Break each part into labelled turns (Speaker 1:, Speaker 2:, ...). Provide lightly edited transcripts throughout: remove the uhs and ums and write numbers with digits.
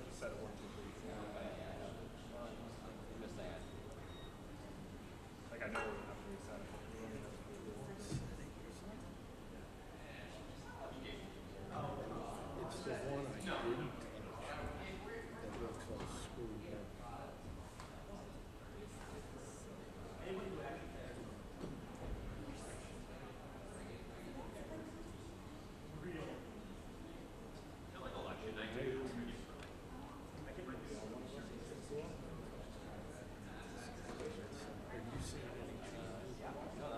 Speaker 1: was a set of 1, 2, 3, 4. Like I know we're gonna have to reset it.
Speaker 2: It's the one I didn't touch that looks all screwed up. Have you seen any changes?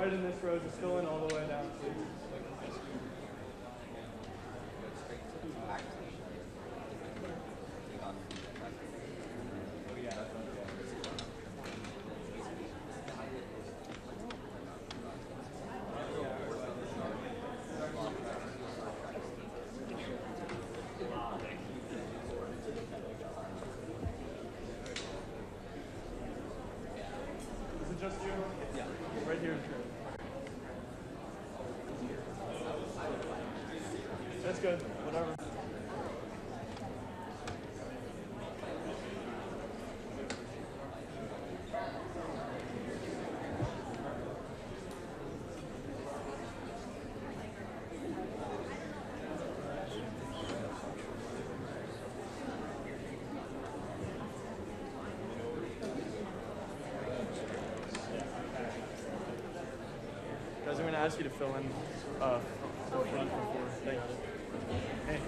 Speaker 3: right in this row, just fill in all the way down, please. Is it just you? Yeah. Right here is good. That's good. Whatever. Guys, I'm going to ask you to fill in the front before. Thank you. Hey.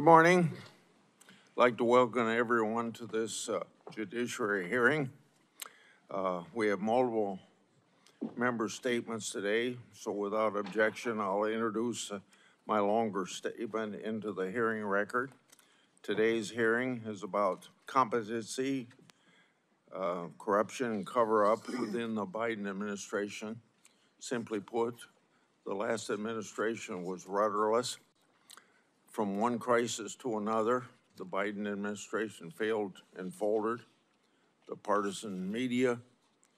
Speaker 4: Good morning. I'd like to welcome everyone to this judiciary hearing. We have multiple member statements today, so without objection, I'll introduce my longer statement into the hearing record. Today's hearing is about competency, corruption, and cover-up within the Biden administration. Simply put, the last administration was rudderless. From one crisis to another, the Biden administration failed and faltered. The partisan media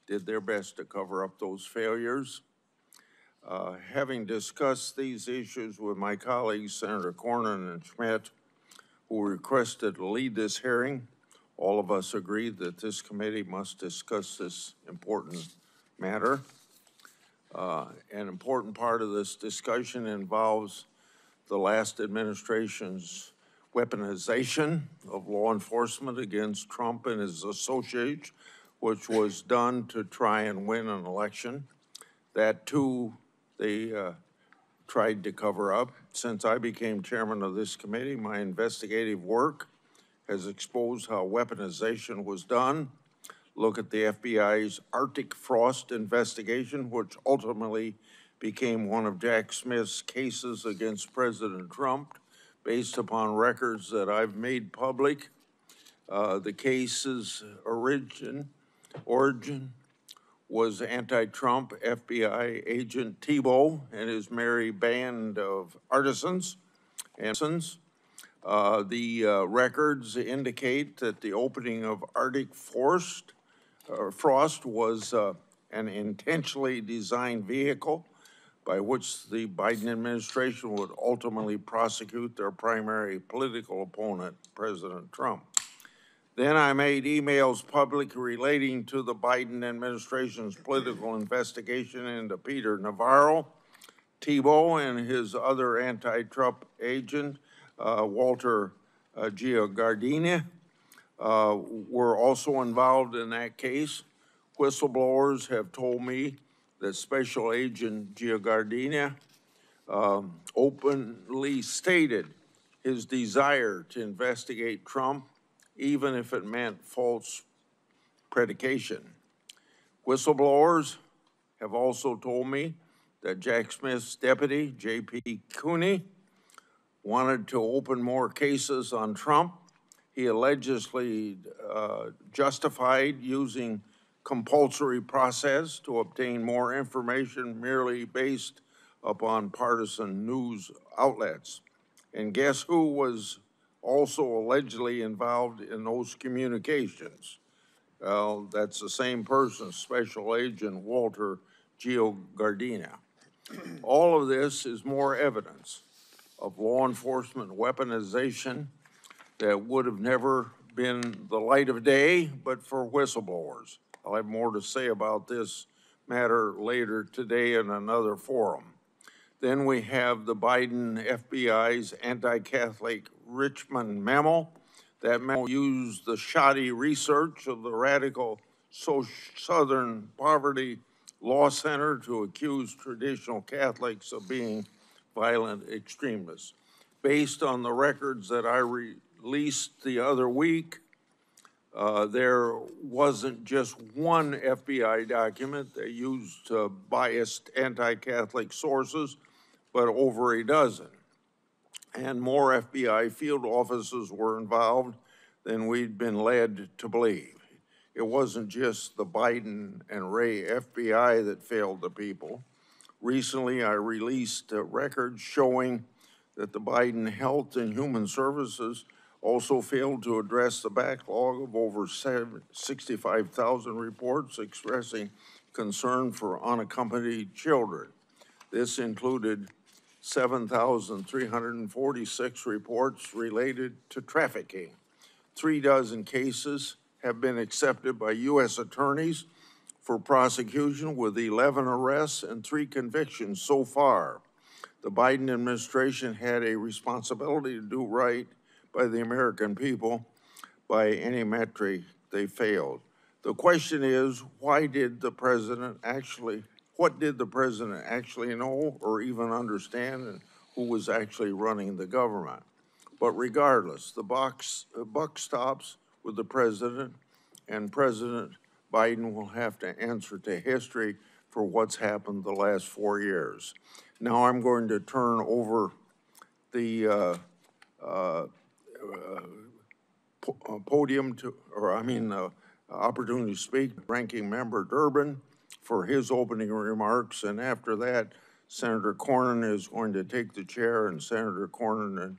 Speaker 4: did their best to cover up those failures. Having discussed these issues with my colleagues, Senator Cornyn and Schmidt, who requested to lead this hearing, all of us agreed that this committee must discuss this important matter. An important part of this discussion involves the last administration's weaponization of law enforcement against Trump and his associates, which was done to try and win an election. That too, they tried to cover up. Since I became chairman of this committee, my investigative work has exposed how weaponization was done. Look at the FBI's Arctic Frost investigation, which ultimately became one of Jack Smith's cases against President Trump, based upon records that I've made public. The case's origin was anti-Trump FBI agent Thibault and his merry band of artisans. The records indicate that the opening of Arctic Frost was an intentionally designed vehicle by which the Biden administration would ultimately prosecute their primary political opponent, President Trump. Then I made emails public relating to the Biden administration's political investigation into Peter Navarro, Thibault, and his other anti-Trump agent, Walter Giardina, were also involved in that case. Whistleblowers have told me that Special Agent Giardina openly stated his desire to investigate Trump, even if it meant false predication. Whistleblowers have also told me that Jack Smith's deputy, J.P. Cooney, wanted to open more cases on Trump. He allegedly justified using compulsory process to obtain more information merely based upon partisan news outlets. And guess who was also allegedly involved in those communications? Well, that's the same person, Special Agent Walter Giardina. All of this is more evidence of law enforcement weaponization that would have never been the light of day, but for whistleblowers. I'll have more to say about this matter later today in another forum. Then we have the Biden FBI's anti-Catholic Richmond memo. That memo used the shoddy research of the radical Southern Poverty Law Center to accuse traditional Catholics of being violent extremists. Based on the records that I released the other week, there wasn't just one FBI document that used biased anti-Catholic sources, but over a dozen. And more FBI field officers were involved than we'd been led to believe. It wasn't just the Biden and Ray FBI that failed the people. Recently, I released records showing that the Biden Health and Human Services also failed to address the backlog of over 65,000 reports expressing concern for unaccompanied children. This included 7,346 reports related to trafficking. 36 cases have been accepted by U.S. attorneys for prosecution, with 11 arrests and 3 convictions so far. The Biden administration had a responsibility to do right by the American people. By any metric, they failed. The question is, what did the president actually know or even understand, and who was actually running the government? But regardless, the buck stops with the president, and President Biden will have to answer to history for what's happened the last 4 years. Now I'm going to turn over the podium to, opportunity to speak, Ranking Member Durbin for his opening remarks, and after that, Senator Cornyn is going to take the chair, and Senator Cornyn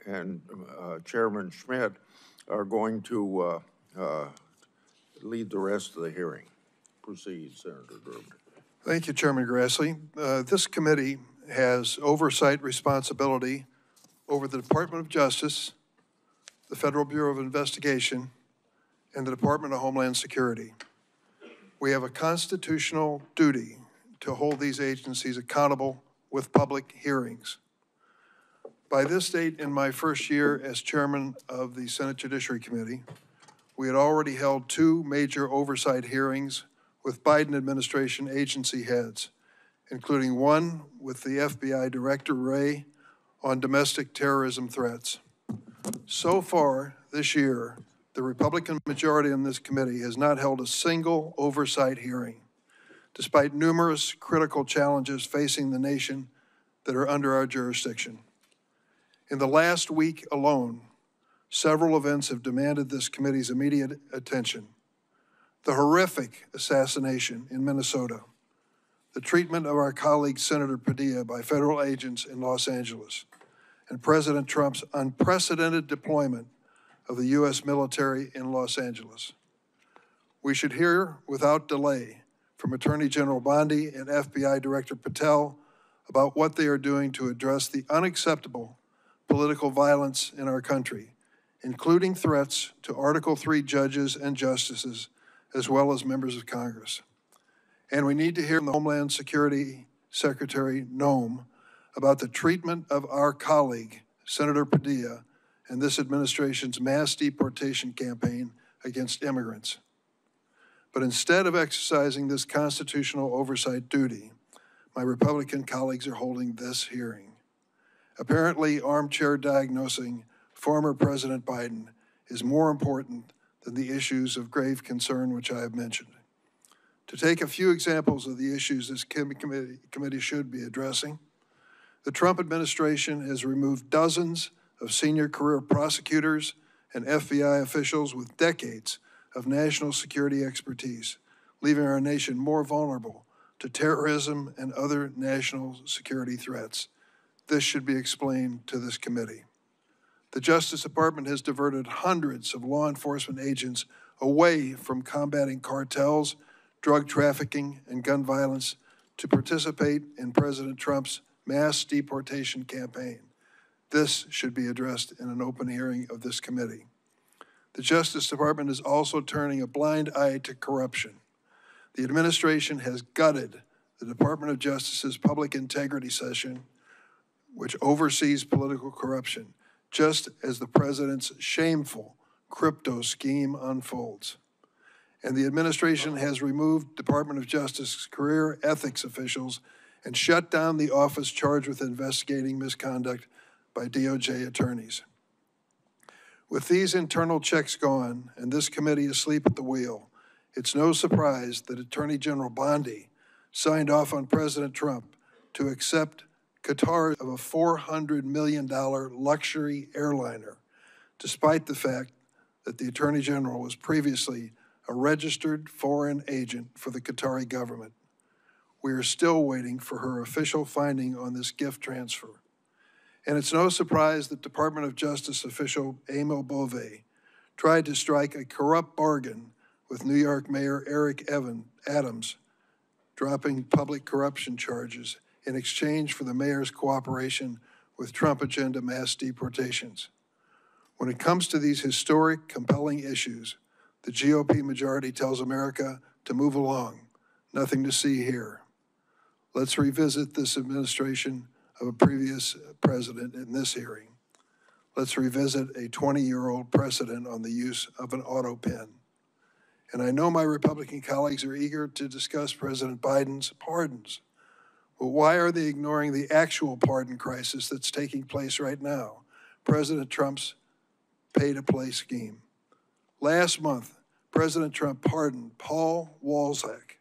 Speaker 4: and Chairman Schmidt are going to lead the rest of the hearing. Proceed, Senator Durbin.
Speaker 5: Thank you, Chairman Grassley. This committee has oversight responsibility over the Department of Justice, the Federal Bureau of Investigation, and the Department of Homeland Security. We have a constitutional duty to hold these agencies accountable with public hearings. By this date, in my first year as chairman of the Senate Judiciary Committee, we had already held 2 major oversight hearings with Biden administration agency heads, including one with the FBI Director Wray on domestic terrorism threats. So far this year, the Republican majority in this committee has not held a single oversight hearing, despite numerous critical challenges facing the nation that are under our jurisdiction. In the last week alone, several events have demanded this committee's immediate attention. The horrific assassination in Minnesota, the treatment of our colleague Senator Padilla by federal agents in Los Angeles, and President Trump's unprecedented deployment of the U.S. military in Los Angeles. We should hear without delay from Attorney General Bondi and FBI Director Patel about what they are doing to address the unacceptable political violence in our country, including threats to Article III judges and justices, as well as members of Congress. And we need to hear from the Homeland Security Secretary Noem about the treatment of our colleague, Senator Padilla, and this administration's mass deportation campaign against immigrants. But instead of exercising this constitutional oversight duty, my Republican colleagues are holding this hearing. Apparently, armchair diagnosing former President Biden is more important than the issues of grave concern which I have mentioned. To take a few examples of the issues this committee should be addressing, the Trump administration has removed dozens of senior career prosecutors and FBI officials with decades of national security expertise, leaving our nation more vulnerable to terrorism and other national security threats. This should be explained to this committee. The Justice Department has diverted hundreds of law enforcement agents away from combating cartels, drug trafficking, and gun violence to participate in President Trump's mass deportation campaign. This should be addressed in an open hearing of this committee. The Justice Department is also turning a blind eye to corruption. The administration has gutted the Department of Justice's Public Integrity Session, which oversees political corruption, just as the president's shameful crypto scheme unfolds. And the administration has removed Department of Justice career ethics officials and shut down the office charged with investigating misconduct by DOJ attorneys. With these internal checks gone and this committee asleep at the wheel, it's no surprise that Attorney General Bondi signed off on President Trump to accept Qatar of a $400 million luxury airliner, despite the fact that the Attorney General was previously a registered foreign agent for the Qatari government. We are still waiting for her official finding on this gift transfer. And it's no surprise that Department of Justice official Emil Bove tried to strike a corrupt bargain with New York Mayor Eric Adams, dropping public corruption charges in exchange for the mayor's cooperation with Trump agenda mass deportations. When it comes to these historic, compelling issues, the GOP majority tells America to move along. Nothing to see here. Let's revisit this administration of a previous president in this hearing. Let's revisit a 20-year-old precedent on the use of an auto pen. And I know my Republican colleagues are eager to discuss President Biden's pardons. But why are they ignoring the actual pardon crisis that's taking place right now, President Trump's pay-to-play scheme. Last month, President Trump pardoned Paul Walzak,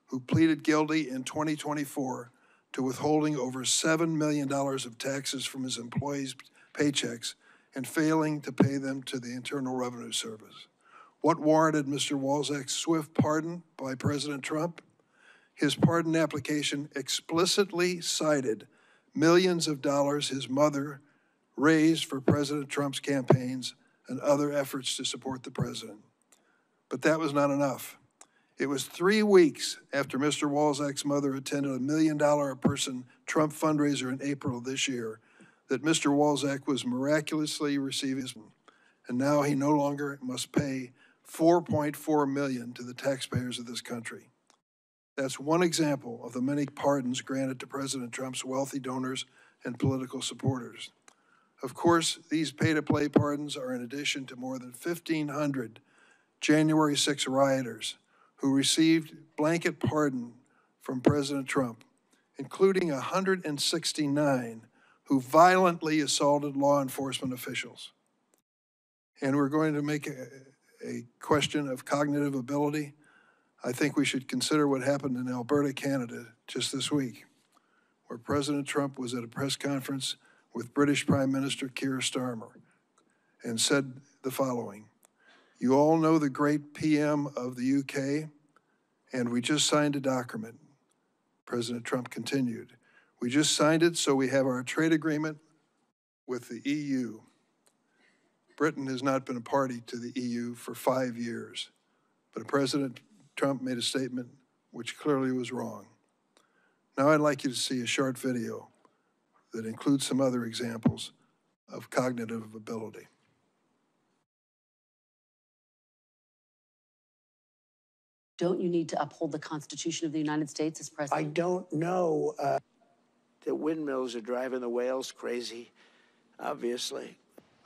Speaker 5: who pleaded guilty in 2024 to withholding over $7 million of taxes from his employees' paychecks and failing to pay them to the Internal Revenue Service. What warranted Mr. Walzak's swift pardon by President Trump? His pardon application explicitly cited millions of dollars his mother raised for President Trump's campaigns and other efforts to support the president. But that was not enough. It was 3 weeks after Mr. Walzak's mother attended a $1 million a person Trump fundraiser in April of this year that Mr. Walzak was miraculously receiving, and now he no longer must pay $4.4 million to the taxpayers of this country. That's one example of the many pardons granted to President Trump's wealthy donors and political supporters. Of course, these pay-to-play pardons are in addition to more than 1,500 January 6 rioters who received blanket pardon from President Trump, including 169 who violently assaulted law enforcement officials. And we're going to make a question of cognitive ability. I think we should consider what happened in Alberta, Canada, just this week, where President Trump was at a press conference with British Prime Minister Keir Starmer and said the following: "You all know the great PM of the UK, and we just signed a document." President Trump continued, "We just signed it so we have our trade agreement with the EU. Britain has not been a party to the EU for 5 years, but President Trump made a statement which clearly was wrong." Now I'd like you to see a short video that includes some other examples of cognitive ability.
Speaker 6: Don't you need to uphold the Constitution of the United States as president?
Speaker 7: I don't know. The windmills are driving the whales crazy, obviously.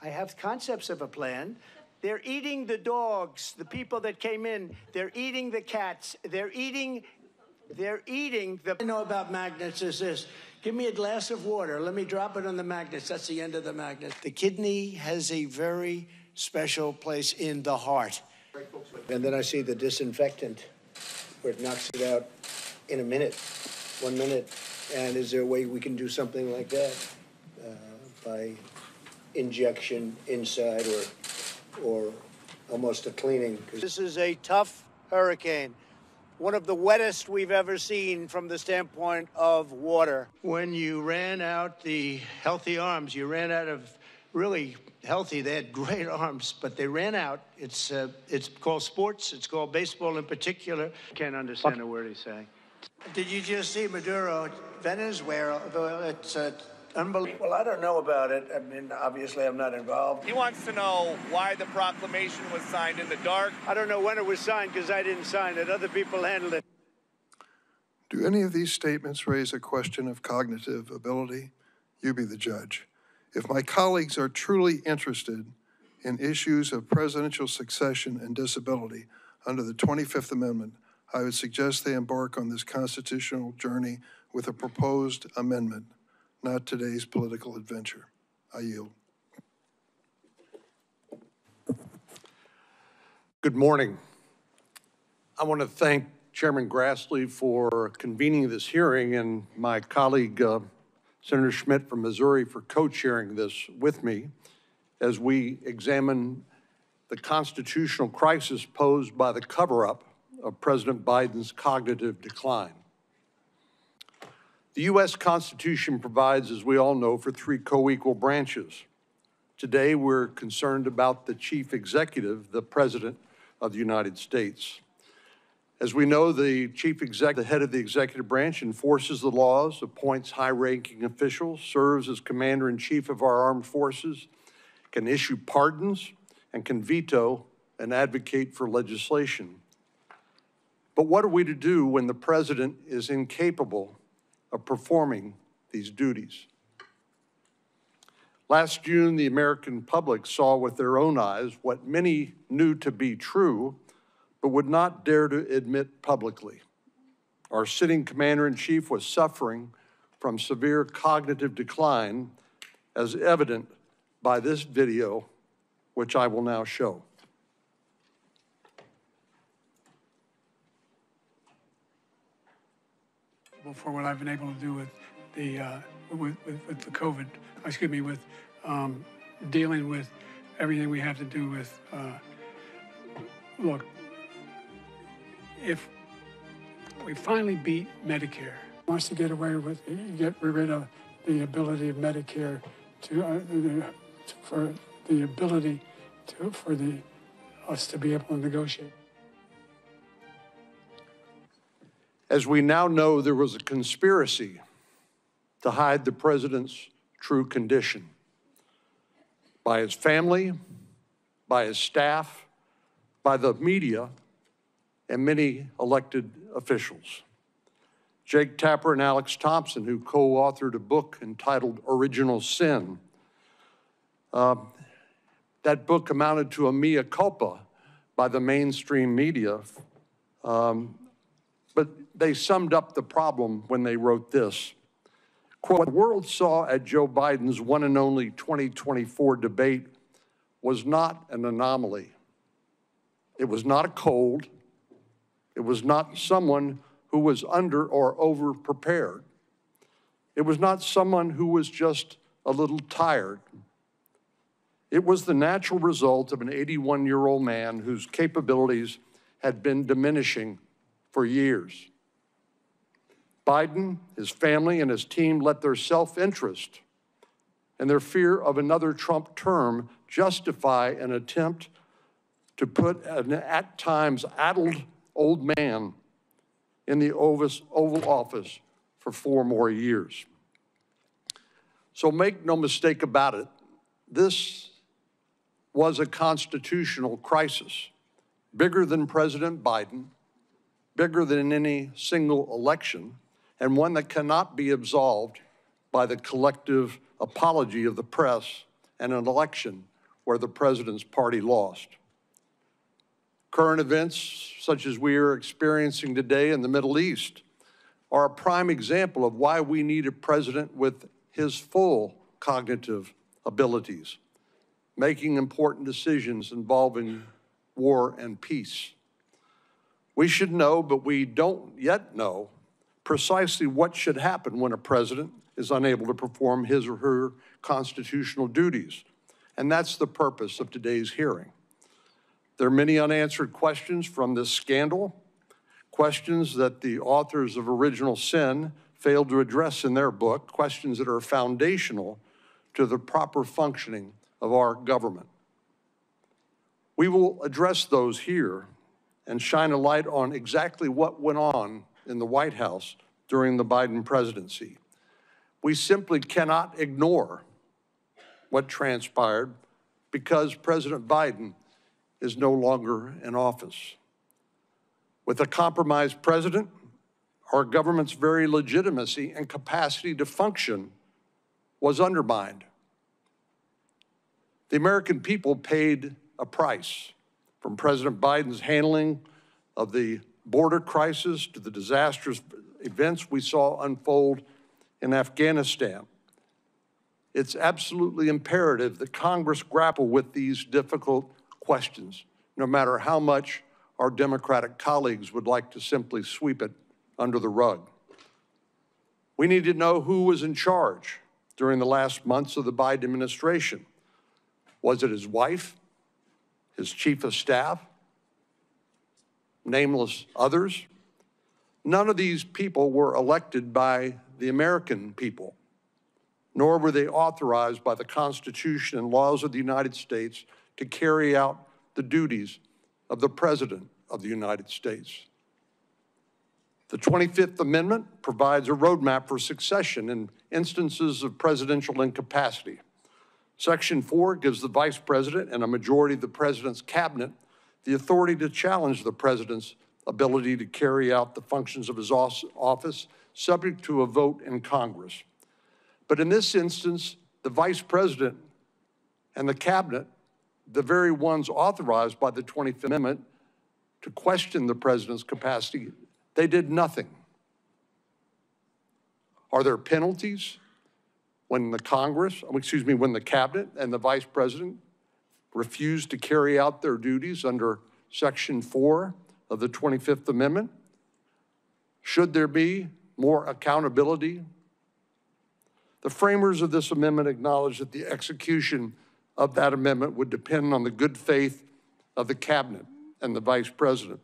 Speaker 7: I have concepts of a plan. They're eating the dogs, the people that came in. They're eating the cats. They're eating the... I know about magnets is this. Give me a glass of water. Let me drop it on the magnets. That's the end of the magnet. The kidney has a very special place in the heart. And then I see the disinfectant where it knocks it out in a minute, 1 minute. And is there a way we can do something like that by injection inside or almost a cleaning? This is a tough hurricane, one of the wettest we've ever seen from the standpoint of water. When you ran out the healthy arms, you ran out of really healthy. They had great arms, but they ran out. It's called sports. It's called baseball in particular. Can't understand a word he's saying. Did you just see Maduro, Venezuela? It's unbelievable. Well, I don't know about it. I mean, obviously, I'm not involved.
Speaker 8: He wants to know why the proclamation was signed in the dark.
Speaker 7: I don't know when it was signed because I didn't sign it. Other people handled it.
Speaker 5: Do any of these statements raise a question of cognitive ability? You be the judge. If my colleagues are truly interested in issues of presidential succession and disability under the 25th Amendment, I would suggest they embark on this constitutional journey with a proposed amendment, not today's political adventure. I yield.
Speaker 9: Good morning. I want to thank Chairman Grassley for convening this hearing and my colleague, Senator Schmidt from Missouri, for co-chairing this with me as we examine the constitutional crisis posed by the cover-up of President Biden's cognitive decline. The U.S. Constitution provides, as we all know, for 3 co-equal branches. Today, we're concerned about the chief executive, the President of the United States. As we know, the chief executive, the head of the executive branch, enforces the laws, appoints high-ranking officials, serves as commander-in-chief of our armed forces, can issue pardons, and can veto and advocate for legislation. But what are we to do when the president is incapable of performing these duties? Last June, the American public saw with their own eyes what many knew to be true, but would not dare to admit publicly. Our sitting commander-in-chief was suffering from severe cognitive decline, as evident by this video, which I will now show.
Speaker 10: For what I've been able to do with the with the COVID, excuse me, with dealing with everything we have to do with. Look, if we finally beat Medicare, wants to get rid of the ability of Medicare for us to be able to negotiate.
Speaker 9: As we now know, there was a conspiracy to hide the president's true condition by his family, by his staff, by the media, and many elected officials. Jake Tapper and Alex Thompson, who co-authored a book entitled Original Sin. That book amounted to a mea culpa by the mainstream media, but they summed up the problem when they wrote this. Quote, what the world saw at Joe Biden's one and only 2024 debate was not an anomaly. It was not a cold. It was not someone who was under or over prepared. It was not someone who was just a little tired. It was the natural result of an 81-year-old man whose capabilities had been diminishing for years. Biden, his family, and his team let their self-interest and their fear of another Trump term justify an attempt to put an at times addled old man in the Oval Office for 4 more years. So make no mistake about it, this was a constitutional crisis, bigger than President Biden, bigger than any single election, and one that cannot be absolved by the collective apology of the press and an election where the president's party lost. Current events, such as we are experiencing today in the Middle East, are a prime example of why we need a president with his full cognitive abilities, making important decisions involving war and peace. We should know, but we don't yet know, precisely what should happen when a president is unable to perform his or her constitutional duties. And that's the purpose of today's hearing. There are many unanswered questions from this scandal, questions that the authors of Original Sin failed to address in their book, questions that are foundational to the proper functioning of our government. We will address those here and shine a light on exactly what went on in the White House during the Biden presidency. We simply cannot ignore what transpired because President Biden is no longer in office. With a compromised president, our government's very legitimacy and capacity to function was undermined. The American people paid a price, from President Biden's handling of the border crisis to the disastrous events we saw unfold in Afghanistan. It's absolutely imperative that Congress grapple with these difficult questions, no matter how much our Democratic colleagues would like to simply sweep it under the rug. We need to know who was in charge during the last months of the Biden administration. Was it his wife, his chief of staff, nameless others? None of these people were elected by the American people, nor were they authorized by the Constitution and laws of the United States to carry out the duties of the President of the United States. The 25th Amendment provides a roadmap for succession in instances of presidential incapacity. Section 4 gives the Vice President and a majority of the President's cabinet the authority to challenge the President's ability to carry out the functions of his office, subject to a vote in Congress. But in this instance, the Vice President and the cabinet, the very ones authorized by the 25th Amendment to question the President's capacity, they did nothing. Are there penalties when the when the cabinet and the vice president refused to carry out their duties under Section 4 of the 25th Amendment? Should there be more accountability? The framers of this amendment acknowledged that the execution of that amendment would depend on the good faith of the cabinet and the vice president.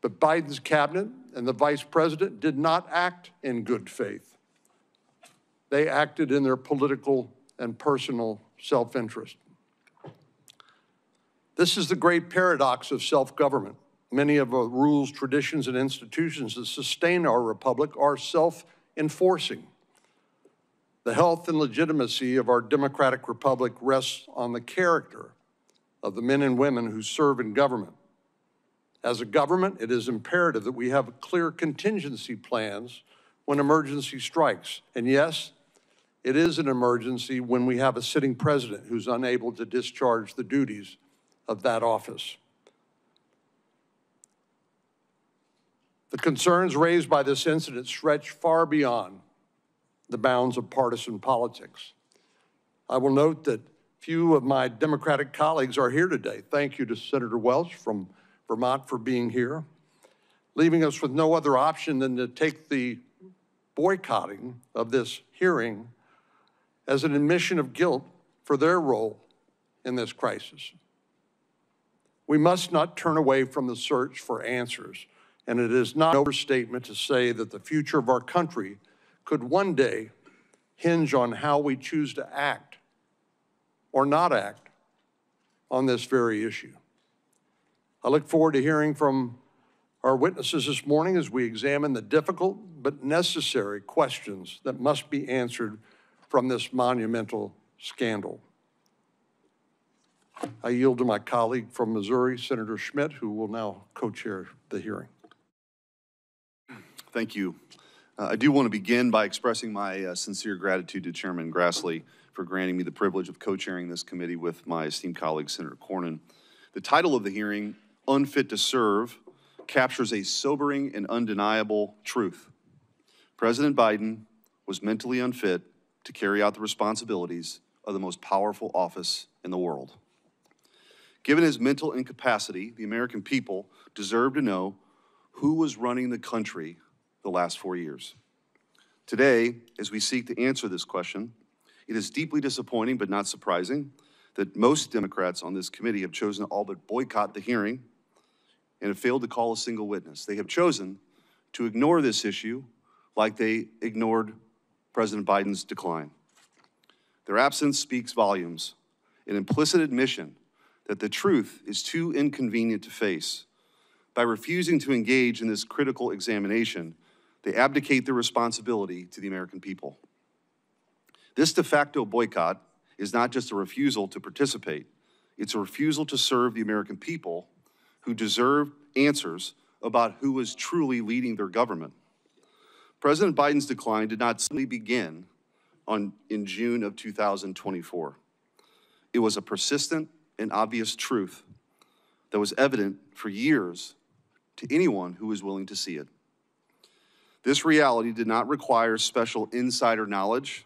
Speaker 9: But Biden's cabinet and the vice president did not act in good faith. They acted in their political and personal self-interest. This is the great paradox of self-government. Many of the rules, traditions, and institutions that sustain our republic are self-enforcing. The health and legitimacy of our democratic republic rests on the character of the men and women who serve in government. As a government, it is imperative that we have clear contingency plans when emergency strikes. And yes, it is an emergency when we have a sitting president who's unable to discharge the duties of that office. The concerns raised by this incident stretch far beyond the bounds of partisan politics. I will note that few of my Democratic colleagues are here today. Thank you to Senator Welch from Vermont for being here, leaving us with no other option than to take the boycotting of this hearing as an admission of guilt for their role in this crisis. We must not turn away from the search for answers, and it is not an overstatement to say that the future of our country could one day hinge on how we choose to act or not act on this very issue. I look forward to hearing from our witnesses this morning as we examine the difficult but necessary questions that must be answered from this monumental scandal. I yield to my colleague from Missouri, Senator Schmitt, who will now co-chair the hearing.
Speaker 11: Thank you. I do want to begin by expressing my sincere gratitude to Chairman Grassley for granting me the privilege of co-chairing this committee with my esteemed colleague, Senator Cornyn. The title of the hearing, Unfit to Serve, captures a sobering and undeniable truth. President Biden was mentally unfit to carry out the responsibilities of the most powerful office in the world. Given his mental incapacity, the American people deserve to know who was running the country the last 4 years. Today, as we seek to answer this question, it is deeply disappointing but not surprising that most Democrats on this committee have chosen to all but boycott the hearing and have failed to call a single witness. They have chosen to ignore this issue like they ignored President Biden's decline. Their absence speaks volumes, an implicit admission that the truth is too inconvenient to face. By refusing to engage in this critical examination, they abdicate their responsibility to the American people. This de facto boycott is not just a refusal to participate, it's a refusal to serve the American people who deserve answers about who is truly leading their government. President Biden's decline did not suddenly begin in June of 2024. It was a persistent and obvious truth that was evident for years to anyone who was willing to see it. This reality did not require special insider knowledge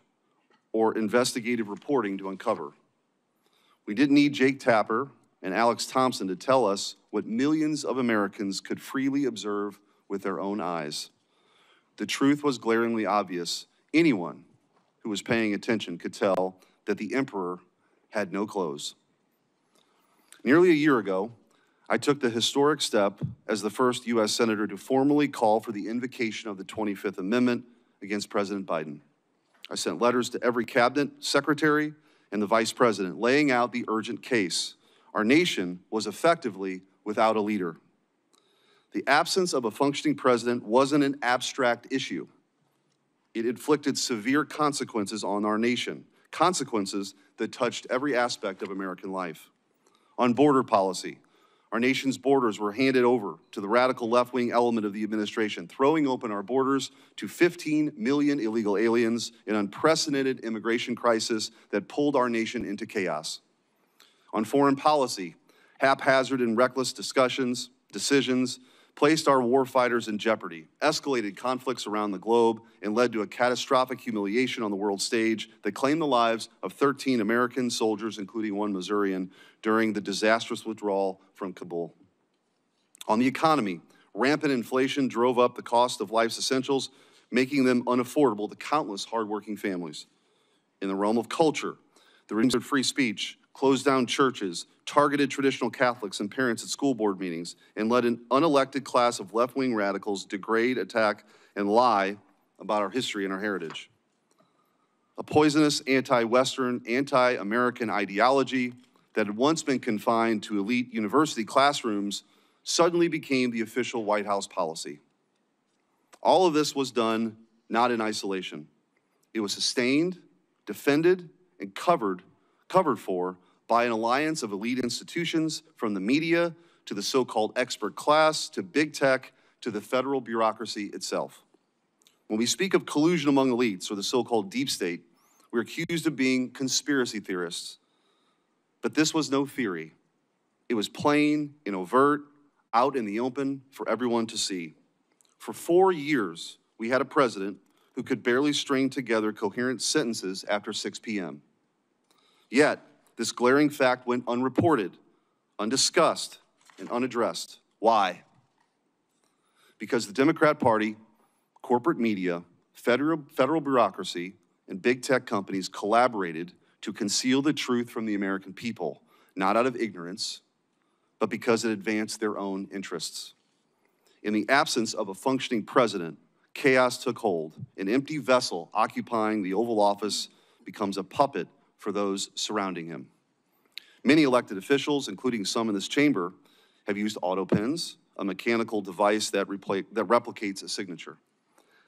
Speaker 11: or investigative reporting to uncover. We didn't need Jake Tapper and Alex Thompson to tell us what millions of Americans could freely observe with their own eyes. The truth was glaringly obvious. Anyone who was paying attention could tell that the emperor had no clothes. Nearly a year ago, I took the historic step as the first U.S. Senator to formally call for the invocation of the 25th Amendment against President Biden. I sent letters to every cabinet secretary and the vice president laying out the urgent case. Our nation was effectively without a leader. The absence of a functioning president wasn't an abstract issue. It inflicted severe consequences on our nation, consequences that touched every aspect of American life. On border policy, our nation's borders were handed over to the radical left-wing element of the administration, throwing open our borders to 15 million illegal aliens, an unprecedented immigration crisis that pulled our nation into chaos. On foreign policy, haphazard and reckless decisions placed our warfighters in jeopardy, escalated conflicts around the globe, and led to a catastrophic humiliation on the world stage that claimed the lives of 13 American soldiers, including one Missourian, during the disastrous withdrawal from Kabul. On the economy, rampant inflation drove up the cost of life's essentials, making them unaffordable to countless hardworking families. In the realm of culture, the regimes of free speech closed down churches, targeted traditional Catholics and parents at school board meetings, and let an unelected class of left-wing radicals degrade, attack, and lie about our history and our heritage. A poisonous anti-Western, anti-American ideology that had once been confined to elite university classrooms suddenly became the official White House policy. All of this was done not in isolation. It was sustained, defended, and covered for by an alliance of elite institutions, from the media to the so-called expert class to big tech to the federal bureaucracy itself. When we speak of collusion among elites or the so-called deep state, we're accused of being conspiracy theorists. But this was no theory. It was plain and overt, out in the open for everyone to see. For 4 years, we had a president who could barely string together coherent sentences after 6 p.m. Yet, this glaring fact went unreported, undiscussed, and unaddressed. Why? Because the Democrat Party, corporate media, federal bureaucracy, and big tech companies collaborated to conceal the truth from the American people, not out of ignorance, but because it advanced their own interests. In the absence of a functioning president, chaos took hold. An empty vessel occupying the Oval Office becomes a puppet for those surrounding him. Many elected officials, including some in this chamber, have used auto pens, a mechanical device that replicates a signature.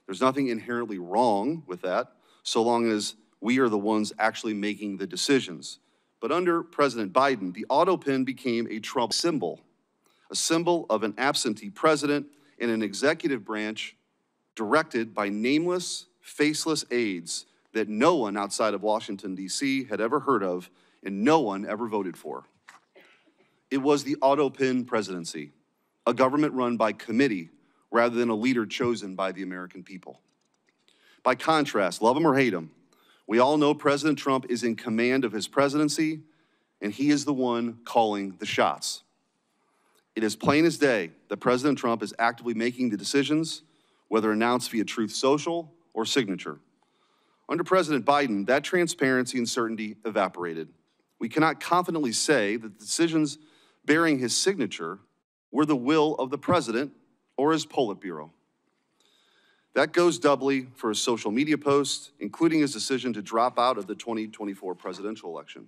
Speaker 11: There's nothing inherently wrong with that, so long as we are the ones actually making the decisions. But under President Biden, the auto pen became a Trump symbol, a symbol of an absentee president and an executive branch directed by nameless, faceless aides that no one outside of Washington, D.C. had ever heard of and no one ever voted for. It was the auto pen presidency, a government run by committee rather than a leader chosen by the American people. By contrast, love him or hate him, we all know President Trump is in command of his presidency, and he is the one calling the shots. It is plain as day that President Trump is actively making the decisions, whether announced via Truth Social or signature. Under President Biden, that transparency and certainty evaporated. We cannot confidently say that the decisions bearing his signature were the will of the president or his Politburo. That goes doubly for his social media posts, including his decision to drop out of the 2024 presidential election.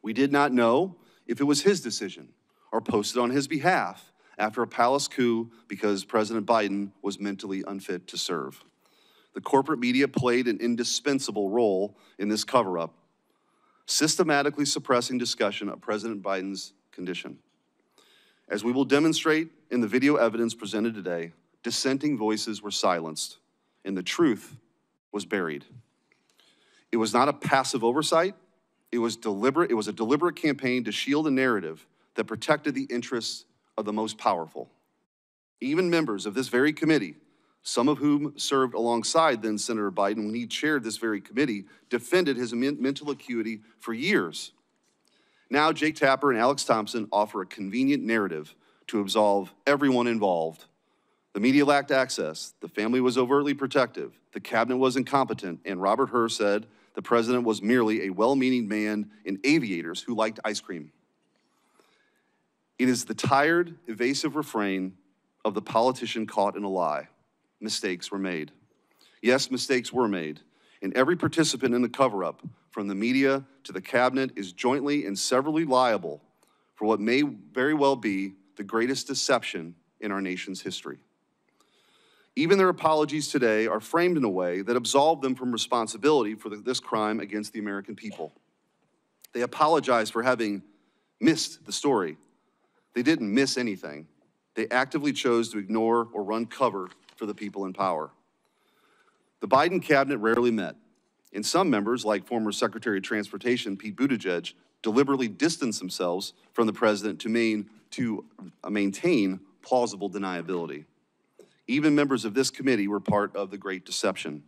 Speaker 11: We did not know if it was his decision or posted on his behalf after a palace coup because President Biden was mentally unfit to serve. The corporate media played an indispensable role in this cover-up, systematically suppressing discussion of President Biden's condition. As we will demonstrate in the video evidence presented today, dissenting voices were silenced, and the truth was buried. It was not a passive oversight. It was deliberate. It was a deliberate campaign to shield a narrative that protected the interests of the most powerful. Even members of this very committee, some of whom served alongside then Senator Biden when he chaired this very committee, defended his mental acuity for years. Now Jake Tapper and Alex Thompson offer a convenient narrative to absolve everyone involved. The media lacked access, the family was overtly protective, the cabinet was incompetent, and Robert Hur said the president was merely a well-meaning man in aviators who liked ice cream. It is the tired, evasive refrain of the politician caught in a lie. Mistakes were made. Yes, mistakes were made, and every participant in the cover-up, from the media to the cabinet, is jointly and severally liable for what may very well be the greatest deception in our nation's history. Even their apologies today are framed in a way that absolve them from responsibility for this crime against the American people. They apologize for having missed the story. They didn't miss anything. They actively chose to ignore or run cover for the people in power. The Biden cabinet rarely met, and some members, like former Secretary of Transportation Pete Buttigieg, deliberately distanced themselves from the president to maintain plausible deniability. Even members of this committee were part of the Great Deception.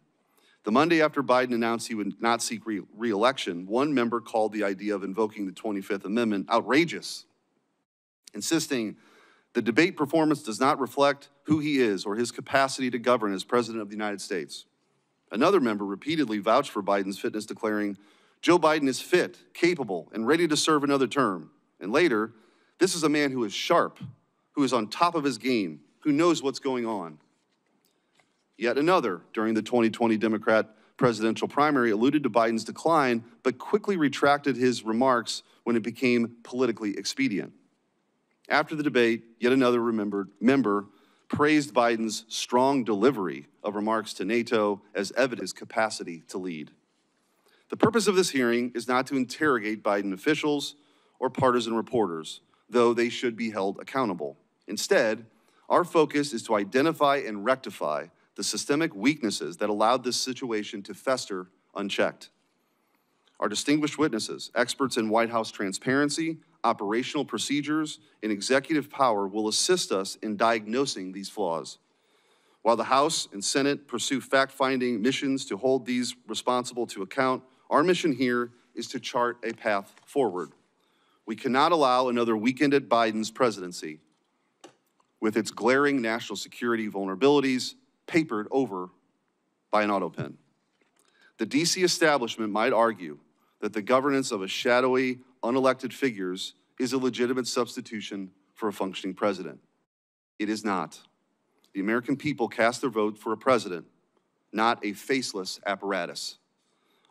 Speaker 11: The Monday after Biden announced he would not seek re-election, one member called the idea of invoking the 25th Amendment outrageous, insisting the debate performance does not reflect who he is or his capacity to govern as President of the United States. Another member repeatedly vouched for Biden's fitness, declaring, Joe Biden is fit, capable, and ready to serve another term. And later, this is a man who is sharp, who is on top of his game, who knows what's going on. Yet another, during the 2020 Democrat presidential primary, alluded to Biden's decline, but quickly retracted his remarks when it became politically expedient. After the debate, yet another member praised Biden's strong delivery of remarks to NATO as evidence of his capacity to lead. The purpose of this hearing is not to interrogate Biden officials or partisan reporters, though they should be held accountable. Instead, our focus is to identify and rectify the systemic weaknesses that allowed this situation to fester unchecked. Our distinguished witnesses, experts in White House transparency, operational procedures, and executive power will assist us in diagnosing these flaws. While the House and Senate pursue fact-finding missions to hold these responsible to account, our mission here is to chart a path forward. We cannot allow another weekend at Biden's presidency with its glaring national security vulnerabilities papered over by an auto pen. The DC establishment might argue that the governance of a shadowy, unelected figures is a legitimate substitution for a functioning president. It is not. The American people cast their vote for a president, not a faceless apparatus.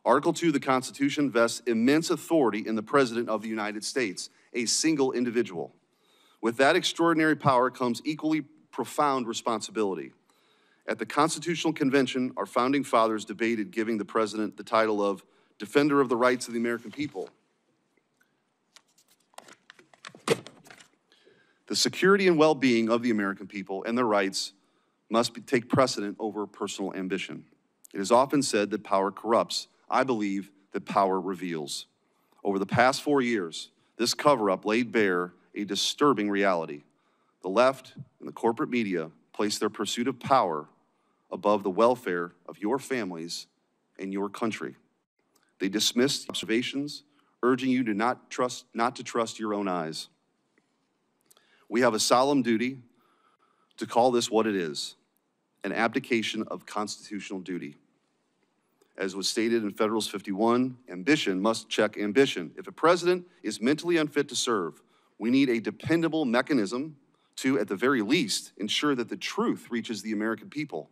Speaker 11: Article 2 of the Constitution vests immense authority in the President of the United States, a single individual. With that extraordinary power comes equally profound responsibility. At the Constitutional Convention, our founding fathers debated giving the president the title of Defender of the Rights of the American People. The security and well-being of the American people and their rights must take precedent over personal ambition. It is often said that power corrupts. I believe that power reveals. Over the past 4 years, this cover-up laid bare a disturbing reality. The left and the corporate media place their pursuit of power above the welfare of your families and your country. They dismissed observations, urging you to not to trust your own eyes. We have a solemn duty to call this what it is, an abdication of constitutional duty. As was stated in Federalist 51, ambition must check ambition. If a president is mentally unfit to serve, we need a dependable mechanism to, at the very least, ensure that the truth reaches the American people.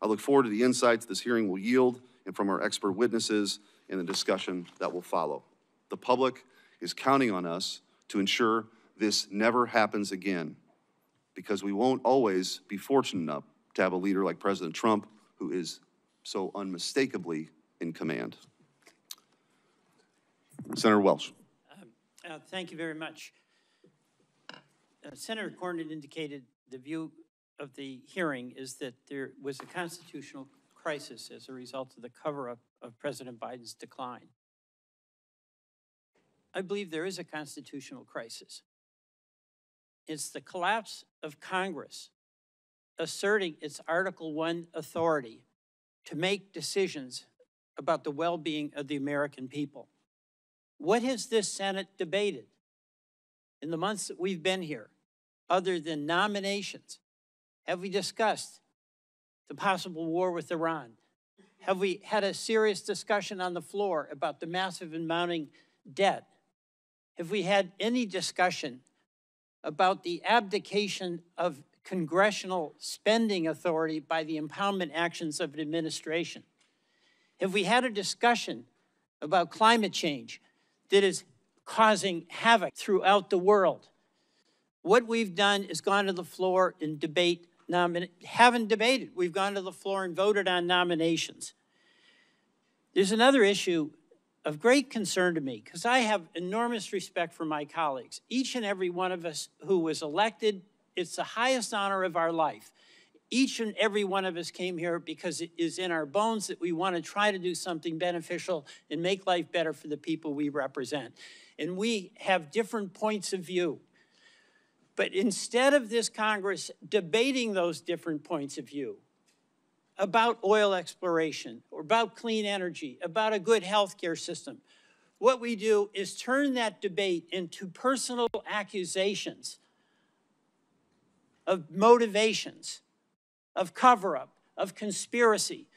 Speaker 11: I look forward to the insights this hearing will yield and from our expert witnesses in the discussion that will follow. The public is counting on us to ensure this never happens again, because we won't always be fortunate enough to have a leader like President Trump who is so unmistakably in command. Senator Welch.
Speaker 12: Thank you very much. Senator Cornyn indicated the view of the hearing is that there was a constitutional crisis as a result of the cover-up of President Biden's decline. I believe there is a constitutional crisis. It's the collapse of Congress asserting its Article I authority to make decisions about the well-being of the American people. What has this Senate debated in the months that we've been here, other than nominations? Have we discussed the possible war with Iran? Have we had a serious discussion on the floor about the massive and mounting debt? Have we had any discussion about the abdication of congressional spending authority by the impoundment actions of an administration? Have we had a discussion about climate change that is causing havoc throughout the world? What we've done is gone to the floor and haven't debated. We've gone to the floor and voted on nominations. There's another issue of great concern to me, because I have enormous respect for my colleagues. Each and every one of us who was elected, it's the highest honor of our life. Each and every one of us came here because it is in our bones that we want to try to do something beneficial and make life better for the people we represent. And we have different points of view. But instead of this Congress debating those different points of view about oil exploration, or about clean energy, about a good healthcare system, what we do is turn that debate into personal accusations of motivations, of cover-up, of conspiracy,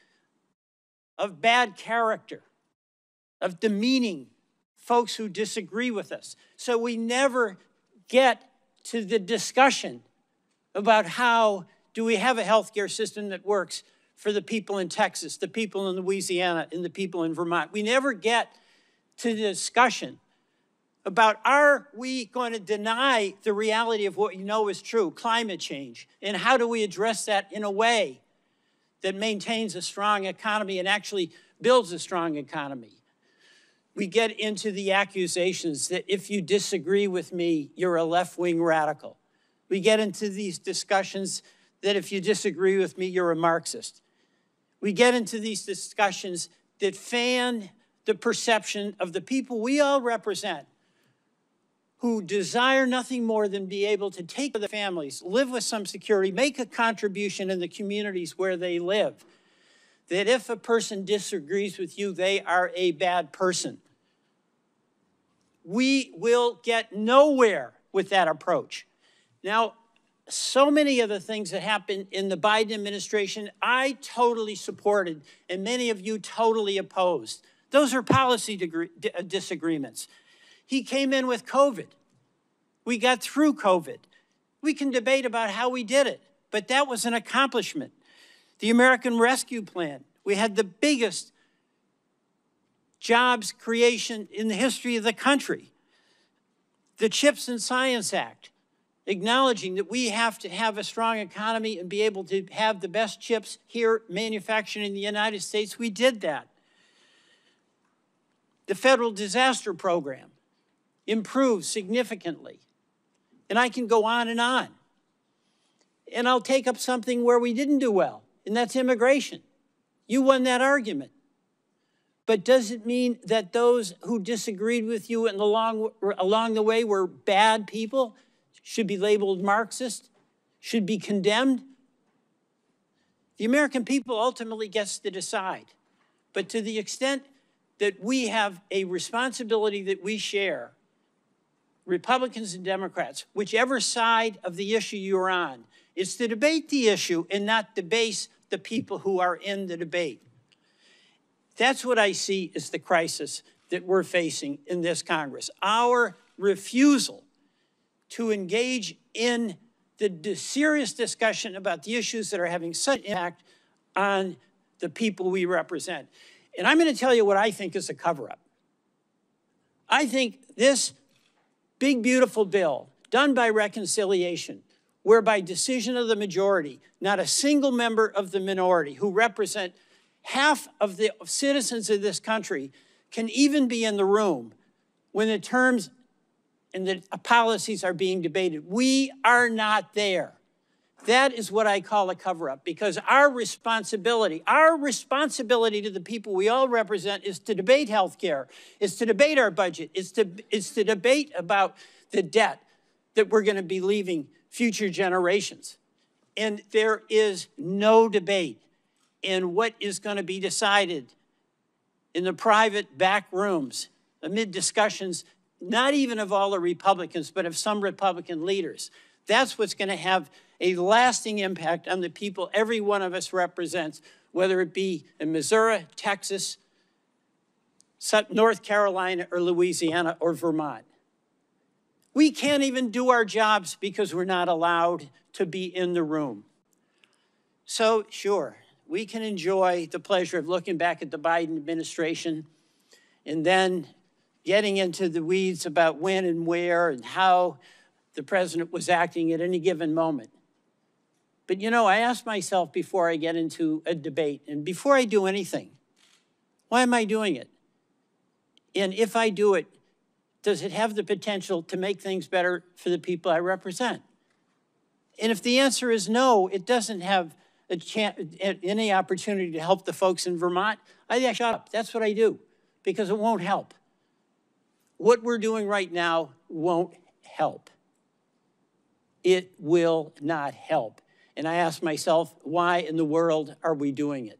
Speaker 12: of bad character, of demeaning folks who disagree with us. So we never get to the discussion about how do we have a healthcare system that works for the people in Texas, the people in Louisiana, and the people in Vermont. We never get to the discussion about, are we going to deny the reality of what we know is true, climate change, and how do we address that in a way that maintains a strong economy and actually builds a strong economy? We get into the accusations that if you disagree with me, you're a left-wing radical. We get into these discussions that if you disagree with me, you're a Marxist. We get into these discussions that fan the perception of the people we all represent, who desire nothing more than be able to take care of their families, live with some security, make a contribution in the communities where they live. That if a person disagrees with you, they are a bad person. We will get nowhere with that approach. Now, so many of the things that happened in the Biden administration, I totally supported, and many of you totally opposed. Those are policy disagreements. He came in with COVID. We got through COVID. We can debate about how we did it, but that was an accomplishment. The American Rescue Plan, we had the biggest jobs creation in the history of the country. The CHIPS and Science Act, acknowledging that we have to have a strong economy and be able to have the best chips here manufactured in the United States. We did that. The Federal Disaster Program improved significantly. And I can go on and on. And I'll take up something where we didn't do well, and that's immigration. You won that argument. But does it mean that those who disagreed with you along the way were bad people, should be labeled Marxist, should be condemned? The American people ultimately gets to decide. But to the extent that we have a responsibility that we share, Republicans and Democrats, whichever side of the issue you're on, is to debate the issue and not debase the people who are in the debate. That's what I see as the crisis that we're facing in this Congress. Our refusal to engage in the serious discussion about the issues that are having such impact on the people we represent. And I'm going to tell you what I think is a cover-up. I think this big, beautiful bill done by reconciliation, whereby decision of the majority, not a single member of the minority who represent half of the citizens of this country can even be in the room when the terms and the policies are being debated. We are not there. That is what I call a cover-up, because our responsibility to the people we all represent is to debate health care, is to debate our budget, is to debate about the debt that we're going to be leaving future generations. And there is no debate in what is going to be decided in the private back rooms amid discussions, not even of all the Republicans, but of some Republican leaders. That's what's going to have a lasting impact on the people every one of us represents, whether it be in Missouri, Texas, North Carolina, or Louisiana, or Vermont. We can't even do our jobs because we're not allowed to be in the room. So, sure, we can enjoy the pleasure of looking back at the Biden administration and then getting into the weeds about when and where and how the president was acting at any given moment. But you know, I ask myself before I get into a debate and before I do anything, why am I doing it? And if I do it, does it have the potential to make things better for the people I represent? And if the answer is no, it doesn't have any opportunity to help the folks in Vermont, I shut up. That's what I do, because it won't help. What we're doing right now won't help. it will not help. And I ask myself, why in the world are we doing it?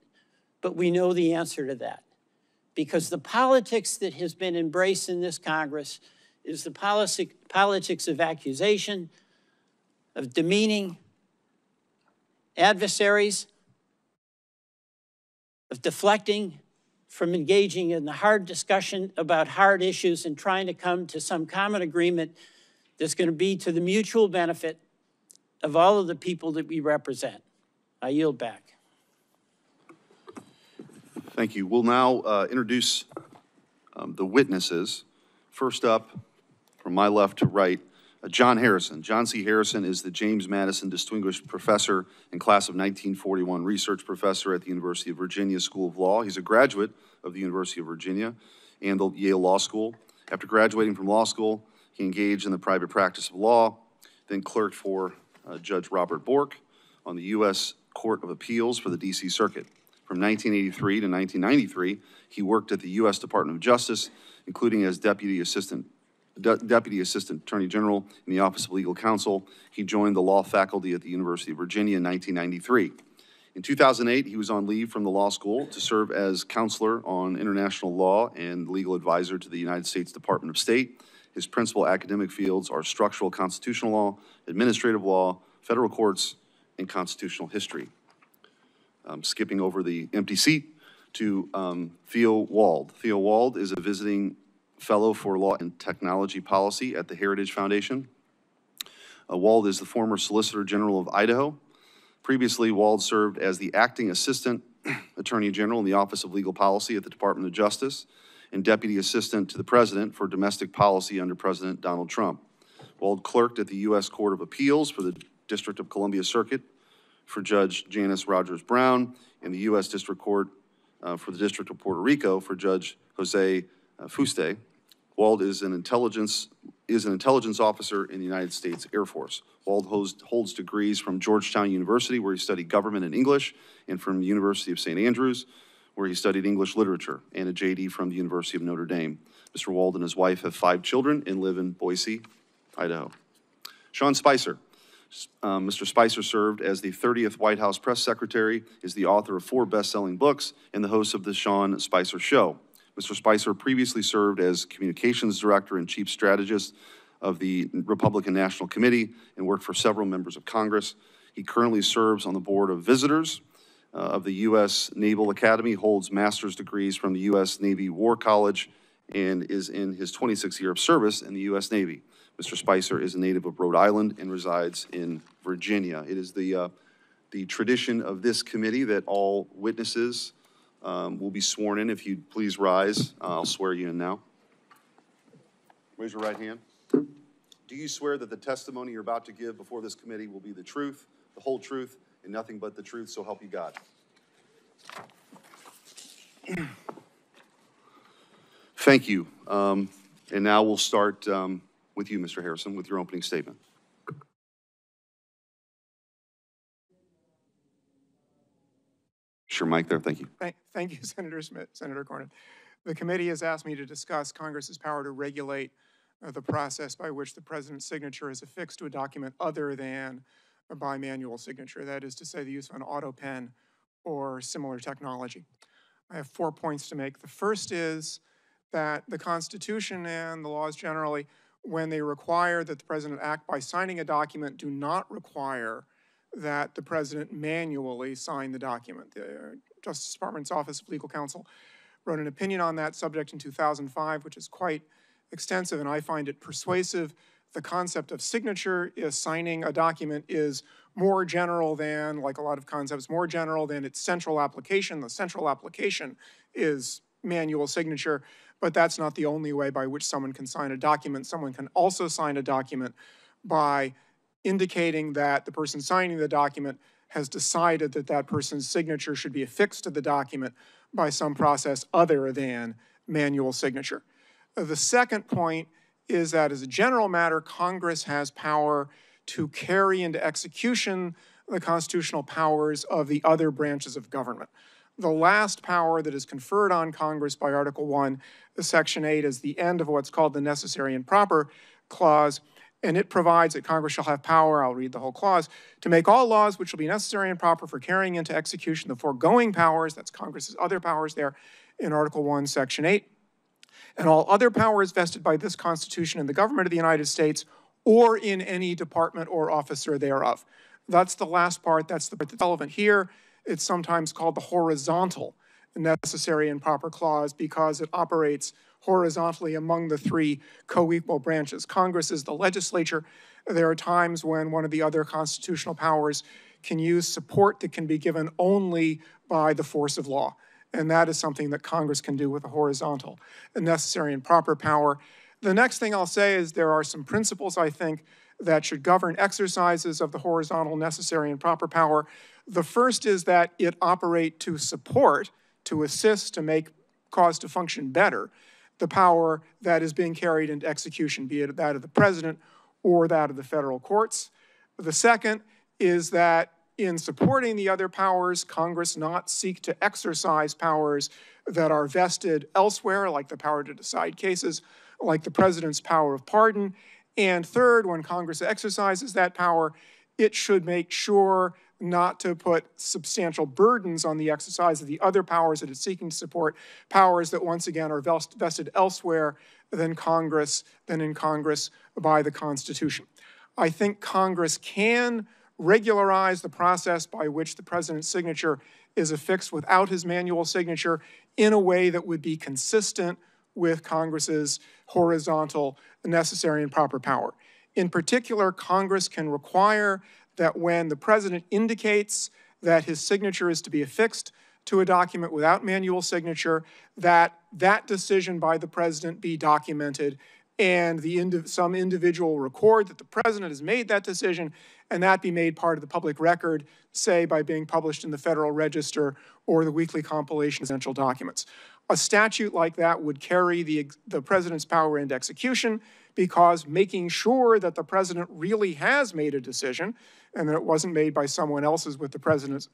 Speaker 12: But we know the answer to that. Because the politics that has been embraced in this Congress is the politics of accusation, of demeaning adversaries, of deflecting from engaging in the hard discussion about hard issues and trying to come to some common agreement that's going to be to the mutual benefit of all of the people that we represent. I yield back.
Speaker 11: Thank you. We'll now introduce the witnesses. First up, from my left to right, John Harrison. John C. Harrison is the James Madison Distinguished Professor and Class of 1941 Research Professor at the University of Virginia School of Law. He's a graduate of the University of Virginia and the Yale Law School. After graduating from law school, he engaged in the private practice of law, then clerked for Judge Robert Bork on the U.S. Court of Appeals for the D.C. Circuit. From 1983 to 1993, he worked at the U.S. Department of Justice, including as Deputy Assistant Attorney General in the Office of Legal Counsel. He joined the law faculty at the University of Virginia in 1993. In 2008, he was on leave from the law school to serve as counselor on international law and legal advisor to the United States Department of State. His principal academic fields are structural constitutional law, administrative law, federal courts, and constitutional history. Skipping over the empty seat to Theo Wold. Theo Wold is a visiting fellow for law and technology policy at the Heritage Foundation. Wold is the former Solicitor General of Idaho. Previously, Wold served as the acting assistant attorney general in the Office of Legal Policy at the Department of Justice and deputy assistant to the president for domestic policy under President Donald Trump. Wold clerked at the U.S. Court of Appeals for the District of Columbia Circuit for Judge Janice Rogers Brown and the U.S. District Court for the District of Puerto Rico for Judge Jose Fuste. Wold is an intelligence officer in the United States Air Force. Wold holds degrees from Georgetown University, where he studied government and English, and from the University of St. Andrews, where he studied English literature, and a JD from the University of Notre Dame. Mr. Wold and his wife have 5 children and live in Boise, Idaho. Sean Spicer. Mr. Spicer served as the 30th White House press secretary, is the author of 4 best-selling books, and the host of the Sean Spicer Show. Mr. Spicer previously served as communications director and chief strategist of the Republican National Committee and worked for several members of Congress. He currently serves on the board of visitors of the U.S. Naval Academy, holds master's degrees from the U.S. Navy War College, and is in his 26th year of service in the U.S. Navy. Mr. Spicer is a native of Rhode Island and resides in Virginia. It is the tradition of this committee that all witnesses will be sworn in. If you'd please rise, I'll swear you in now. Raise your right hand. Do you swear that the testimony you're about to give before this committee will be the truth, the whole truth, and nothing but the truth, so help you God? Thank you. And now we'll start with you, Mr. Harrison, with your opening statement. Sure, Mike there, thank you.
Speaker 13: Thank you, Senator Smith, Senator Cornyn. The committee has asked me to discuss Congress's power to regulate the process by which the president's signature is affixed to a document other than a bimanual signature, that is to say the use of an auto pen or similar technology. I have 4 points to make. The first is that the Constitution and the laws generally, when they require that the president act by signing a document, do not require that the president manually sign the document. The Justice Department's Office of Legal Counsel wrote an opinion on that subject in 2005, which is quite extensive, and I find it persuasive. The concept of signature is signing a document is more general than, like a lot of concepts, more general than its central application. The central application is manual signature, but that's not the only way by which someone can sign a document. Someone can also sign a document by indicating that the person signing the document has decided that that person's signature should be affixed to the document by some process other than manual signature. The second point is that as a general matter, Congress has power to carry into execution the constitutional powers of the other branches of government. The last power that is conferred on Congress by Article 1, Section 8, is the end of what's called the necessary and proper clause, and it provides that Congress shall have power, I'll read the whole clause, to make all laws which will be necessary and proper for carrying into execution the foregoing powers, that's Congress's other powers there in Article 1, Section 8, and all other powers vested by this Constitution in the government of the United States or in any department or officer thereof. That's the last part, that's the part that's relevant here. It's sometimes called the horizontal necessary and proper clause because it operates horizontally among the three co-equal branches. Congress is the legislature. There are times when one of the other constitutional powers can use support that can be given only by the force of law. And that is something that Congress can do with a horizontal and necessary and proper power. The next thing I'll say is there are some principles, I think, that should govern exercises of the horizontal necessary and proper power. The first is that it operate to support, to assist, to make cause to function better, the power that is being carried into execution, be it that of the president or that of the federal courts. The second is that in supporting the other powers, Congress not seek to exercise powers that are vested elsewhere, like the power to decide cases, like the president's power of pardon. And third, when Congress exercises that power, it should make sure not to put substantial burdens on the exercise of the other powers that it's seeking to support, powers that once again are vested elsewhere than in Congress by the Constitution. I think Congress can regularize the process by which the president's signature is affixed without his manual signature in a way that would be consistent with Congress's horizontal necessary and proper power. In particular, Congress can require that when the president indicates that his signature is to be affixed to a document without manual signature, that that decision by the president be documented and some individual record that the president has made that decision and that be made part of the public record, say by being published in the Federal Register or the weekly compilation of essential documents. A statute like that would carry the president's power into execution because making sure that the president really has made a decision and that it wasn't made by someone else with the president's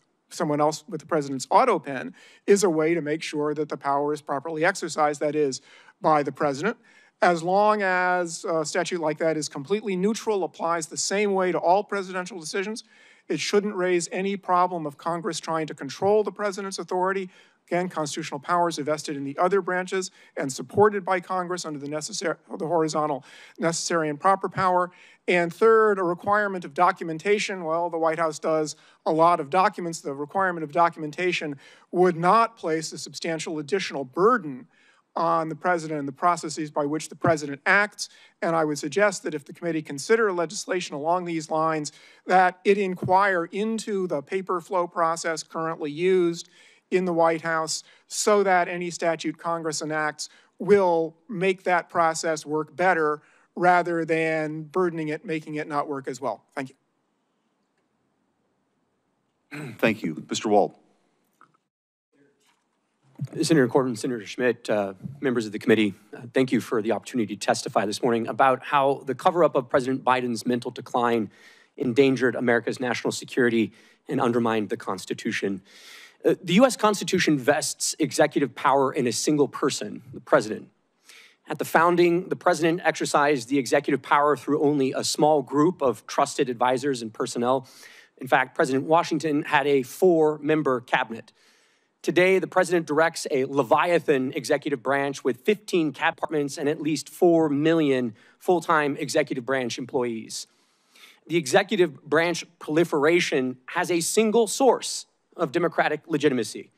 Speaker 13: auto pen is a way to make sure that the power is properly exercised, that is, by the president. As long as a statute like that is completely neutral, applies the same way to all presidential decisions, it shouldn't raise any problem of Congress trying to control the president's authority. Again, constitutional powers are vested in the other branches and supported by Congress under the horizontal necessary and proper power. And third, a requirement of documentation. Well, the White House does a lot of documents. The requirement of documentation would not place a substantial additional burden on the president and the processes by which the president acts. And I would suggest that if the committee consider legislation along these lines, that it inquire into the paper flow process currently used in the White House so that any statute Congress enacts will make that process work better rather than burdening it, making it not work as well. Thank you.
Speaker 11: Thank you. Mr. Wold.
Speaker 14: Senator Corbin, Senator Schmidt, members of the committee, thank you for the opportunity to testify this morning about how the cover-up of President Biden's mental decline endangered America's national security and undermined the Constitution. The U.S. Constitution vests executive power in a single person, the president. At the founding, the president exercised the executive power through only a small group of trusted advisors and personnel. In fact, President Washington had a 4-member cabinet. Today, the president directs a Leviathan executive branch with 15 cabinet departments and at least 4 million full-time executive branch employees. The executive branch proliferation has a single source of democratic legitimacy,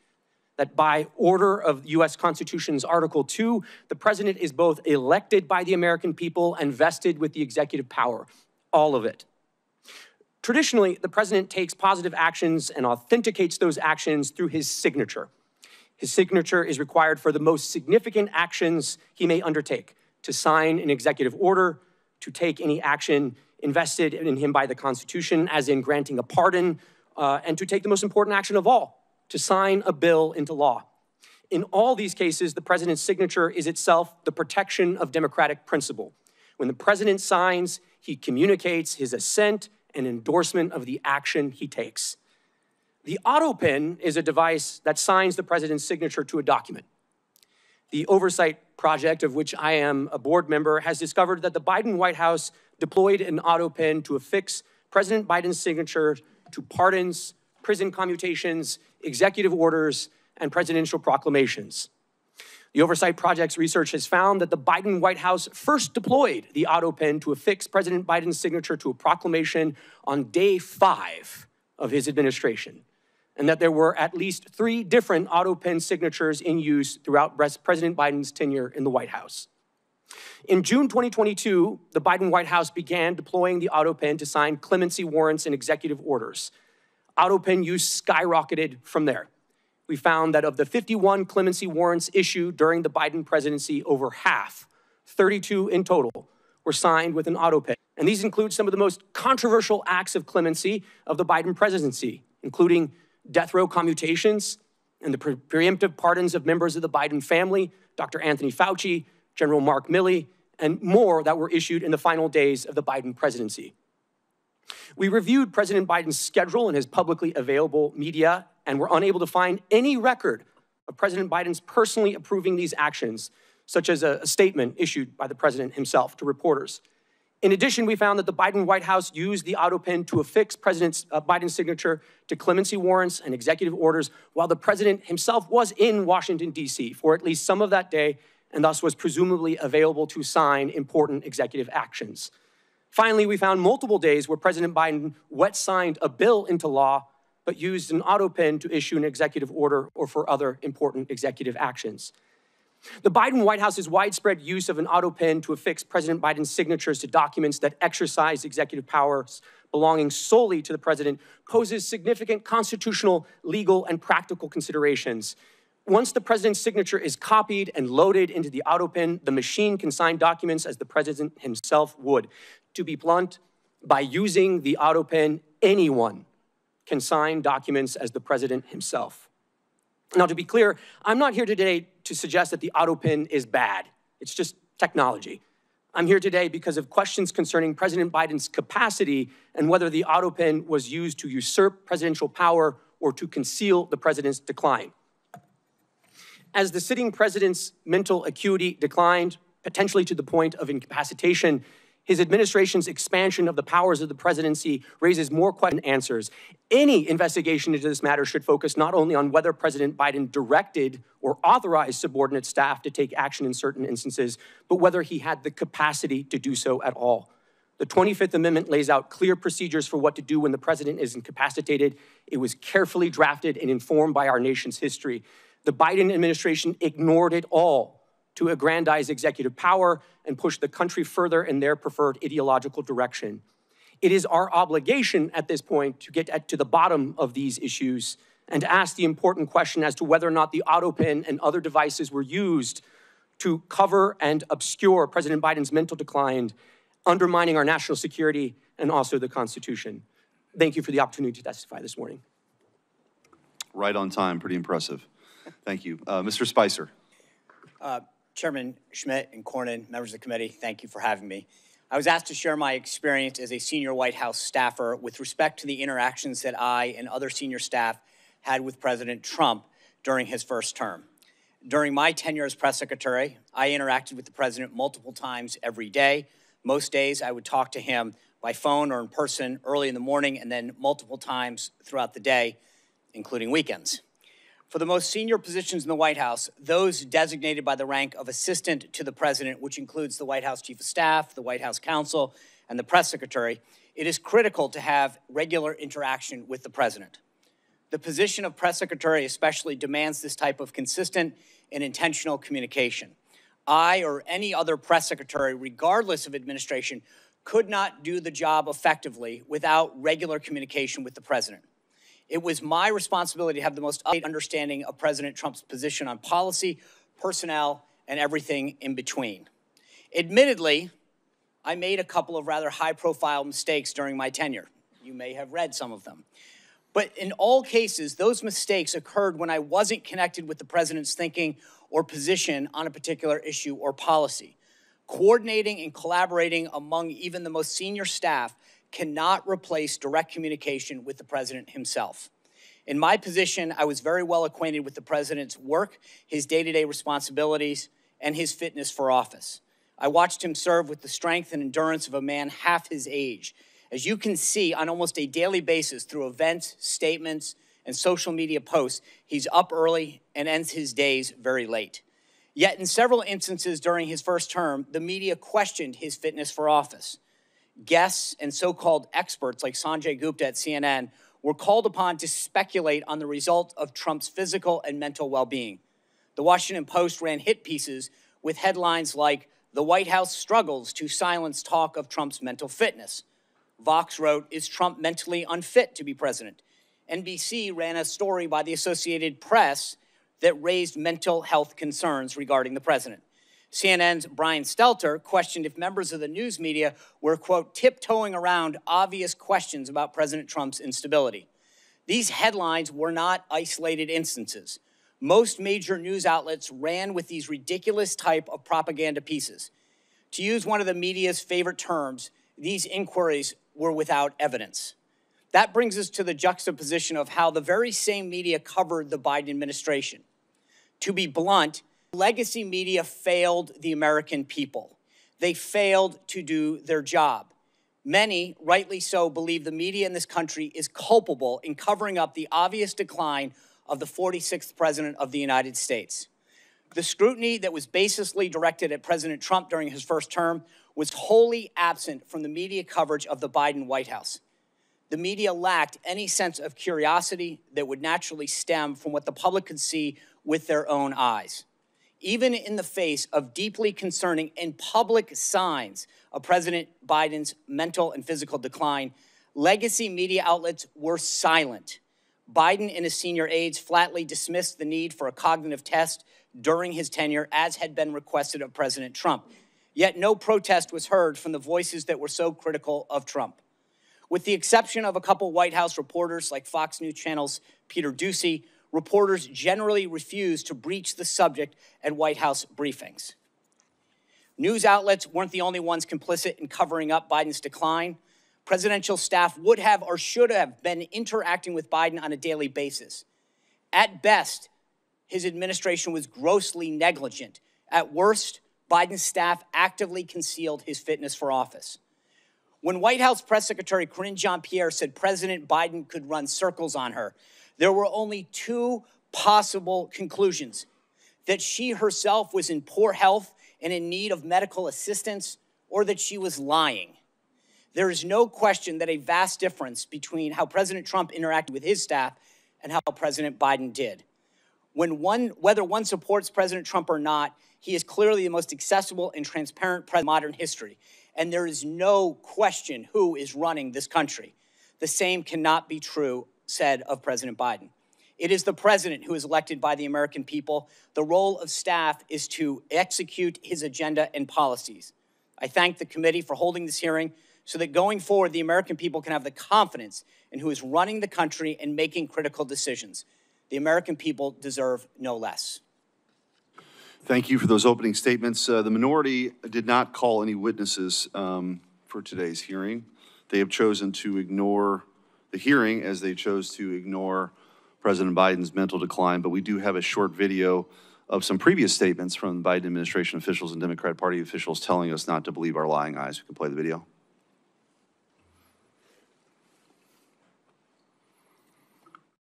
Speaker 14: that by order of U.S. Constitution's Article 2, the president is both elected by the American people and vested with the executive power, all of it. Traditionally, the president takes positive actions and authenticates those actions through his signature. His signature is required for the most significant actions he may undertake: to sign an executive order, to take any action invested in him by the Constitution, as in granting a pardon, and to take the most important action of all, to sign a bill into law. In all these cases, the president's signature is itself the protection of democratic principle. When the president signs, he communicates his assent and endorsement of the action he takes. The auto pen is a device that signs the president's signature to a document. The Oversight Project, of which I am a board member, has discovered that the Biden White House deployed an auto pen to affix President Biden's signature to pardons, prison commutations, executive orders, and presidential proclamations. The Oversight Project's research has found that the Biden White House first deployed the auto pen to affix President Biden's signature to a proclamation on day 5 of his administration, and that there were at least 3 different auto pen signatures in use throughout President Biden's tenure in the White House. In June 2022, the Biden White House began deploying the auto pen to sign clemency warrants and executive orders. Auto pen use skyrocketed from there. We found that of the 51 clemency warrants issued during the Biden presidency, over half, 32 in total, were signed with an auto pen. And these include some of the most controversial acts of clemency of the Biden presidency, including death row commutations and the preemptive pardons of members of the Biden family, Dr. Anthony Fauci, General Mark Milley, and more that were issued in the final days of the Biden presidency. We reviewed President Biden's schedule and his publicly available media and were unable to find any record of President Biden's personally approving these actions, such as a statement issued by the president himself to reporters. In addition, we found that the Biden White House used the auto pen to affix President Biden's signature to clemency warrants and executive orders while the president himself was in Washington, D.C. for at least some of that day, and thus was presumably available to sign important executive actions. Finally, we found multiple days where President Biden wet-signed a bill into law, but used an auto pen to issue an executive order or for other important executive actions. The Biden White House's widespread use of an auto pen to affix President Biden's signatures to documents that exercise executive powers belonging solely to the president poses significant constitutional, legal, and practical considerations. Once the president's signature is copied and loaded into the auto pen, the machine can sign documents as the president himself would. To be blunt, by using the auto pen, anyone can sign documents as the president himself. Now, to be clear, I'm not here today to suggest that the auto pen is bad. It's just technology. I'm here today because of questions concerning President Biden's capacity and whether the auto pen was used to usurp presidential power or to conceal the president's decline. As the sitting president's mental acuity declined, potentially to the point of incapacitation, his administration's expansion of the powers of the presidency raises more questions than answers. Any investigation into this matter should focus not only on whether President Biden directed or authorized subordinate staff to take action in certain instances, but whether he had the capacity to do so at all. The 25th Amendment lays out clear procedures for what to do when the president is incapacitated. It was carefully drafted and informed by our nation's history. The Biden administration ignored it all to aggrandize executive power and push the country further in their preferred ideological direction. It is our obligation at this point to get to the bottom of these issues and to ask the important question as to whether or not the auto pen and other devices were used to cover and obscure President Biden's mental decline, undermining our national security and also the Constitution. Thank you for the opportunity to testify this morning.
Speaker 11: Right on time, pretty impressive. Thank you. Mr. Spicer.
Speaker 15: Chairman Schmidt and Cornyn, members of the committee, thank you for having me. I was asked to share my experience as a senior White House staffer with respect to the interactions that I and other senior staff had with President Trump during his first term. During my tenure as press secretary, I interacted with the president multiple times every day. Most days I would talk to him by phone or in person early in the morning and then multiple times throughout the day, including weekends. For the most senior positions in the White House, those designated by the rank of assistant to the president, which includes the White House chief of staff, the White House counsel, and the press secretary, it is critical to have regular interaction with the president. The position of press secretary especially demands this type of consistent and intentional communication. I or any other press secretary, regardless of administration, could not do the job effectively without regular communication with the president. It was my responsibility to have the most up-to-date understanding of President Trump's position on policy, personnel, and everything in between. Admittedly, I made a couple of rather high-profile mistakes during my tenure. You may have read some of them. But in all cases, those mistakes occurred when I wasn't connected with the president's thinking or position on a particular issue or policy. Coordinating and collaborating among even the most senior staff cannot replace direct communication with the president himself. In my position, I was very well acquainted with the president's work, his day-to-day responsibilities, and his fitness for office. I watched him serve with the strength and endurance of a man half his age. As you can see on almost a daily basis through events, statements, and social media posts, he's up early and ends his days very late. Yet in several instances during his first term, the media questioned his fitness for office. Guests and so-called experts like Sanjay Gupta at CNN were called upon to speculate on the result of Trump's physical and mental well-being. The Washington Post ran hit pieces with headlines like, "The White House struggles to silence talk of Trump's mental fitness." Vox wrote, "Is Trump mentally unfit to be president?" NBC ran a story by the Associated Press that raised mental health concerns regarding the president. CNN's Brian Stelter questioned if members of the news media were, quote, tiptoeing around obvious questions about President Trump's instability. These headlines were not isolated instances. Most major news outlets ran with these ridiculous type of propaganda pieces. To use one of the media's favorite terms, these inquiries were without evidence. That brings us to the juxtaposition of how the very same media covered the Biden administration. To be blunt, legacy media failed the American people. They failed to do their job. Many, rightly so, believe the media in this country is culpable in covering up the obvious decline of the 46th president of the United States. The scrutiny that was baselessly directed at President Trump during his first term was wholly absent from the media coverage of the Biden White House. The media lacked any sense of curiosity that would naturally stem from what the public could see with their own eyes. Even in the face of deeply concerning and public signs of President Biden's mental and physical decline, legacy media outlets were silent. Biden and his senior aides flatly dismissed the need for a cognitive test during his tenure, as had been requested of President Trump. Yet no protest was heard from the voices that were so critical of Trump. With the exception of a couple White House reporters like Fox News Channel's Peter Doocy, reporters generally refused to breach the subject at White House briefings. News outlets weren't the only ones complicit in covering up Biden's decline. Presidential staff would have or should have been interacting with Biden on a daily basis. At best, his administration was grossly negligent. At worst, Biden's staff actively concealed his fitness for office. When White House Press Secretary Karine Jean-Pierre said President Biden could run circles on her, there were only two possible conclusions: that she herself was in poor health and in need of medical assistance, or that she was lying. There is no question that a vast difference between how President Trump interacted with his staff and how President Biden did. Whether one supports President Trump or not, he is clearly the most accessible and transparent president in modern history. And there is no question who is running this country. The same cannot be true said of President Biden. It is the president who is elected by the American people. The role of staff is to execute his agenda and policies. I thank the committee for holding this hearing so that going forward, the American people can have the confidence in who is running the country and making critical decisions. The American people deserve no less.
Speaker 11: Thank you for those opening statements. The minority did not call any witnesses for today's hearing. They have chosen to ignore the hearing as they chose to ignore President Biden's mental decline, but we do have a short video of some previous statements from the Biden administration officials and Democrat Party officials telling us not to believe our lying eyes. We can play the video.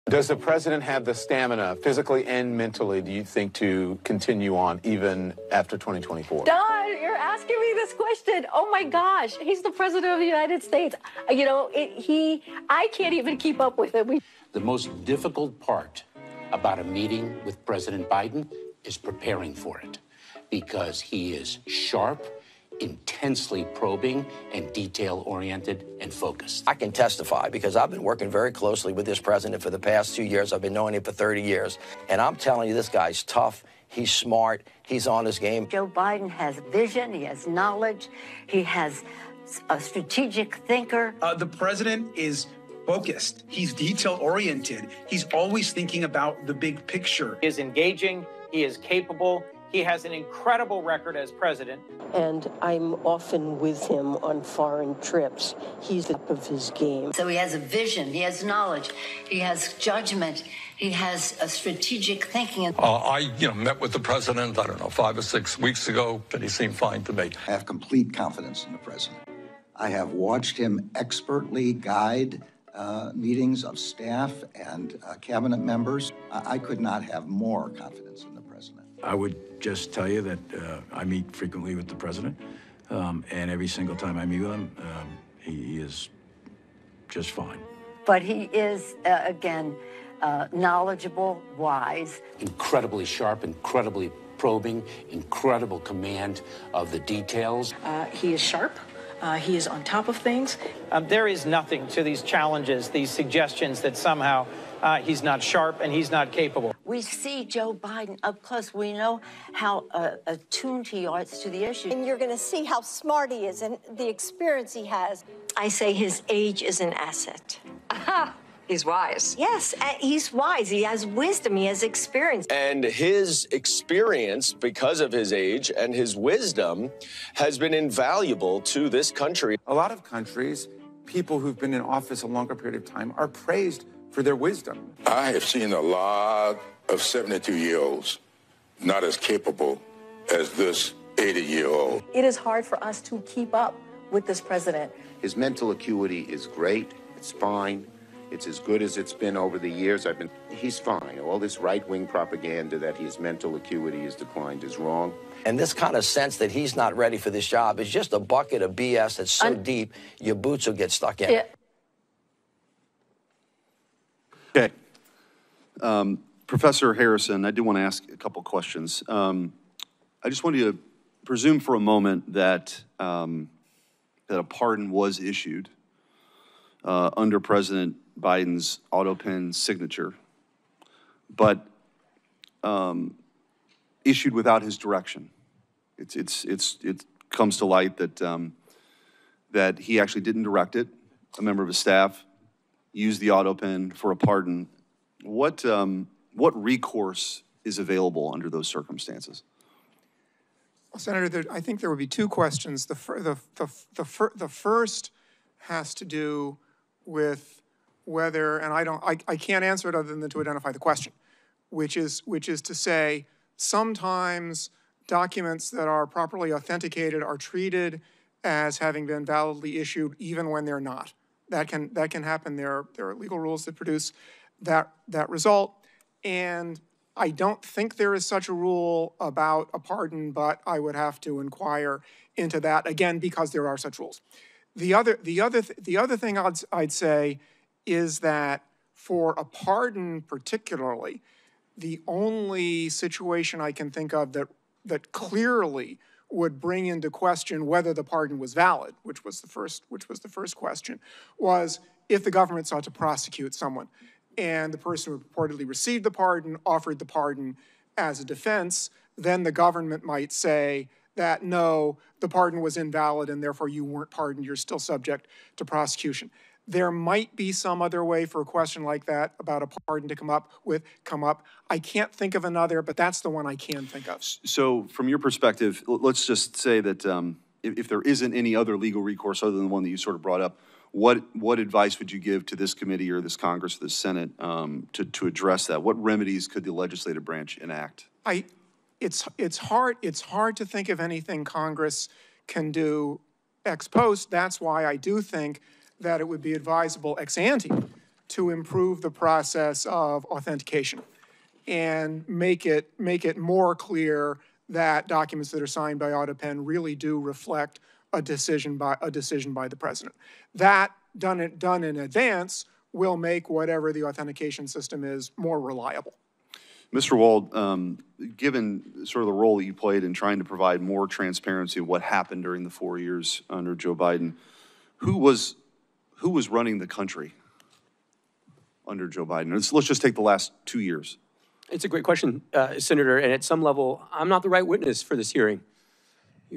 Speaker 16: Does the president have the stamina, physically and mentally, do you think, to continue on even after 2024?
Speaker 17: Don, you're asking me this question. Oh my gosh, he's the president of the United States. You know, I can't even keep up with him.
Speaker 18: The most difficult part about a meeting with President Biden is preparing for it, because he is sharp, intensely probing, and detail-oriented and focused.
Speaker 19: I can testify because I've been working very closely with this president for the past 2 years. I've been knowing him for 30 years. And I'm telling you, this guy's tough, he's smart, he's on his game.
Speaker 20: Joe Biden has vision, he has knowledge, he has a strategic thinker.
Speaker 21: The president is focused, he's detail-oriented, he's always thinking about the big picture.
Speaker 12: He is engaging, he is capable, He has an incredible record as president.
Speaker 1: And I'm often with him on foreign trips. He's the top of his game.
Speaker 20: So he has a vision, he has knowledge, he has judgment, he has a strategic thinking.
Speaker 22: I met with the president, I don't know, 5 or 6 weeks ago, and he seemed fine to me.
Speaker 23: I have complete confidence in the president. I have watched him expertly guide meetings of staff and cabinet members. I could not have more confidence in the president.
Speaker 24: I would just tell you that I meet frequently with the president, and every single time I meet with him, he is just fine.
Speaker 20: But he is, again, knowledgeable, wise.
Speaker 18: Incredibly sharp, incredibly probing, incredible command of the details.
Speaker 25: He is sharp. He is on top of things.
Speaker 12: There is nothing to these challenges, these suggestions that somehow he's not sharp and he's not capable.
Speaker 20: We see Joe Biden up close. We know how attuned he is to the issue.
Speaker 26: And you're going to see how smart he is and the experience he has.
Speaker 25: I say his age is an asset.
Speaker 26: Aha!
Speaker 25: He's wise.
Speaker 26: Yes, he's wise. He has wisdom. He has experience.
Speaker 27: And his experience, because of his age and his wisdom, has been invaluable to this country.
Speaker 28: A lot of countries, people who've been in office a longer period of time are praised for their wisdom.
Speaker 29: I have seen a lot of 72-year-olds not as capable as this 80-year-old.
Speaker 25: It is hard for us to keep up with this president.
Speaker 30: His mental acuity is great. It's fine. It's as good as it's been over the years. He's fine. All this right-wing propaganda that his mental acuity has declined is wrong.
Speaker 19: And this kind of sense that he's not ready for this job is just a bucket of BS that's so deep, your boots will get stuck in.
Speaker 20: Yeah.
Speaker 11: Okay. Professor Harrison, I do want to ask a couple questions. I just want you to presume for a moment that, that a pardon was issued under President Biden's auto pen signature, but issued without his direction. It comes to light that that he actually didn't direct it. A member of his staff used the auto pen for a pardon. What recourse is available under those circumstances?
Speaker 13: Well, Senator, I think there would be two questions. The first has to do with whether, and I can't answer it other than to identify the question, which is to say sometimes documents that are properly authenticated are treated as having been validly issued even when they're not. That can happen. There are legal rules that produce that result, and I don't think there is such a rule about a pardon, but I would have to inquire into that again because there are such rules. The other thing I'd say is that for a pardon particularly, the only situation I can think of that clearly would bring into question whether the pardon was valid, which was the first question, was if the government sought to prosecute someone and the person who purportedly received the pardon offered the pardon as a defense, then the government might say that no, the pardon was invalid and therefore you weren't pardoned, you're still subject to prosecution. There might be some other way for a question like that about a pardon to come up. I can't think of another, but that's the one I can think of.
Speaker 11: So from your perspective, let's just say that if there isn't any other legal recourse other than the one that you sort of brought up, what advice would you give to this committee or this Congress or this Senate to address that? What remedies could the legislative branch enact?
Speaker 13: It's hard to think of anything Congress can do ex post. That's why I do think that it would be advisable ex ante to improve the process of authentication and make it more clear that documents that are signed by AutoPen really do reflect a decision by the president. That done in advance will make whatever the authentication system is more reliable.
Speaker 11: Mr. Wold, given sort of the role that you played in trying to provide more transparency of what happened during the 4 years under Joe Biden, who was running the country under Joe Biden? Let's just take the last 2 years.
Speaker 14: It's a great question, Senator, and at some level, I'm not the right witness for this hearing.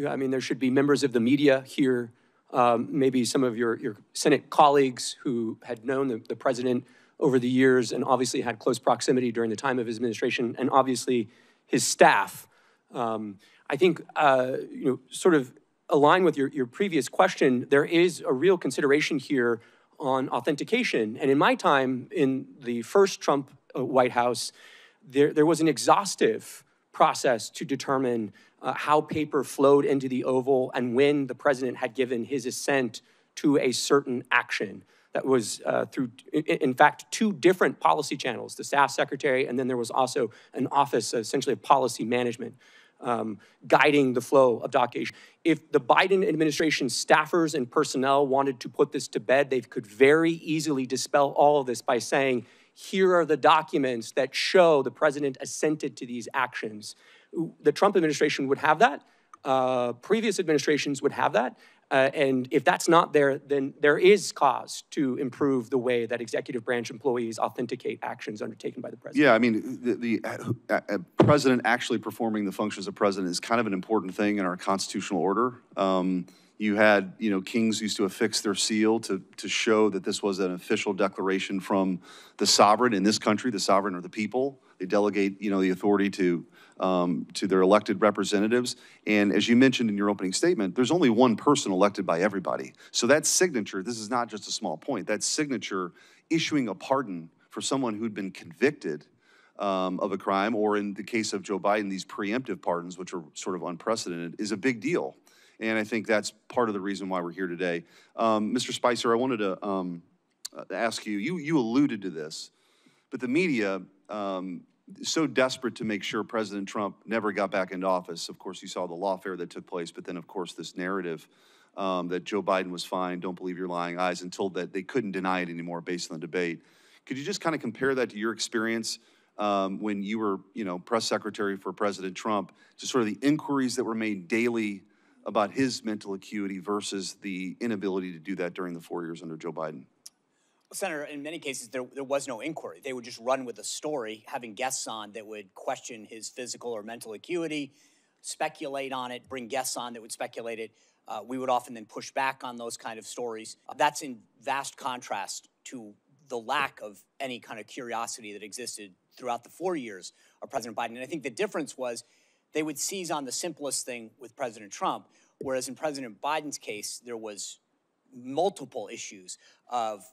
Speaker 14: I mean, there should be members of the media here, maybe some of your Senate colleagues who had known the president over the years and obviously had close proximity during the time of his administration, and obviously his staff I think, sort of align with your previous question, there is a real consideration here on authentication. And in my time in the first Trump White House, there was an exhaustive process to determine how paper flowed into the Oval and when the president had given his assent to a certain action. That was through, in fact, 2 different policy channels, the staff secretary, and then there was also an office, essentially of policy management, guiding the flow of documentation. If the Biden administration staffers and personnel wanted to put this to bed, they could very easily dispel all of this by saying, here are the documents that show the president assented to these actions. The Trump administration would have that. Previous administrations would have that. And if that's not there, then there is cause to improve the way that executive branch employees authenticate actions undertaken by the president.
Speaker 11: Yeah, I mean, the president actually performing the functions of president is kind of an important thing in our constitutional order. You had, kings used to affix their seal to show that this was an official declaration from the sovereign. In this country, the sovereign are the people. They delegate, the authority to their elected representatives. And as you mentioned in your opening statement, there's only one person elected by everybody. So that signature, this is not just a small point, that signature issuing a pardon for someone who'd been convicted of a crime, or in the case of Joe Biden, these preemptive pardons, which are sort of unprecedented, is a big deal. And I think that's part of the reason why we're here today. Mr. Spicer, I wanted to ask you, you alluded to this, but the media, so desperate to make sure President Trump never got back into office. Of course, you saw the lawfare that took place, but then, of course, this narrative that Joe Biden was fine, don't believe your lying eyes, until that they couldn't deny it anymore based on the debate. Could you just kind of compare that to your experience when you were, press secretary for President Trump, to sort of the inquiries that were made daily about his mental acuity versus the inability to do that during the 4 years under Joe Biden?
Speaker 2: Well, Senator, in many cases, there was no inquiry. They would just run with a story, having guests on that would question his physical or mental acuity, speculate on it, bring guests on that would speculate it. We would often then push back on those kind of stories. That's in vast contrast to the lack of any kind of curiosity that existed throughout the 4 years of President Biden. And I think the difference was they would seize on the simplest thing with President Trump, whereas in President Biden's case, there was multiple issues of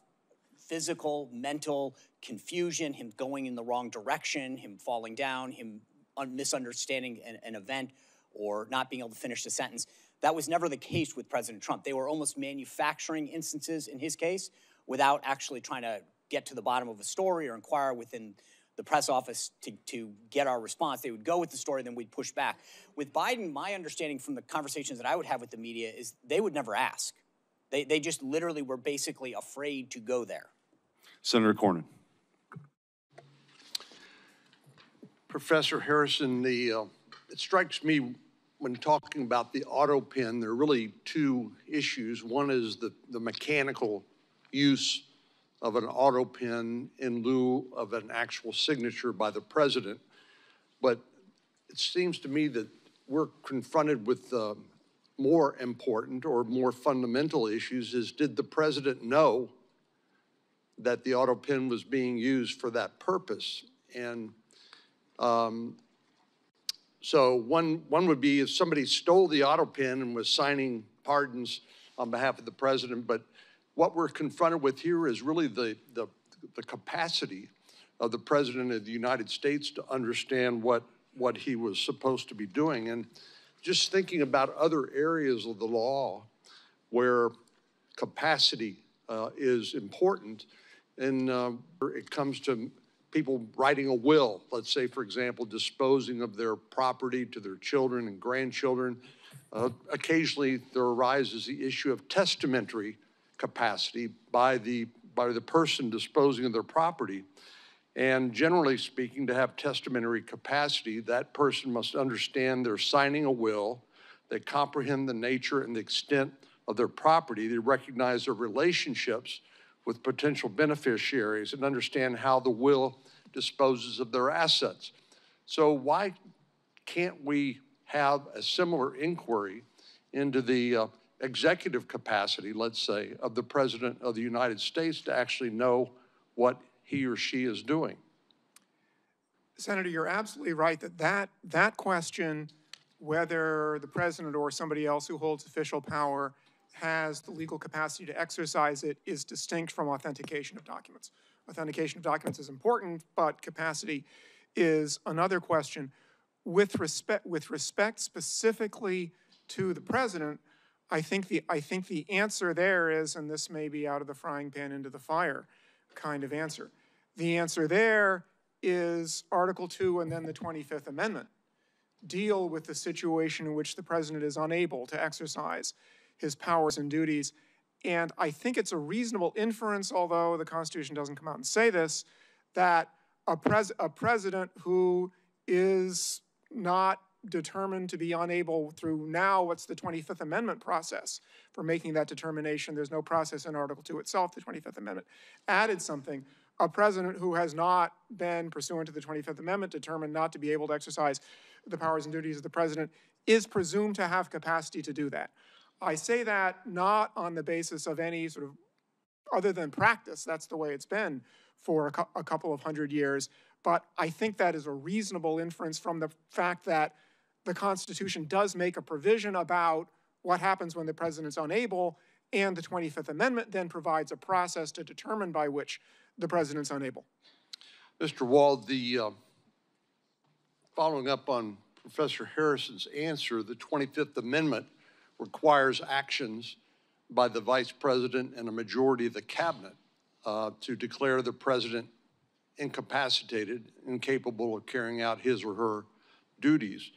Speaker 2: physical, mental confusion, him going in the wrong direction, him falling down, him misunderstanding an event or not being able to finish the sentence. That was never the case with President Trump. They were almost manufacturing instances in his case without actually trying to get to the bottom of a story or inquire within the press office to get our response. They would go with the story, then we'd push back. With Biden, my understanding from the conversations that I would have with the media is they would never ask. They just literally were basically afraid to go there.
Speaker 11: Senator Cornyn.
Speaker 3: Professor Harrison, it strikes me when talking about the auto pen, there are really 2 issues. One is the mechanical use of an auto pen in lieu of an actual signature by the president. But it seems to me that we're confronted with more important or more fundamental issues is, did the president know that the auto pen was being used for that purpose? And so one would be if somebody stole the auto pen and was signing pardons on behalf of the president, but what we're confronted with here is really the capacity of the President of the United States to understand what he was supposed to be doing. And just thinking about other areas of the law where capacity is important, and it comes to people writing a will, let's say, for example, disposing of their property to their children and grandchildren. Occasionally there arises the issue of testamentary capacity by the person disposing of their property. And generally speaking, to have testamentary capacity, that person must understand they're signing a will, they comprehend the nature and the extent of their property, they recognize their relationships with potential beneficiaries, and understand how the will disposes of their assets. So why can't we have a similar inquiry into the executive capacity, let's say, of the President of the United States to actually know what he or she is doing?
Speaker 13: Senator, you're absolutely right that question whether the president or somebody else who holds official power has the legal capacity to exercise it is distinct from authentication of documents. Authentication of documents is important, but capacity is another question. With respect specifically to the president, I think the answer there is, and this may be out of the frying pan into the fire kind of answer. The answer there is Article 2 and then the 25th Amendment deal with the situation in which the president is unable to exercise his powers and duties. And I think it's a reasonable inference, although the Constitution doesn't come out and say this, that a president who is not determined to be unable through now what's the 25th Amendment process for making that determination. There's no process in Article 2 itself. The 25th Amendment added something. A president who has not been, pursuant to the 25th Amendment, determined not to be able to exercise the powers and duties of the president is presumed to have capacity to do that. I say that not on the basis of any sort of, other than practice, that's the way it's been for a couple of hundred years, but I think that is a reasonable inference from the fact that the Constitution does make a provision about what happens when the president's unable, and the 25th Amendment then provides a process to determine by which the president's unable.
Speaker 3: Mr. Wold, following up on Professor Harrison's answer, the 25th Amendment requires actions by the vice president and a majority of the cabinet to declare the president incapacitated, incapable of carrying out his or her duties.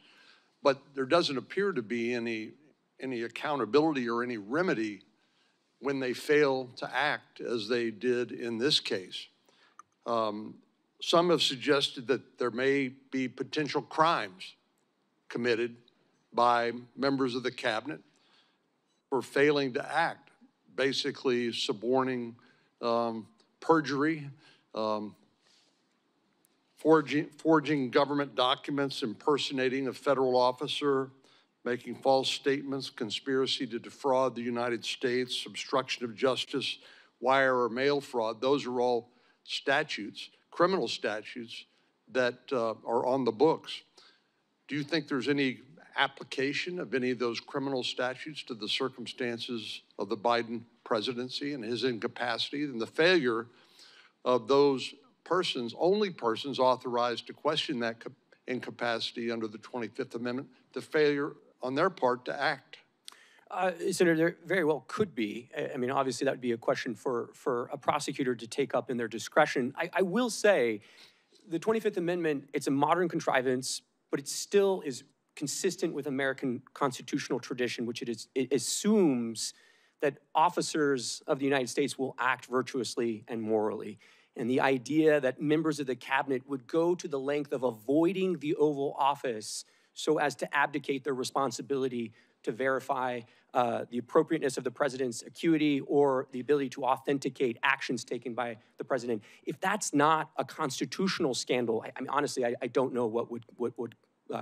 Speaker 3: But there doesn't appear to be any accountability or any remedy when they fail to act as they did in this case. Some have suggested that there may be potential crimes committed by members of the cabinet for failing to act, basically suborning perjury, forging government documents, impersonating a federal officer, making false statements, conspiracy to defraud the United States, obstruction of justice, wire or mail fraud. Those are all statutes, criminal statutes that are on the books. Do you think there's any application of any of those criminal statutes to the circumstances of the Biden presidency and his incapacity and the failure of those persons, only persons authorized to question that incapacity under the 25th Amendment, the failure on their part to act?
Speaker 14: Senator, there very well could be. I mean, obviously that would be a question for a prosecutor to take up in their discretion. I will say the 25th Amendment, it's a modern contrivance, but it still is consistent with American constitutional tradition, which it assumes that officers of the United States will act virtuously and morally. And the idea that members of the cabinet would go to the length of avoiding the Oval Office so as to abdicate their responsibility to verify the appropriateness of the president's acuity or the ability to authenticate actions taken by the president. If that's not a constitutional scandal, I mean, honestly, I don't know what would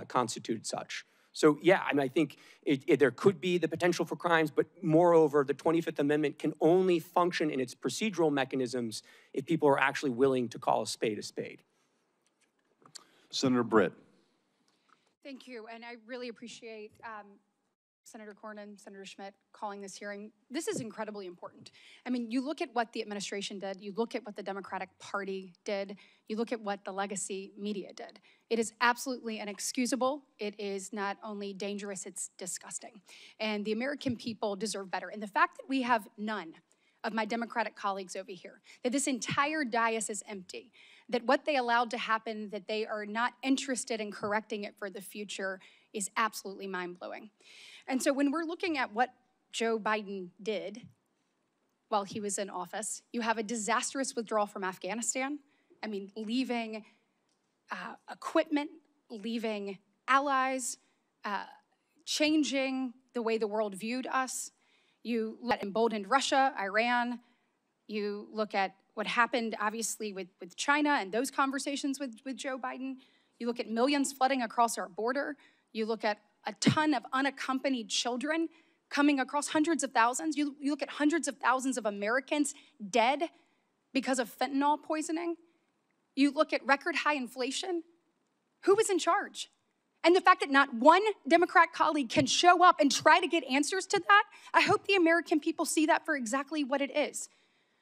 Speaker 14: constitute such. So yeah, I mean, I think there could be the potential for crimes, but moreover, the 25th Amendment can only function in its procedural mechanisms if people are actually willing to call a spade a spade.
Speaker 11: Senator Britt.
Speaker 4: Thank you, and I really appreciate Senator Cornyn, Senator Schmidt calling this hearing. This is incredibly important. I mean, you look at what the administration did, you look at what the Democratic Party did, you look at what the legacy media did. It is absolutely inexcusable. It is not only dangerous, it's disgusting. And the American people deserve better. And the fact that we have none of my Democratic colleagues over here, that this entire dais is empty, that what they allowed to happen, that they are not interested in correcting it for the future is absolutely mind-blowing. And so when we're looking at what Joe Biden did while he was in office, you have a disastrous withdrawal from Afghanistan. I mean, leaving equipment, leaving allies, changing the way the world viewed us. You look at emboldened Russia, Iran. You look at what happened, obviously, with China and those conversations with Joe Biden. You look at millions flooding across our border. You look at a ton of unaccompanied children coming across, hundreds of thousands. You look at hundreds of thousands of Americans dead because of fentanyl poisoning. You look at record high inflation. Who was in charge? And the fact that not one Democrat colleague can show up and try to get answers to that, I hope the American people see that for exactly what it is.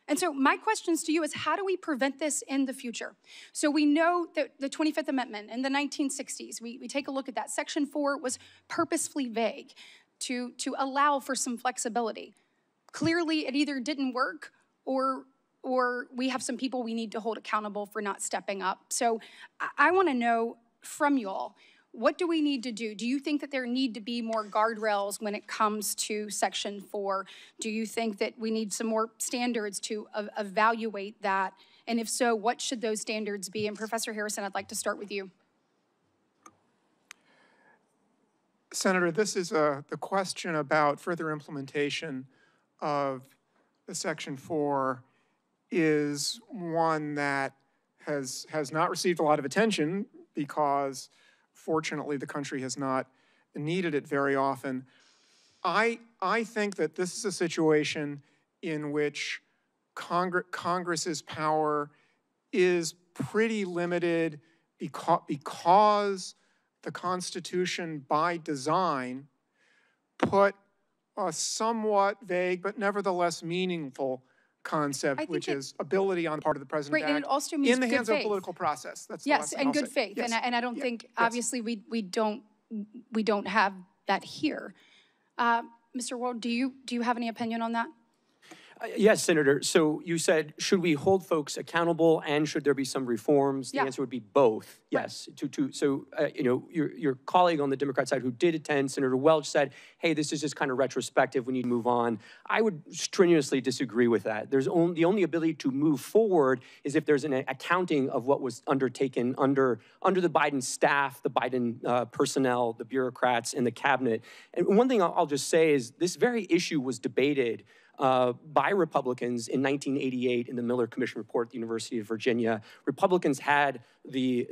Speaker 4: And so my questions to you is, how do we prevent this in the future? So we know that the 25th Amendment in the 1960s, we take a look at that. Section 4 was purposefully vague to allow for some flexibility. Clearly, it either didn't work or we have some people we need to hold accountable for not stepping up. So I want to know from you all, what do we need to do? Do you think that there need to be more guardrails when it comes to Section 4? Do you think that we need some more standards to evaluate that? And if so, what should those standards be? And Professor Harrison, I'd like to start with you.
Speaker 13: Senator, this is the question about further implementation of the Section 4 is one that has not received a lot of attention because fortunately, the country has not needed it very often. I think that this is a situation in which Congress's power is pretty limited because the Constitution, by design, put a somewhat vague but nevertheless meaningful concept, which is ability on the part of the president to act
Speaker 4: and it also means
Speaker 13: in the hands
Speaker 4: good
Speaker 13: of
Speaker 4: faith.
Speaker 13: a political process. That's
Speaker 4: yes,
Speaker 13: the last
Speaker 4: and
Speaker 13: thing
Speaker 4: good
Speaker 13: I'll say.
Speaker 4: faith.
Speaker 13: Yes.
Speaker 4: And I don't think, obviously, we don't have that here. Mr. Wold, do you have any opinion on that?
Speaker 14: Yes, Senator. So you said, should we hold folks accountable and should there be some reforms? The answer would be both, yes. Right. So, you know, your colleague on the Democrat side who did attend, Senator Welch, said, hey, this is just kind of retrospective. We need to move on. I would strenuously disagree with that. The only ability to move forward is if there's an accounting of what was undertaken under the Biden staff, the Biden personnel, the bureaucrats, and the cabinet. And one thing I'll just say is this very issue was debated by Republicans in 1988 in the Miller Commission report at the University of Virginia. Republicans had the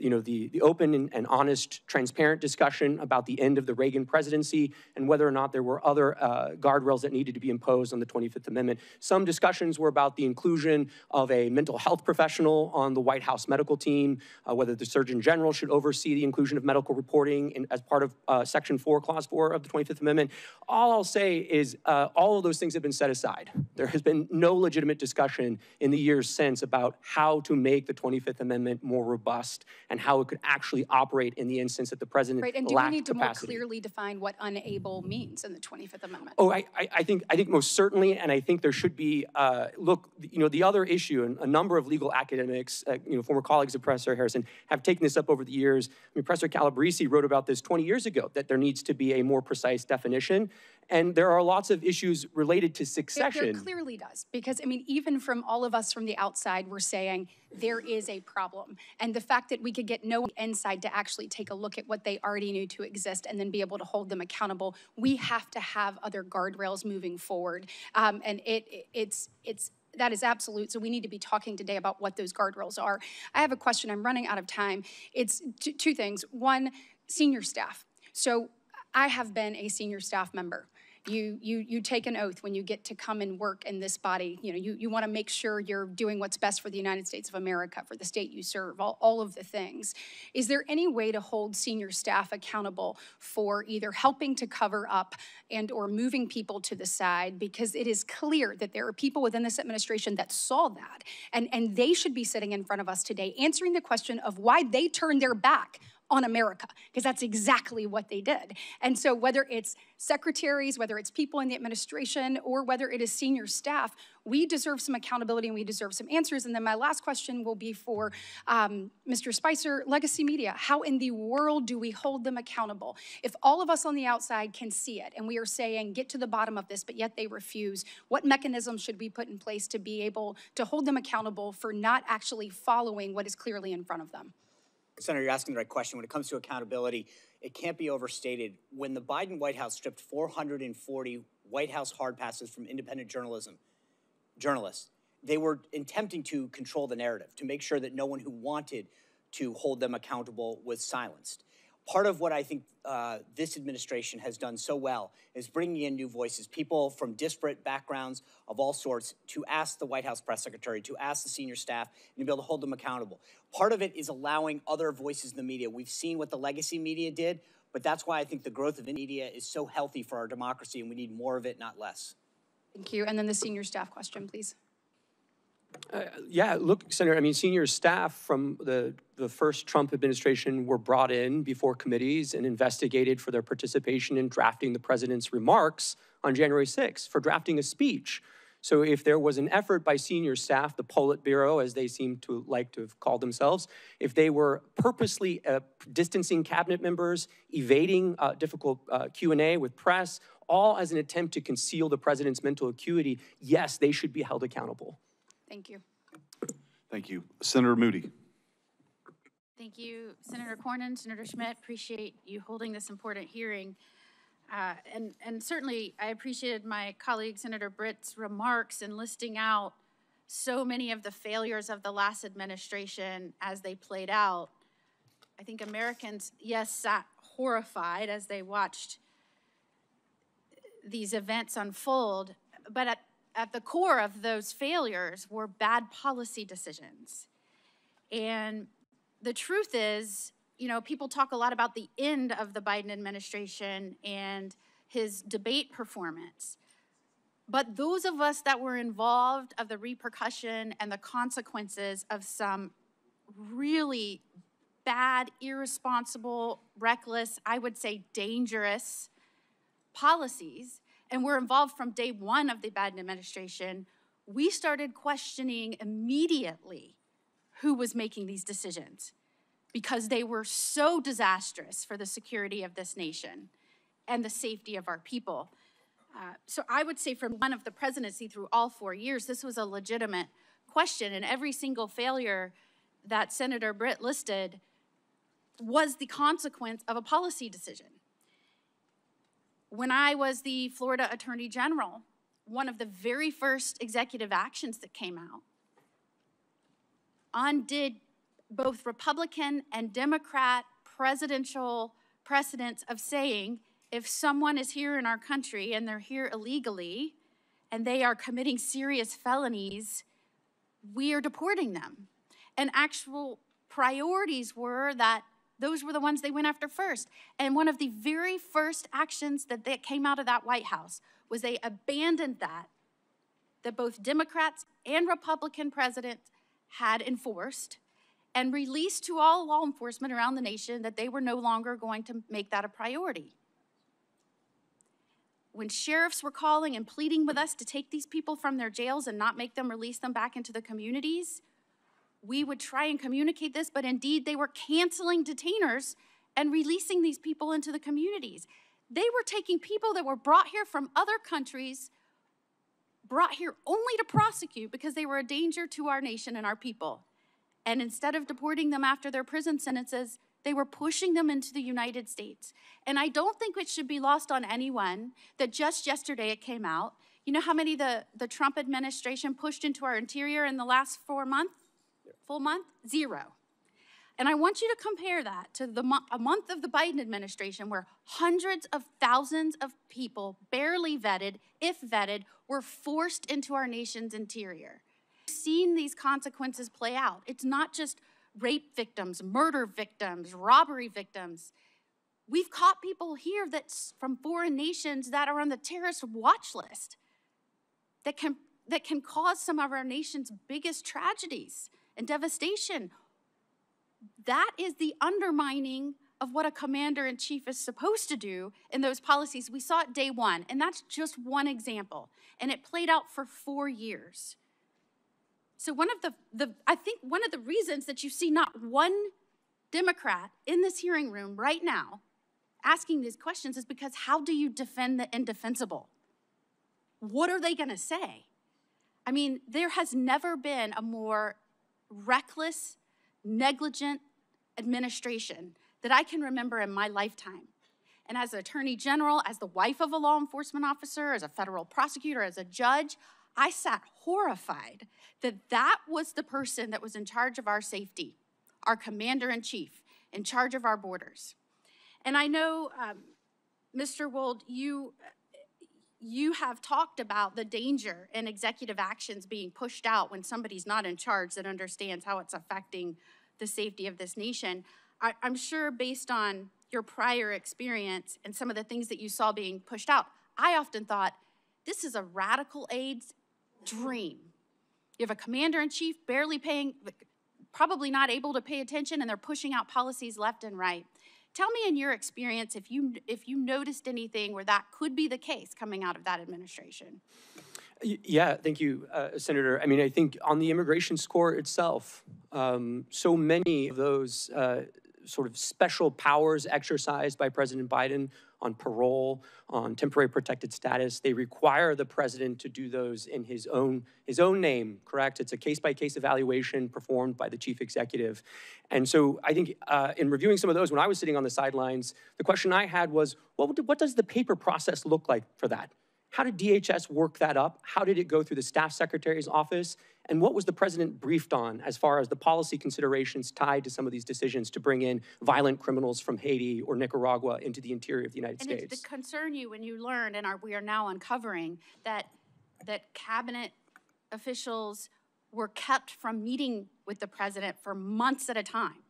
Speaker 14: open and honest, transparent discussion about the end of the Reagan presidency and whether or not there were other guardrails that needed to be imposed on the 25th Amendment. Some discussions were about the inclusion of a mental health professional on the White House medical team, whether the Surgeon General should oversee the inclusion of medical reporting as part of Section 4, Clause 4 of the 25th Amendment. All I'll say is all of those things have been set aside. There has been no legitimate discussion in the years since about how to make the 25th Amendment more robust and how it could actually operate in the instance that the president lacked capacity.
Speaker 4: And do we need to more clearly define what unable means in the 25th Amendment?
Speaker 14: Oh, I think most certainly, and I think there should be, look, you know, the other issue, and a number of legal academics, former colleagues of Professor Harrison, have taken this up over the years. I mean, Professor Calabresi wrote about this 20 years ago, that there needs to be a more precise definition. And there are lots of issues related to succession.
Speaker 4: There clearly does, because I mean, even from all of us from the outside, we're saying there is a problem. And the fact that we could get no inside to actually take a look at what they already knew to exist and then be able to hold them accountable, we have to have other guardrails moving forward. And that is absolute. So we need to be talking today about what those guardrails are. I have a question. I'm running out of time. It's two things. One, senior staff. So I have been a senior staff member. You take an oath when you get to come and work in this body. You know, you want to make sure you're doing what's best for the United States of America, for the state you serve, all of the things. Is there any way to hold senior staff accountable for either helping to cover up and or moving people to the side? Because it is clear that there are people within this administration that saw that, and they should be sitting in front of us today answering the question of why they turned their back on America, because that's exactly what they did. And so whether it's secretaries, whether it's people in the administration, or whether it is senior staff, we deserve some accountability and we deserve some answers. And then my last question will be for Mr. Spicer, legacy media. How in the world do we hold them accountable? If all of us on the outside can see it and we are saying, get to the bottom of this, but yet they refuse, what mechanisms should we put in place to be able to hold them accountable for not actually following what is clearly in front of them?
Speaker 2: Senator, you're asking the right question. When it comes to accountability, it can't be overstated. When the Biden White House stripped 440 White House hard passes from independent journalists, they were attempting to control the narrative, to make sure that no one who wanted to hold them accountable was silenced. Part of what I think this administration has done so well is bringing in new voices, people from disparate backgrounds of all sorts, to ask the White House press secretary, to ask the senior staff, and to be able to hold them accountable. Part of it is allowing other voices in the media. We've seen what the legacy media did. But that's why I think the growth of media is so healthy for our democracy, and we need more of it, not less.
Speaker 4: Thank you. And then the senior staff question, please.
Speaker 14: Yeah, look, Senator, I mean, senior staff from the first Trump administration were brought in before committees and investigated for their participation in drafting the president's remarks on January 6th, for drafting a speech. So if there was an effort by senior staff, the Politburo, as they seem to like to have called themselves, if they were purposely distancing cabinet members, evading difficult Q&A with press, all as an attempt to conceal the president's mental acuity, yes, they should be held accountable.
Speaker 4: Thank you.
Speaker 11: Thank you. Senator Moody.
Speaker 5: Thank you, Senator Cornyn, Senator Schmidt. Appreciate you holding this important hearing. And certainly I appreciated my colleague, Senator Britt's remarks in listing out so many of the failures of the last administration as they played out. I think Americans, yes, sat horrified as they watched these events unfold, but at the core of those failures were bad policy decisions. And the truth is, you know, people talk a lot about the end of the Biden administration and his debate performance. But those of us that were involved of the repercussion and the consequences of some really bad, irresponsible, reckless, I would say dangerous policies, and were involved from day one of the Biden administration, we started questioning immediately who was making these decisions, because they were so disastrous for the security of this nation and the safety of our people. So I would say from one of the presidency through all 4 years, this was a legitimate question, and every single failure that Senator Britt listed was the consequence of a policy decision. When I was the Florida Attorney General, one of the very first executive actions that came out undid both Republican and Democrat presidential precedents of saying, if someone is here in our country and they're here illegally and they are committing serious felonies, we are deporting them. And actual priorities were that those were the ones they went after first. And one of the very first actions that came out of that White House was they abandoned that both Democrats and Republican presidents had enforced, and released to all law enforcement around the nation that they were no longer going to make that a priority. When sheriffs were calling and pleading with us to take these people from their jails and not make them release them back into the communities, we would try and communicate this, but indeed they were canceling detainers and releasing these people into the communities. They were taking people that were brought here from other countries, brought here only to prosecute because they were a danger to our nation and our people. And instead of deporting them after their prison sentences, they were pushing them into the United States. And I don't think it should be lost on anyone that just yesterday it came out. You know how many the Trump administration pushed into our interior in the last 4 months? Full month? 0. And I want you to compare that to a month of the Biden administration where hundreds of thousands of people, barely vetted, if vetted, were forced into our nation's interior. We've seen these consequences play out. It's not just rape victims, murder victims, robbery victims. We've caught people here that's from foreign nations that are on the terrorist watch list that can cause some of our nation's biggest tragedies and devastation. That is the undermining of what a commander-in-chief is supposed to do in those policies. We saw it day one, and that's just one example. And it played out for 4 years. So I think one of the reasons that you see not one Democrat in this hearing room right now asking these questions is because how do you defend the indefensible? What are they gonna say? I mean, there has never been a more reckless, negligent administration that I can remember in my lifetime. And as an attorney general, as the wife of a law enforcement officer, as a federal prosecutor, as a judge, I sat horrified that that was the person that was in charge of our safety, our commander-in-chief, in charge of our borders. And I know, Mr. Wold, you have talked about the danger in executive actions being pushed out when somebody's not in charge that understands how it's affecting the safety of this nation. I'm sure based on your prior experience and some of the things that you saw being pushed out, I often thought, this is a radical aide's dream. You have a commander-in-chief probably not able to pay attention, and they're pushing out policies left and right. Tell me in your experience if you noticed anything where that could be the case coming out of that administration.
Speaker 14: Yeah, thank you, Senator. I mean, I think on the immigration score itself, so many of those sort of special powers exercised by President Biden on parole, on temporary protected status, they require the president to do those in his own name, correct? It's a case-by-case evaluation performed by the chief executive. And so I think in reviewing some of those, when I was sitting on the sidelines, the question I had was, well, what does the paper process look like for that? How did DHS work that up? How did it go through the staff secretary's office? And what was the president briefed on as far as the policy considerations tied to some of these decisions to bring in violent criminals from Haiti or Nicaragua into the interior of the United States?
Speaker 5: And it concern you when you learned, and we are now uncovering, that cabinet officials were kept from meeting with the president for months at a time?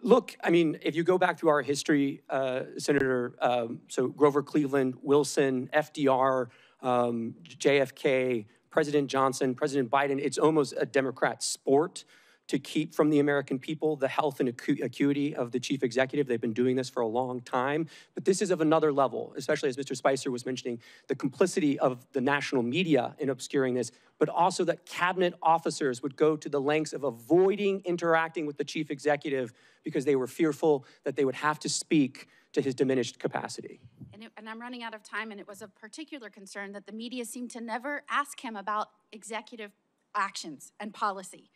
Speaker 14: Look, I mean, if you go back through our history, Senator, so Grover Cleveland, Wilson, FDR, JFK, President Johnson, President Biden, it's almost a Democrat sport to keep from the American people the health and acuity of the chief executive. They've been doing this for a long time, but this is of another level, especially as Mr. Spicer was mentioning, the complicity of the national media in obscuring this, but also that cabinet officers would go to the lengths of avoiding interacting with the chief executive because they were fearful that they would have to speak to his diminished capacity.
Speaker 5: And I'm running out of time, and it was a particular concern that the media seemed to never ask him about executive actions and policy.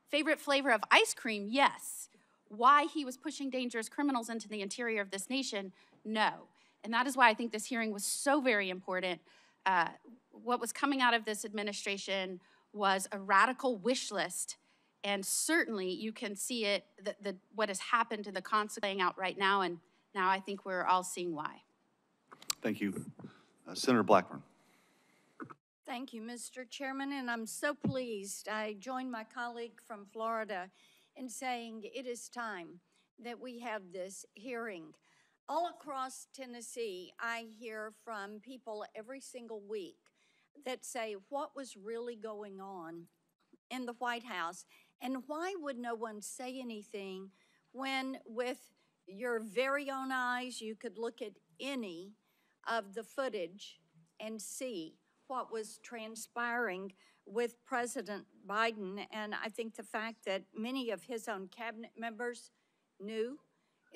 Speaker 5: Favorite flavor of ice cream? Yes. Why he was pushing dangerous criminals into the interior of this nation? No. And that is why I think this hearing was so very important. What was coming out of this administration was a radical wish list. And certainly you can see it, what has happened to the consequences playing out right now. And now I think we're all seeing why.
Speaker 11: Thank you. Senator Blackburn.
Speaker 26: Thank you, Mr. Chairman, and I'm so pleased. I join my colleague from Florida in saying it is time that we have this hearing. All across Tennessee, I hear from people every single week that say what was really going on in the White House and why would no one say anything when with your very own eyes you could look at any of the footage and see what was transpiring with President Biden. And I think the fact that many of his own cabinet members knew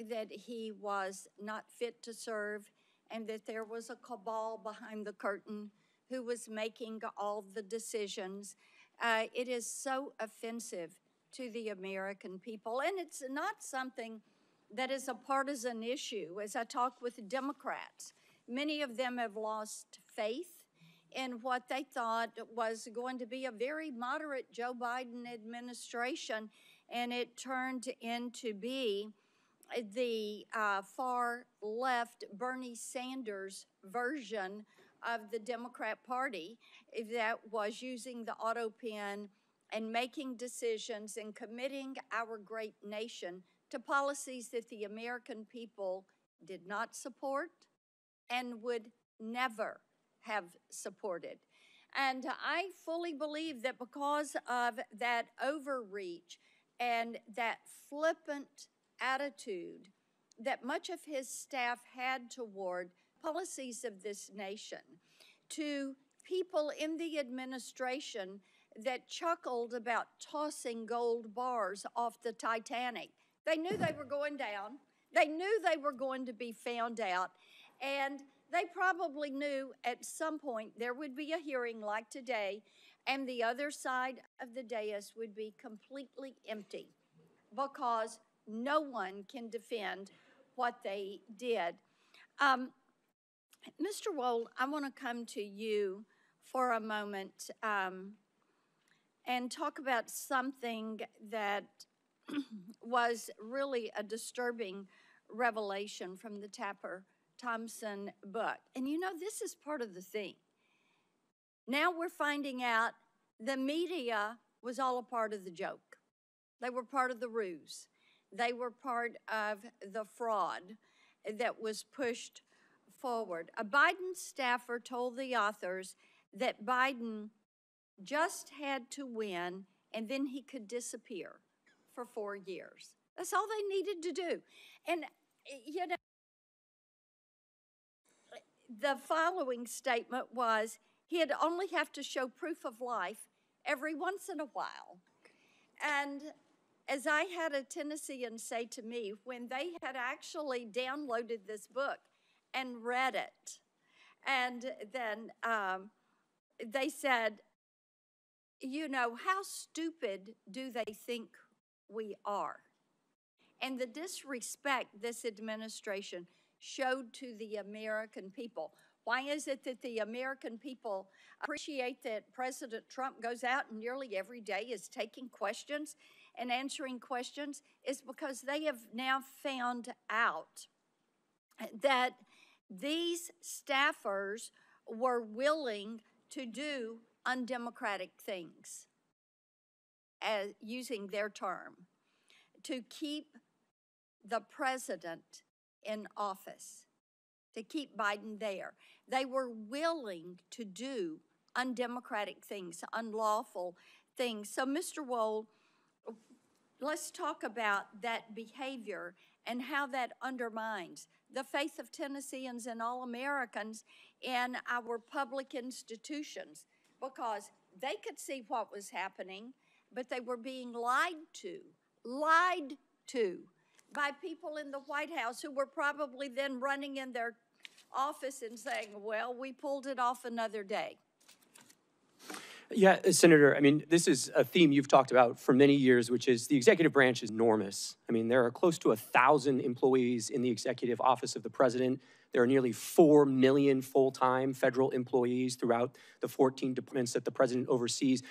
Speaker 26: that he was not fit to serve and that there was a cabal behind the curtain who was making all the decisions. It is so offensive to the American people. And it's not something that is a partisan issue. As I talk with Democrats, many of them have lost faith in what they thought was going to be a very moderate Joe Biden administration, and it turned into be the far left Bernie Sanders version of the Democrat Party that was using the auto pen and making decisions and committing our great nation to policies that the American people did not support and would never have supported. And I fully believe that because of that overreach and that flippant attitude that much of his staff had toward policies of this nation, to people in the administration that chuckled about tossing gold bars off the Titanic. They knew they were going down. They knew they were going to be found out. And they probably knew at some point there would be a hearing like today, and the other side of the dais would be completely empty because no one can defend what they did. Mr. Wold, I want to come to you for a moment and talk about something that was really a disturbing revelation from the Tapper-Thompson book. And you know, this is part of the thing. Now we're finding out the media was all a part of the joke. They were part of the ruse. They were part of the fraud that was pushed forward. A Biden staffer told the authors that Biden just had to win and then he could disappear for 4 years. That's all they needed to do. And, you know, the following statement was he'd only have to show proof of life every once in a while. And as I had a Tennessean say to me, when they had actually downloaded this book and read it, and then they said, you know, how stupid do they think we are? And the disrespect this administration showed to the American people. Why is it that the American people appreciate that President Trump goes out and nearly every day is taking questions and answering questions? Is because they have now found out that these staffers were willing to do undemocratic things, as using their term, to keep the president in office, to keep Biden there. They were willing to do undemocratic things, unlawful things. So, Mr. Wold, let's talk about that behavior and how that undermines the faith of Tennesseans and all Americans in our public institutions, because they could see what was happening, but they were being lied to by people in the White House who were probably then running in their office and saying, well, we pulled it off another day.
Speaker 14: Yeah, Senator, I mean, this is a theme you've talked about for many years, which is the executive branch is enormous. I mean, there are close to 1,000 employees in the executive office of the president. There are nearly 4 million full-time federal employees throughout the 14 departments that the president oversees.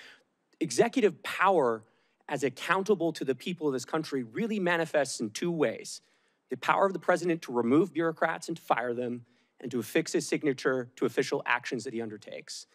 Speaker 14: Executive power as accountable to the people of this country really manifests in two ways. The power of the president to remove bureaucrats and to fire them, and to affix his signature to official actions that he undertakes.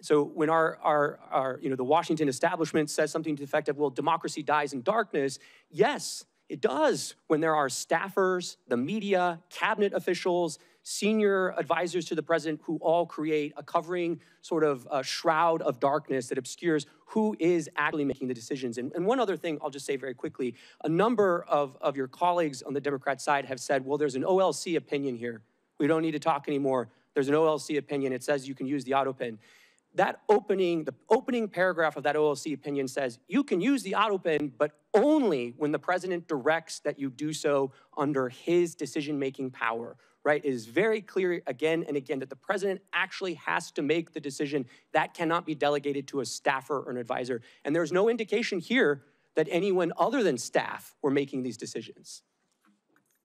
Speaker 14: So when the Washington establishment says something to the effect of, well, democracy dies in darkness, yes, it does when there are staffers, the media, cabinet officials, senior advisors to the president who all create a covering sort of shroud of darkness that obscures who is actually making the decisions. And one other thing I'll just say very quickly, a number of your colleagues on the Democrat side have said, well, there's an OLC opinion here. We don't need to talk anymore. There's an OLC opinion. It says you can use the auto pen. The opening paragraph of that OLC opinion says you can use the auto pen, but only when the president directs that you do so under his decision-making power, right? It is very clear again and again that the president actually has to make the decision. That cannot be delegated to a staffer or an advisor. And there's no indication here that anyone other than staff were making these decisions.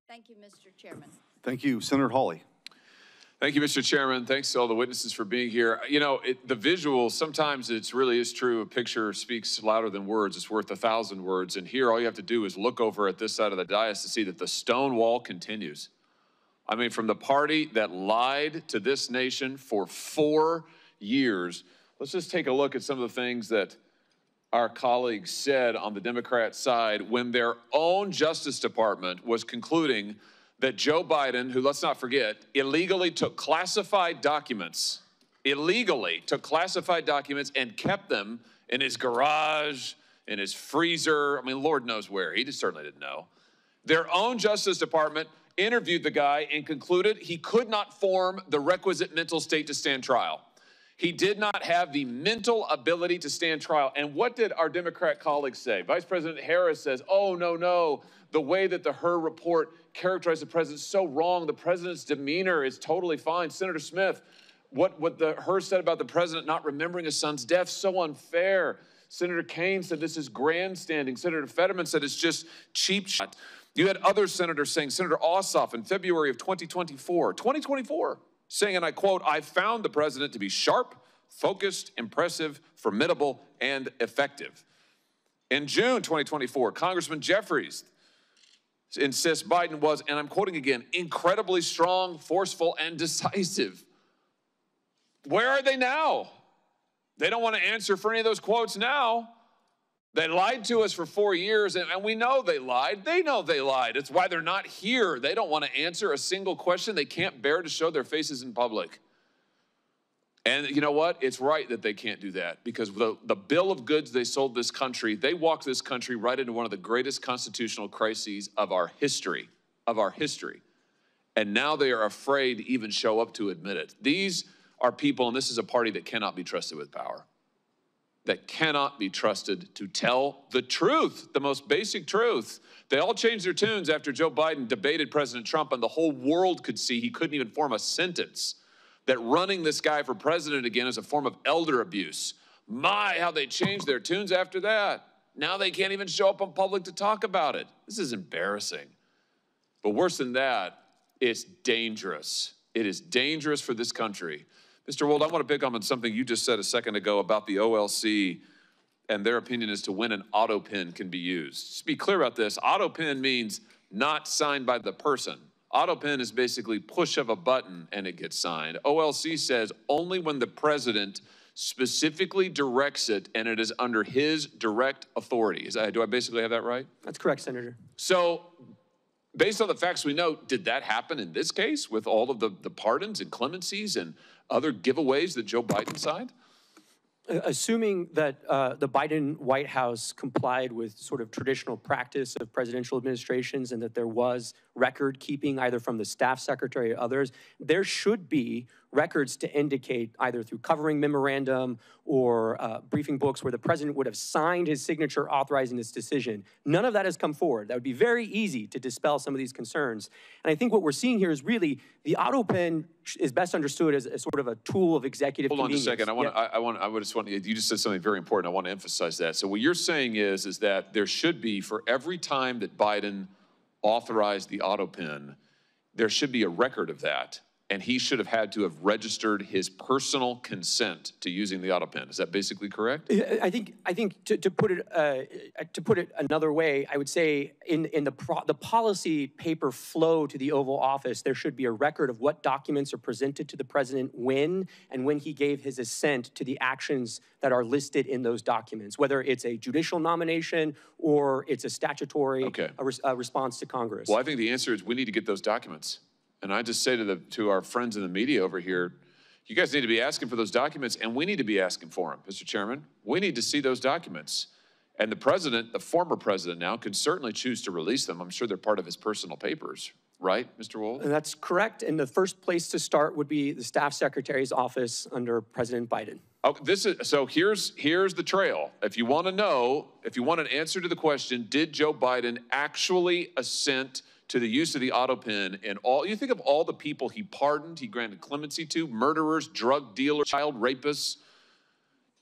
Speaker 26: Thank you, Mr. Chairman.
Speaker 11: Thank you. Senator Hawley.
Speaker 1: Thank you, Mr. Chairman. Thanks to all the witnesses for being here. You know, the visual, sometimes it really is true. A picture speaks louder than words. It's worth 1,000 words. And here, all you have to do is look over at this side of the dais to see that the stone wall continues. I mean, from the party that lied to this nation for 4 years, let's just take a look at some of the things that our colleagues said on the Democrat side when their own Justice Department was concluding that Joe Biden, who, let's not forget, illegally took classified documents and kept them in his garage, in his freezer. I mean, Lord knows where. He just certainly didn't know. Their own Justice Department interviewed the guy and concluded he could not form the requisite mental state to stand trial. He did not have the mental ability to stand trial. And what did our Democrat colleagues say? Vice President Harris says, oh, no, the way that the Hur report characterized the president is so wrong. The president's demeanor is totally fine. Senator Smith, what the Hur said about the president not remembering his son's death, so unfair. Senator Kaine said this is grandstanding. Senator Fetterman said it's just cheap shot. You had other senators saying, Senator Ossoff in February of 2024, saying, and I quote, I found the president to be sharp, focused, impressive, formidable, and effective. In June 2024, Congressman Jeffries insists Biden was, and I'm quoting again, incredibly strong, forceful, and decisive. Where are they now? They don't want to answer for any of those quotes now. They lied to us for 4 years, and we know they lied. They know they lied. It's why they're not here. They don't want to answer a single question. They can't bear to show their faces in public. And you know what? It's right that they can't do that, because the bill of goods they sold this country, they walked this country right into one of the greatest constitutional crises of our history, And now they are afraid to even show up to admit it. These are people, and this is a party that cannot be trusted with power, that cannot be trusted to tell the truth, the most basic truth. They all changed their tunes after Joe Biden debated President Trump, and the whole world could see he couldn't even form a sentence. That running this guy for president again is a form of elder abuse. My, how they changed their tunes after that. Now they can't even show up in public to talk about it. This is embarrassing. But worse than that, it's dangerous. It is dangerous for this country. Mr. Wold, I want to pick up on something you just said a second ago about the OLC and their opinion as to when an auto pen can be used. Just be clear about this. Auto pen means not signed by the person. Auto pen is basically push of a button and it gets signed. OLC says only when the president specifically directs it and it is under his direct authority. Do I basically have that right?
Speaker 14: That's correct, Senator.
Speaker 1: So based on the facts we know, did that happen in this case with all of the pardons and clemencies and other giveaways that Joe Biden signed?
Speaker 14: Assuming that the Biden White House complied with sort of traditional practice of presidential administrations and that there was record keeping either from the staff secretary or others, there should be records to indicate either through covering memorandum or briefing books where the president would have signed his signature authorizing this decision. None of that has come forward. That would be very easy to dispel some of these concerns. And I think what we're seeing here is really the auto pen is best understood as sort of a tool of executive convenience.
Speaker 1: Hold on a second. You just said something very important. I want to emphasize that. So what you're saying is that there should be, for every time that Biden authorized the auto pen, there should be a record of that. And he should have had to have registered his personal consent to using the auto pen. Is that basically correct?
Speaker 14: I think to put it another way, I would say in the policy paper flow to the Oval Office, there should be a record of what documents are presented to the president when and when he gave his assent to the actions that are listed in those documents, whether it's a judicial nomination or it's a statutory response to Congress.
Speaker 1: Well, I think the answer is we need to get those documents. And I just say to our friends in the media over here, you guys need to be asking for those documents, and we need to be asking for them, Mr. Chairman. We need to see those documents. And the president, the former president now, can certainly choose to release them. I'm sure they're part of his personal papers, right, Mr. Wold?
Speaker 14: That's correct. And the first place to start would be the staff secretary's office under President Biden.
Speaker 1: Oh, so here's the trail. If you want to know, if you want an answer to the question, did Joe Biden actually assent to the use of the auto pen and all, you think of all the people he pardoned, he granted clemency to, murderers, drug dealers, child rapists.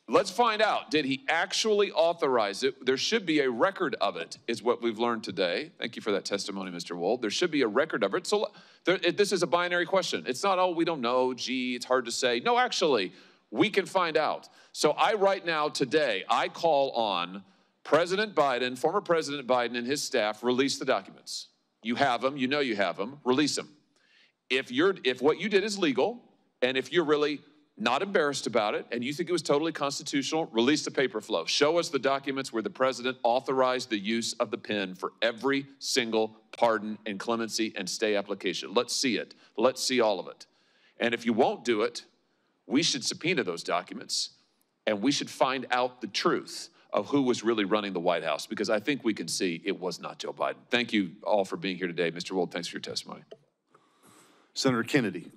Speaker 1: Let's find out, did he actually authorize it? There should be a record of it, is what we've learned today. Thank you for that testimony, Mr. Wold. There should be a record of it. So this is a binary question. It's not, oh, we don't know, gee, it's hard to say. No, actually, we can find out. So right now, today, I call on President Biden, former President Biden and his staff, release the documents. You have them, you know you have them, release them. If what you did is legal, and if you're really not embarrassed about it, and you think it was totally constitutional, release the paper flow. Show us the documents where the president authorized the use of the pen for every single pardon and clemency and stay application. Let's see it. Let's see all of it. And if you won't do it, we should subpoena those documents, and we should find out the truth of who was really running the White House, because I think we can see it was not Joe Biden. Thank you all for being here today. Mr. Wold, thanks for your testimony.
Speaker 11: Senator Kennedy.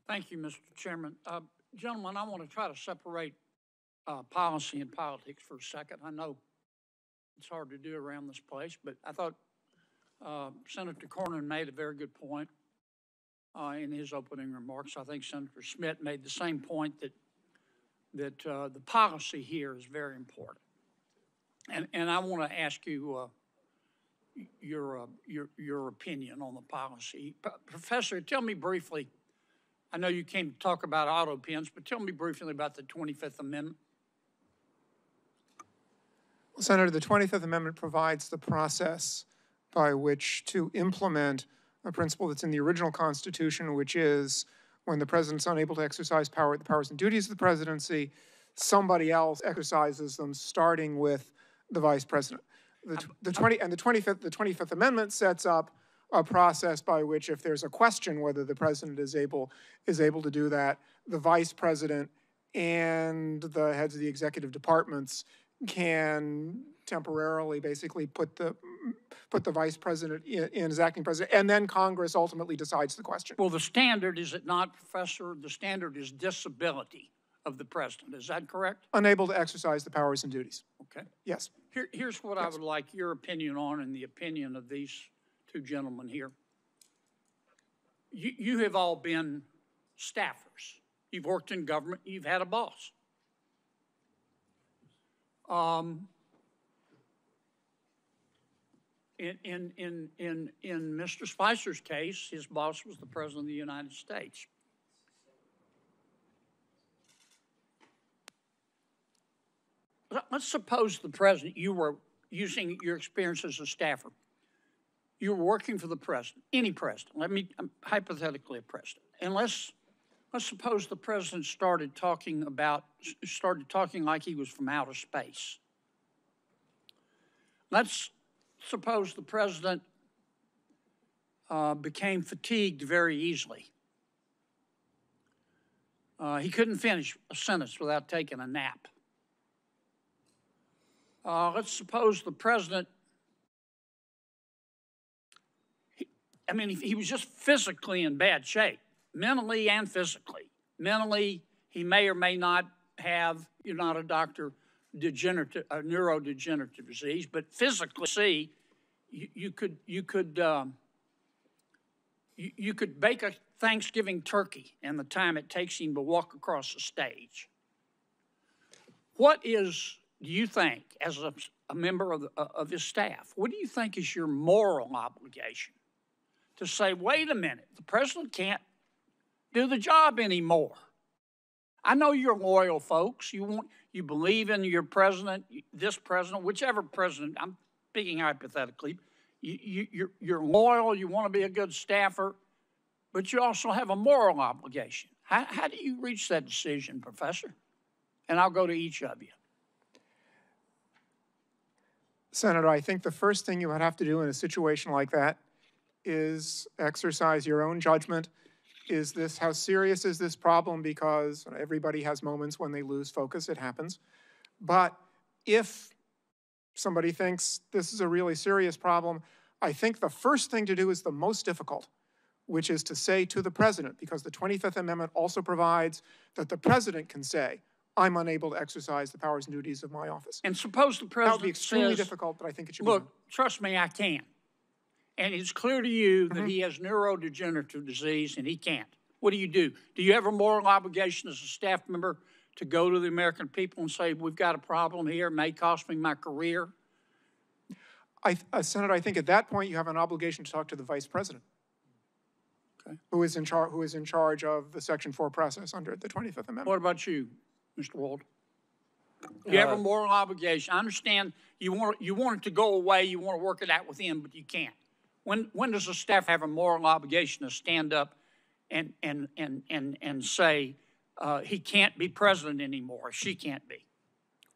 Speaker 6: Thank you, Mr. Chairman. Gentlemen, I want to try to separate policy and politics for a second. I know it's hard to do around this place, but I thought Senator Cornyn made a very good point in his opening remarks. I think Senator Schmidt made the same point that the policy here is very important. And I want to ask you your opinion on the policy. Professor, tell me briefly, I know you came to talk about auto pens, but tell me briefly about the 25th Amendment.
Speaker 13: Well, Senator, the 25th Amendment provides the process by which to implement a principle that's in the original Constitution, which is when the president's unable to exercise power, the powers and duties of the presidency, somebody else exercises them, starting with the vice president. The 25th Amendment sets up a process by which, if there's a question whether the president is able to do that, the vice president and the heads of the executive departments can temporarily basically put the vice president in as acting president, and then Congress ultimately decides the question.
Speaker 6: Well, the standard, is it not, Professor? The standard is disability of the president. Is that correct?
Speaker 13: Unable to exercise the powers and duties.
Speaker 6: Okay.
Speaker 13: Yes.
Speaker 6: Here's what I would like your opinion on, and the opinion of these two gentlemen here. You have all been staffers. You've worked in government. You've had a boss. In Mr. Spicer's case, his boss was the President of the United States. Let's suppose the president, you were using your experience as a staffer. You were working for the president, any president. Hypothetically a president. And let's suppose the president started talking like he was from outer space. Let's suppose the president became fatigued very easily. He couldn't finish a sentence without taking a nap. Let's suppose the president, he was just physically in bad shape, mentally and physically. Mentally, he may or may not have, you're not a doctor, neurodegenerative disease, but physically, you could bake a Thanksgiving turkey in the time it takes him to walk across the stage. Do you think, as a member of his staff, what do you think is your moral obligation to say, wait a minute, the president can't do the job anymore? I know you're loyal folks. You believe in your president, this president, whichever president. I'm speaking hypothetically. You're loyal. You want to be a good staffer, but you also have a moral obligation. How do you reach that decision, Professor? And I'll go to each of you.
Speaker 13: Senator, I think the first thing you would have to do in a situation like that is exercise your own judgment. How serious is this problem? Because everybody has moments when they lose focus, it happens. But if somebody thinks this is a really serious problem, I think the first thing to do is the most difficult, which is to say to the president, because the 25th Amendment also provides that the president can say, I'm unable to exercise the powers and duties of my office.
Speaker 6: And suppose the president
Speaker 13: That would be extremely difficult, but I think it should be done.
Speaker 6: Trust me, I can. And it's clear to you that he has neurodegenerative disease and he can't. What do? Do you have a moral obligation as a staff member to go to the American people and say, we've got a problem here, it may cost me my career?
Speaker 13: Senator, I think at that point you have an obligation to talk to the vice president, who is in charge of the Section 4 process under the 25th Amendment.
Speaker 6: What about you, Mr. Wold? You have a moral obligation. I understand you want it to go away, you want to work it out with him, but you can't. When does the staff have a moral obligation to stand up and say he can't be president anymore, or she can't be?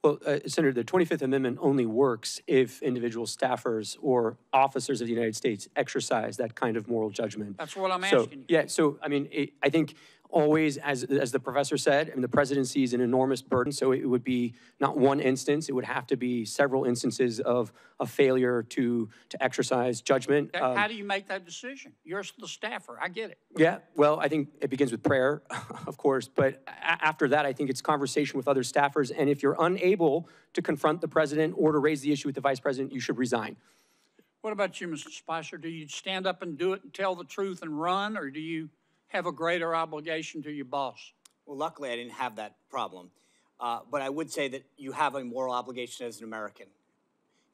Speaker 14: Well, Senator, the 25th Amendment only works if individual staffers or officers of the United States exercise that kind of moral judgment.
Speaker 6: That's what I'm asking you.
Speaker 14: Yeah, so, I think always, as the professor said, the presidency is an enormous burden, so it would be not one instance, it would have to be several instances of a failure to exercise judgment.
Speaker 6: How do you make that decision? You're the staffer, I get it.
Speaker 14: Yeah, well, I think it begins with prayer, of course, but after that, I think it's conversation with other staffers, and if you're unable to confront the president or to raise the issue with the vice president, you should resign.
Speaker 6: What about you, Mr. Spicer? Do you stand up and do it and tell the truth and run, or do you have a greater obligation to your boss?
Speaker 2: Well, luckily, I didn't have that problem. But I would say that you have a moral obligation as an American,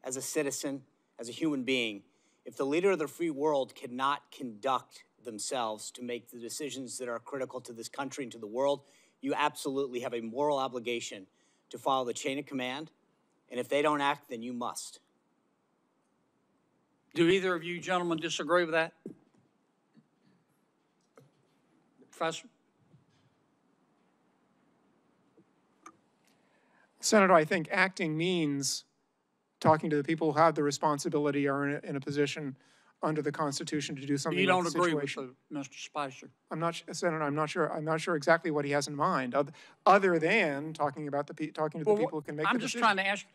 Speaker 2: as a citizen, as a human being. If the leader of the free world cannot conduct themselves to make the decisions that are critical to this country and to the world, you absolutely have a moral obligation to follow the chain of command. And if they don't act, then you must.
Speaker 6: Do either of you gentlemen disagree with that? Professor?
Speaker 13: Senator, I think acting means talking to the people who have the responsibility or in a position under the Constitution to do something.
Speaker 6: You don't
Speaker 13: with the
Speaker 6: agree with
Speaker 13: situation.
Speaker 6: Mr. Spicer?
Speaker 13: I'm not, Senator. I'm not sure exactly what he has in mind, other than talking about talking to the people who can make the decision.
Speaker 6: I'm just trying to ask.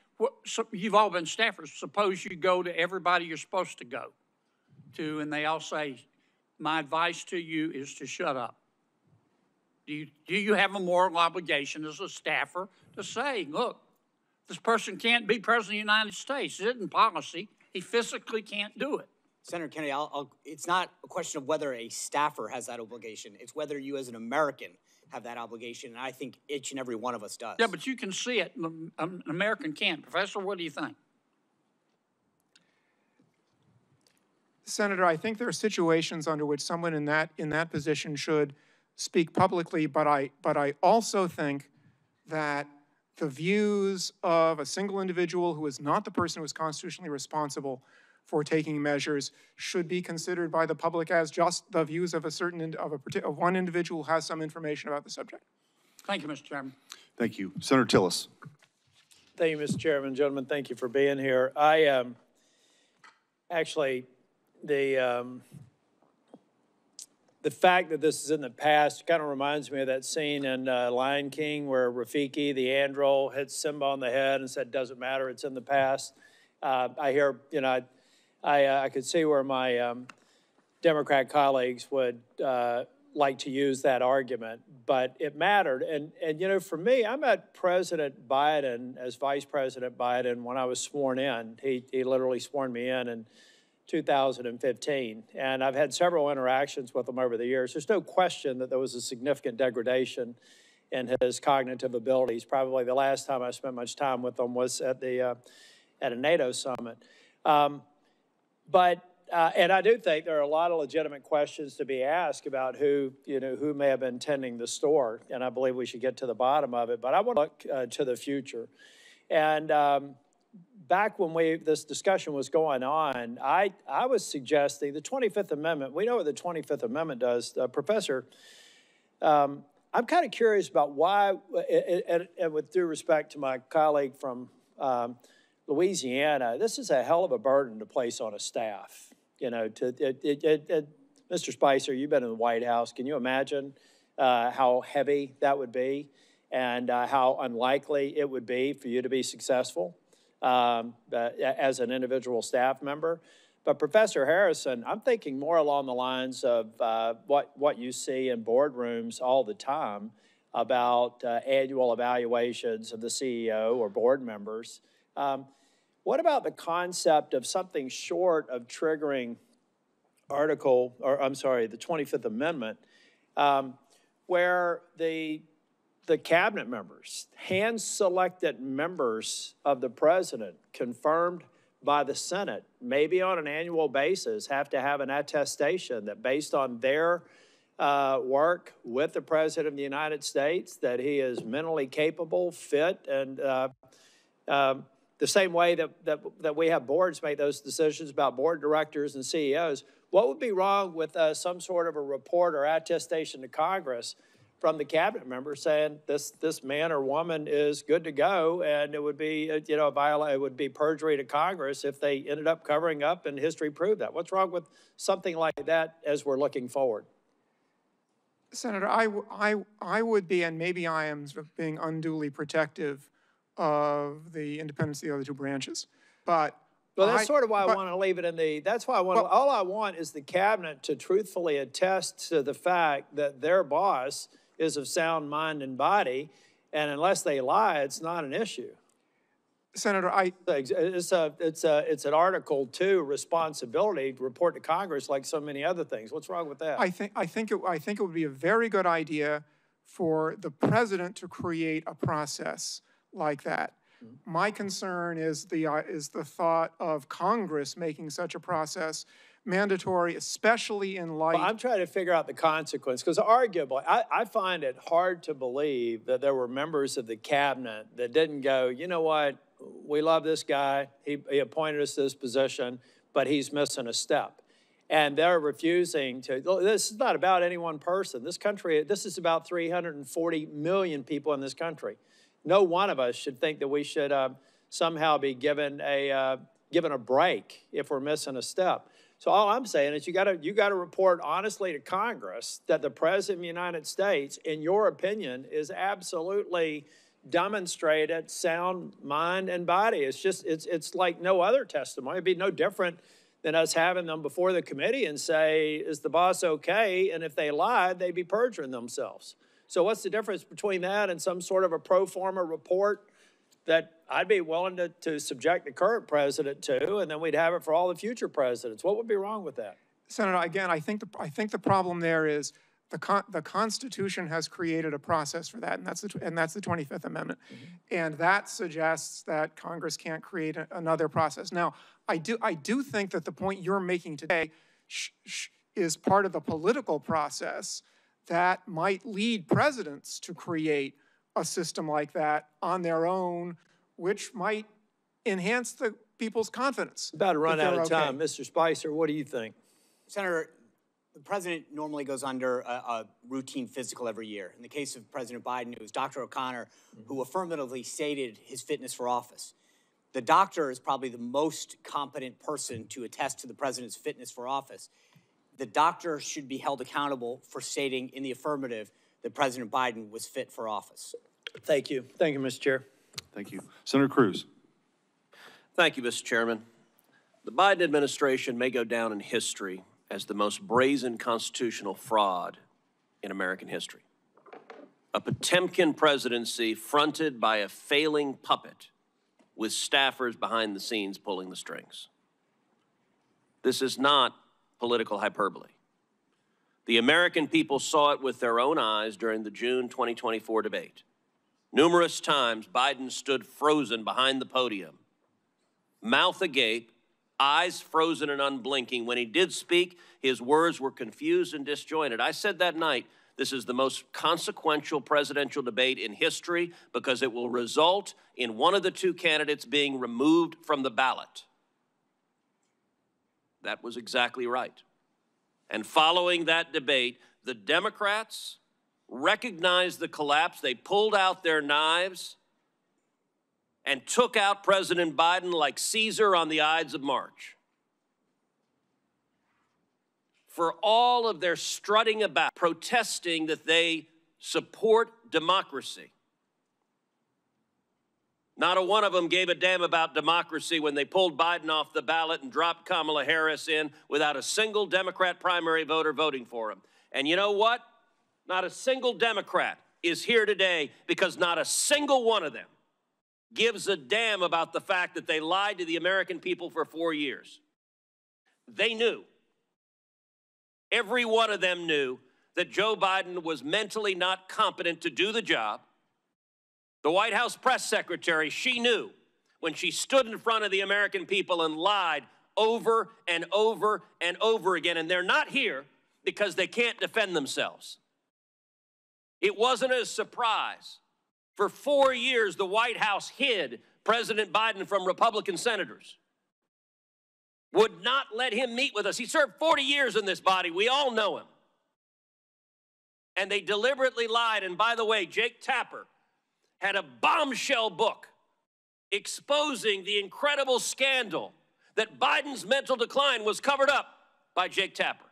Speaker 6: You've all been staffers. Suppose you go to everybody you're supposed to go to, and they all say, "My advice to you is to shut up." Do you have a moral obligation as a staffer to say, "Look, this person can't be president of the United States. It isn't policy. He physically can't do it."
Speaker 2: Senator Kennedy, it's not a question of whether a staffer has that obligation. It's whether you as an American have that obligation, and I think each and every one of us does.
Speaker 6: Yeah, but you can see it. An American can't. Professor, what do you think?
Speaker 13: Senator, I think there are situations under which someone in that position should speak publicly, but I also think that the views of a single individual who is not the person who is constitutionally responsible for taking measures should be considered by the public as just the views of of one individual who has some information about the subject.
Speaker 6: Thank you, Mr. Chairman.
Speaker 11: Thank you. Senator Tillis.
Speaker 7: Thank you, Mr. Chairman. Gentlemen, thank you for being here. Actually, the fact that this is in the past kind of reminds me of that scene in Lion King where Rafiki, the andro, hit Simba on the head and said, "Doesn't matter, it's in the past." I hear, I could see where my Democrat colleagues would like to use that argument, but it mattered. And for me, I met President Biden as Vice President Biden when I was sworn in. He literally sworn me in 2015. And I've had several interactions with him over the years. There's no question that there was a significant degradation in his cognitive abilities. Probably the last time I spent much time with him was at a NATO summit. And I do think there are a lot of legitimate questions to be asked about who may have been tending the store, and I believe we should get to the bottom of it. But I want to look to the future. And back when this discussion was going on, I was suggesting the 25th Amendment. We know what the 25th Amendment does. Professor, I'm kind of curious about why, and with due respect to my colleague from Louisiana, this is a hell of a burden to place on a staff. Mr. Spicer, you've been in the White House. Can you imagine how heavy that would be and how unlikely it would be for you to be successful as an individual staff member? But Professor Harrison, I'm thinking more along the lines of what you see in boardrooms all the time about annual evaluations of the CEO or board members. What about the concept of something short of triggering the 25th Amendment, where the cabinet members, hand-selected members of the president, confirmed by the Senate, maybe on an annual basis, have to have an attestation that based on their work with the President of the United States, that he is mentally capable, fit, and the same way that we have boards make those decisions about board directors and CEOs. What would be wrong with some sort of a report or attestation to Congress from the cabinet member saying this man or woman is good to go, and it would be it would be perjury to Congress if they ended up covering up and history proved that. What's wrong with something like that as we're looking forward?
Speaker 13: Senator, I would be, and maybe I am being unduly protective of the independence of the other two branches, but
Speaker 7: well, that's sort of why I want to leave it in the. That's why all I want is the cabinet to truthfully attest to the fact that their boss is of sound mind and body, and unless they lie, it's not an issue.
Speaker 13: Senator,
Speaker 7: it's an Article 2 responsibility to report to Congress like so many other things. What's wrong with that?
Speaker 13: I think it would be a very good idea for the president to create a process like that. My concern is the thought of Congress making such a process mandatory, especially in light.
Speaker 7: Well, I'm trying to figure out the consequence, because arguably, I find it hard to believe that there were members of the cabinet that didn't go, you know what, we love this guy, he appointed us to this position, but he's missing a step. And they're refusing to. This is not about any one person. This is about 340 million people in this country. no one of us should think that we should somehow be given a break if we're missing a step. So all I'm saying is you got to report honestly to Congress that the President of the United States, in your opinion, is absolutely demonstrated sound mind and body. It's like no other testimony. It'd be no different than us having them before the committee and say, is the boss okay? And if they lied, they'd be perjuring themselves. So what's the difference between that and some sort of a pro forma report that I'd be willing to subject the current president to, and then we'd have it for all the future presidents? What would be wrong with that?
Speaker 13: Senator, again, I think the problem there is the Constitution has created a process for that, and that's the 25th Amendment. Mm-hmm. And that suggests that Congress can't create another process. Now, I do think that the point you're making today is part of the political process that might lead presidents to create a system like that on their own, which might enhance the people's confidence.
Speaker 7: About to run out of time. Mr. Spicer, what do you think?
Speaker 2: Senator, the president normally goes under a routine physical every year. In the case of President Biden, it was Dr. O'Connor who affirmatively stated his fitness for office. The doctor is probably the most competent person to attest to the president's fitness for office. The doctor should be held accountable for stating in the affirmative that President Biden was fit for office.
Speaker 7: Thank you. Thank you, Mr. Chair.
Speaker 11: Thank you. Senator Cruz.
Speaker 8: Thank you, Mr. Chairman. The Biden administration may go down in history as the most brazen constitutional fraud in American history. A Potemkin presidency fronted by a failing puppet with staffers behind the scenes pulling the strings. This is not political hyperbole. The American people saw it with their own eyes during the June 2024 debate. Numerous times, Biden stood frozen behind the podium, mouth agape, eyes frozen and unblinking. When he did speak, his words were confused and disjointed. I said that night, this is the most consequential presidential debate in history because it will result in one of the two candidates being removed from the ballot. That was exactly right. And following that debate, the Democrats recognized the collapse. They pulled out their knives and took out President Biden like Caesar on the Ides of March. For all of their strutting about, protesting that they support democracy, not a one of them gave a damn about democracy when they pulled Biden off the ballot and dropped Kamala Harris in without a single Democrat primary voter voting for him. And you know what? Not a single Democrat is here today because not a single one of them gives a damn about the fact that they lied to the American people for 4 years. They knew. Every one of them knew that Joe Biden was mentally not competent to do the job. The White House press secretary, she knew when she stood in front of the American people and lied over and over and over again. And they're not here because they can't defend themselves. It wasn't a surprise. For 4 years, the White House hid President Biden from Republican senators. Would not let him meet with us. He served 40 years in this body. We all know him. And they deliberately lied. And by the way, Jake Tapper had a bombshell book exposing the incredible scandal that Biden's mental decline was covered up by Jake Tapper.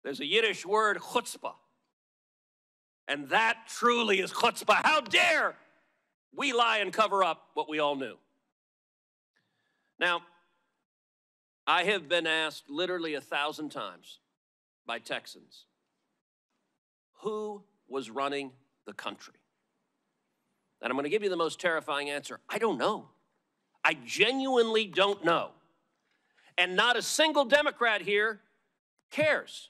Speaker 8: There's a Yiddish word, chutzpah. And that truly is chutzpah. How dare we lie and cover up what we all knew? Now, I have been asked literally 1,000 times by Texans, who was running the country? And I'm going to give you the most terrifying answer. I don't know. I genuinely don't know. And not a single Democrat here cares.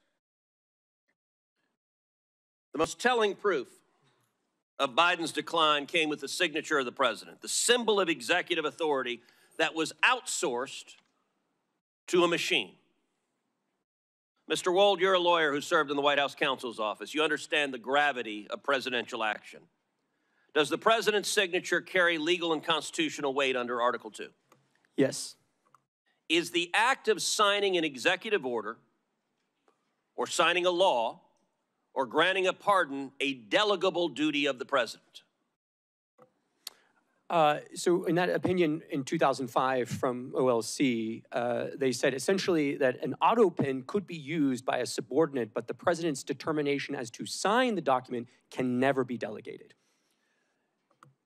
Speaker 8: The most telling proof of Biden's decline came with the signature of the president, the symbol of executive authority that was outsourced to a machine. Mr. Wold, you're a lawyer who served in the White House counsel's office. You understand the gravity of presidential action. Does the president's signature carry legal and constitutional weight under Article 2?
Speaker 14: Yes.
Speaker 8: Is the act of signing an executive order or signing a law or granting a pardon a delegable duty of the president?
Speaker 14: So in that opinion in 2005 from OLC, they said essentially that an auto pen could be used by a subordinate, but the president's determination as to sign the document can never be delegated.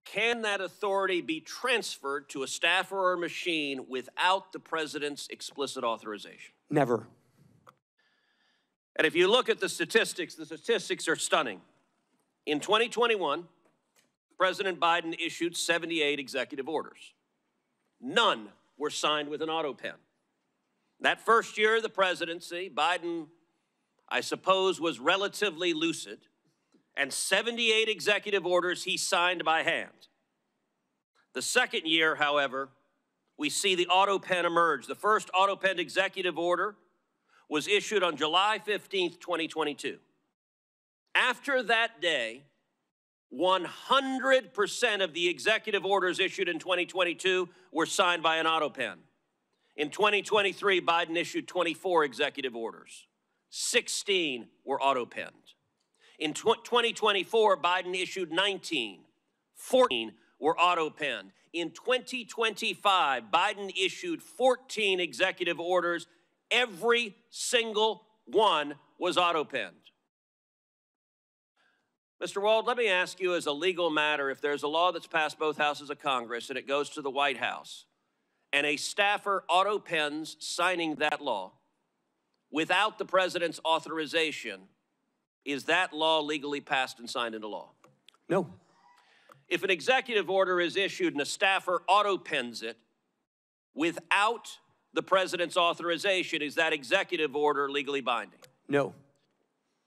Speaker 8: Can that authority be transferred to a staffer or machine without the president's explicit authorization?
Speaker 14: Never.
Speaker 8: And if you look at the statistics are stunning. In 2021, President Biden issued 78 executive orders. None were signed with an auto pen. That first year of the presidency, Biden, I suppose, was relatively lucid, and 78 executive orders he signed by hand. The second year, however, we see the auto pen emerge. The first auto pen executive order was issued on July 15th, 2022. After that day, 100% of the executive orders issued in 2022 were signed by an auto pen. In 2023, Biden issued 24 executive orders. 16 were auto penned. In 2024, Biden issued 19. 14 were auto penned. In 2025, Biden issued 14 executive orders. Every single one was auto penned. Mr. Wold, let me ask you as a legal matter, if there's a law that's passed both houses of Congress and it goes to the White House, and a staffer auto pens signing that law without the president's authorization, is that law legally passed and signed into law?
Speaker 14: No.
Speaker 8: If an executive order is issued and a staffer auto pens it without the president's authorization, is that executive order legally binding?
Speaker 14: No.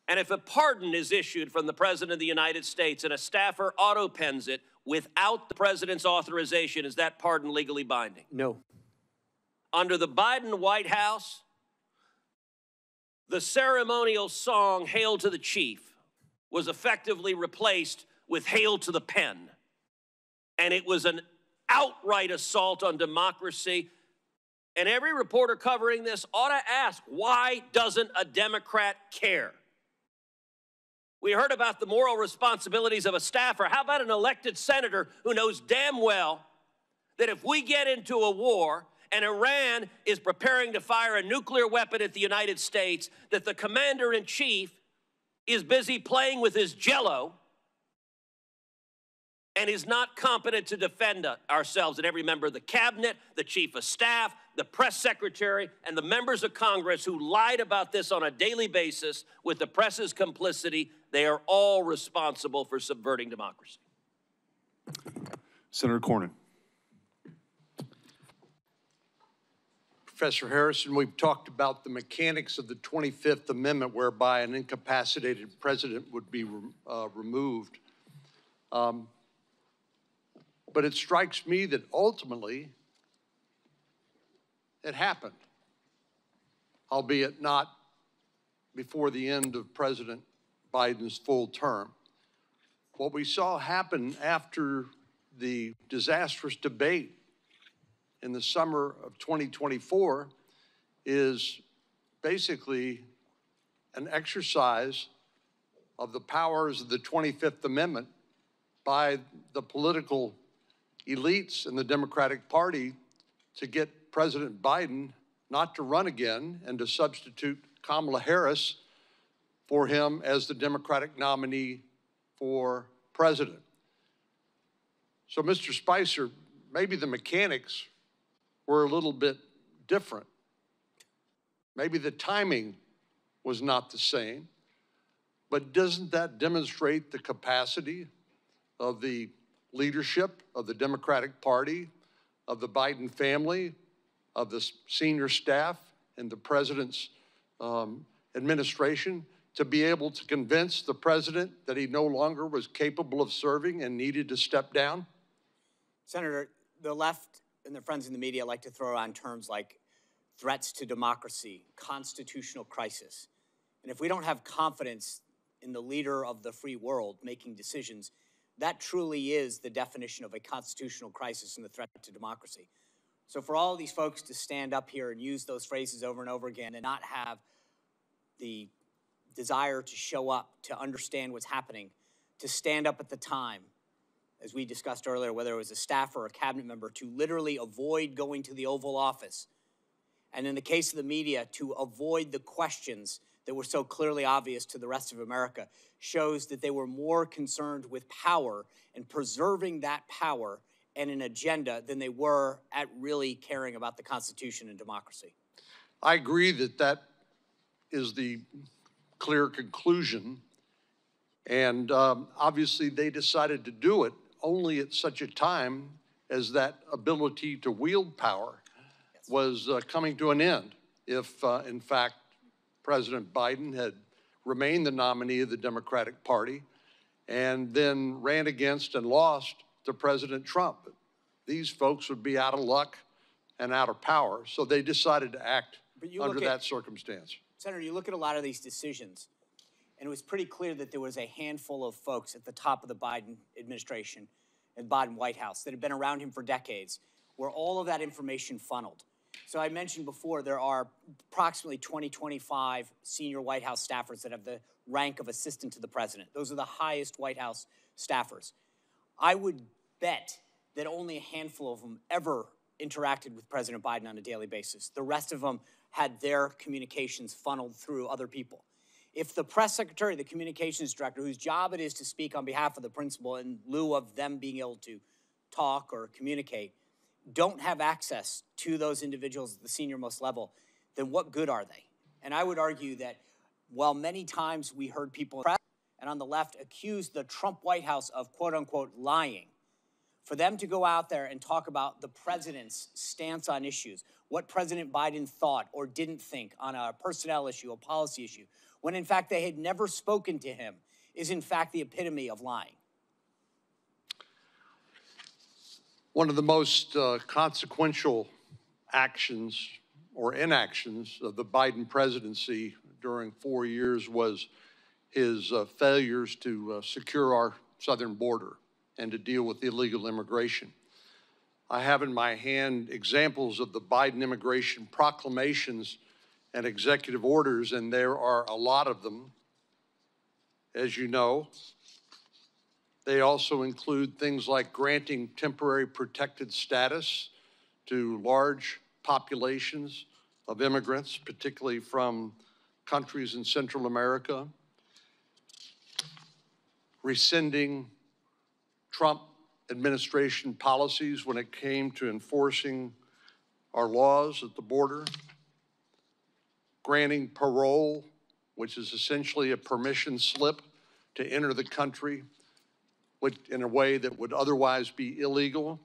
Speaker 8: And if a pardon is issued from the President of the United States and a staffer auto pens it without the President's authorization, is that pardon legally binding?
Speaker 14: No.
Speaker 8: Under the Biden White House, the ceremonial song, Hail to the Chief, was effectively replaced with Hail to the Pen. And it was an outright assault on democracy. And every reporter covering this ought to ask, why doesn't a Democrat care? We heard about the moral responsibilities of a staffer. How about an elected senator who knows damn well that if we get into a war and Iran is preparing to fire a nuclear weapon at the United States, that the commander-in-chief is busy playing with his Jell-O and is not competent to defend ourselves? And every member of the cabinet, the chief of staff, the press secretary, and the members of Congress who lied about this on a daily basis with the press's complicity, they are all responsible for subverting democracy.
Speaker 11: Senator Cornyn.
Speaker 3: Professor Harrison, we've talked about the mechanics of the 25th Amendment whereby an incapacitated president would be removed. But it strikes me that ultimately it happened, albeit not before the end of President Biden's full term. What we saw happen after the disastrous debate in the summer of 2024 is basically an exercise of the powers of the 25th Amendment by the political elites in the Democratic Party to get President Biden not to run again and to substitute Kamala Harris for him as the Democratic nominee for president. So, Mr. Spicer, maybe the mechanics were a little bit different. Maybe the timing was not the same, but doesn't that demonstrate the capacity of the leadership of the Democratic Party, of the Biden family, of the senior staff and the president's administration to be able to convince the president that he no longer was capable of serving and needed to step down?
Speaker 2: Senator, the left and their friends in the media like to throw around terms like threats to democracy, constitutional crisis. And if we don't have confidence in the leader of the free world making decisions, that truly is the definition of a constitutional crisis and the threat to democracy. So for all of these folks to stand up here and use those phrases over and over again and not have the desire to show up, to understand what's happening, to stand up at the time, as we discussed earlier, whether it was a staffer or a cabinet member, to literally avoid going to the Oval Office. And in the case of the media, to avoid the questions that were so clearly obvious to the rest of America, shows that they were more concerned with power and preserving that power and an agenda than they were at really caring about the Constitution and democracy.
Speaker 3: I agree that that is the clear conclusion. And obviously they decided to do it only at such a time as that ability to wield power was coming to an end. If, in fact, President Biden had remained the nominee of the Democratic Party and then ran against and lost to President Trump, these folks would be out of luck and out of power. So they decided to act under that circumstance.
Speaker 2: Senator, you look at a lot of these decisions, and it was pretty clear that there was a handful of folks at the top of the Biden administration and Biden White House that had been around him for decades, where all of that information funneled. So I mentioned before, there are approximately 25 senior White House staffers that have the rank of assistant to the president. Those are the highest White House staffers. I would bet that only a handful of them ever interacted with President Biden on a daily basis. The rest of them had their communications funneled through other people. If the press secretary, the communications director, whose job it is to speak on behalf of the principal in lieu of them being able to talk or communicate, don't have access to those individuals at the senior most level, then what good are they? And I would argue that while many times we heard people and on the left accuse the Trump White House of quote unquote lying, for them to go out there and talk about the president's stance on issues, what President Biden thought or didn't think on a personnel issue, a policy issue, when in fact they had never spoken to him, is in fact the epitome of lying.
Speaker 3: One of the most consequential actions or inactions of the Biden presidency during 4 years was his failures to secure our southern border and to deal with illegal immigration. I have in my hand examples of the Biden immigration proclamations and executive orders, and there are a lot of them, as you know. They also include things like granting temporary protected status to large populations of immigrants, particularly from countries in Central America, rescinding Trump administration policies when it came to enforcing our laws at the border, granting parole, which is essentially a permission slip to enter the country in a way that would otherwise be illegal.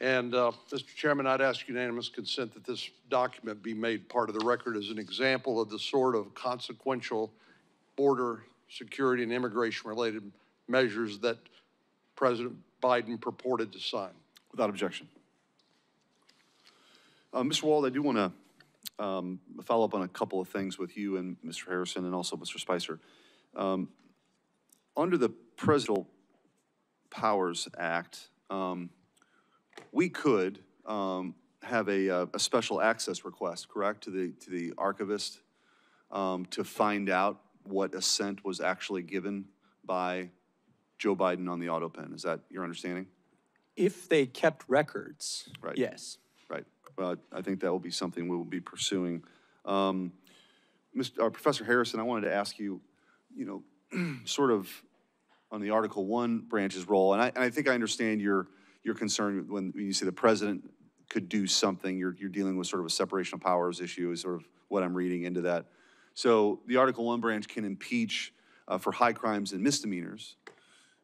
Speaker 3: And Mr. Chairman, I'd ask unanimous consent that this document be made part of the record as an example of the sort of consequential border security and immigration-related measures that President Biden purported to sign.
Speaker 11: Without objection. Mr. Wold, I do want to follow up on a couple of things with you and Mr. Harrison and also Mr. Spicer. Under the Presidential Powers Act, we could have a special access request, correct, to the archivist to find out what assent was actually given by Joe Biden on the auto pen. Is that your understanding?
Speaker 14: If they kept records,
Speaker 11: right.
Speaker 14: Yes.
Speaker 11: Right. But I think that will be something we will be pursuing. Professor Harrison, I wanted to ask you, sort of on the Article 1 branch's role, and I think I understand your concern when you say the president could do something. You're dealing with sort of a separation of powers issue is sort of what I'm reading into that. So the Article 1 branch can impeach for high crimes and misdemeanors.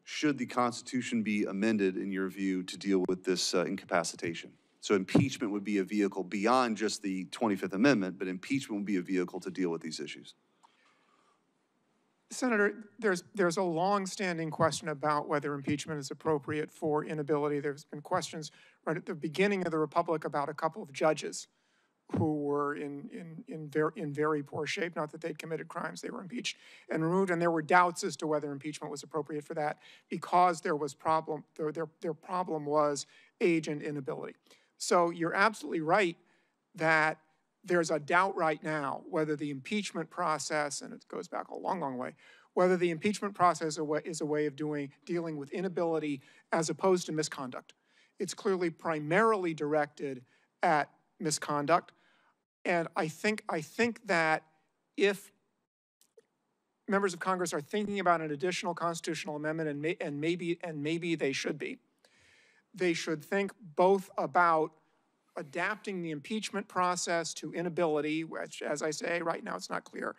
Speaker 11: Should the Constitution be amended, in your view, to deal with this incapacitation? So impeachment would be a vehicle beyond just the 25th Amendment, but impeachment would be a vehicle to deal with these issues.
Speaker 13: Senator, there's a long-standing question about whether impeachment is appropriate for inability. There's been questions right at the beginning of the Republic about a couple of judges who were in very poor shape. Not that they'd committed crimes, they were impeached and removed, and there were doubts as to whether impeachment was appropriate for that because there was their problem was age and inability. So you're absolutely right that there's a doubt right now whether the impeachment process, and it goes back a long, long way, whether the impeachment process is a way of dealing with inability as opposed to misconduct. It's clearly primarily directed at misconduct. And I think that if members of Congress are thinking about an additional constitutional amendment, and maybe they should be, they should think both about adapting the impeachment process to inability, which, as I say, right now it's not clear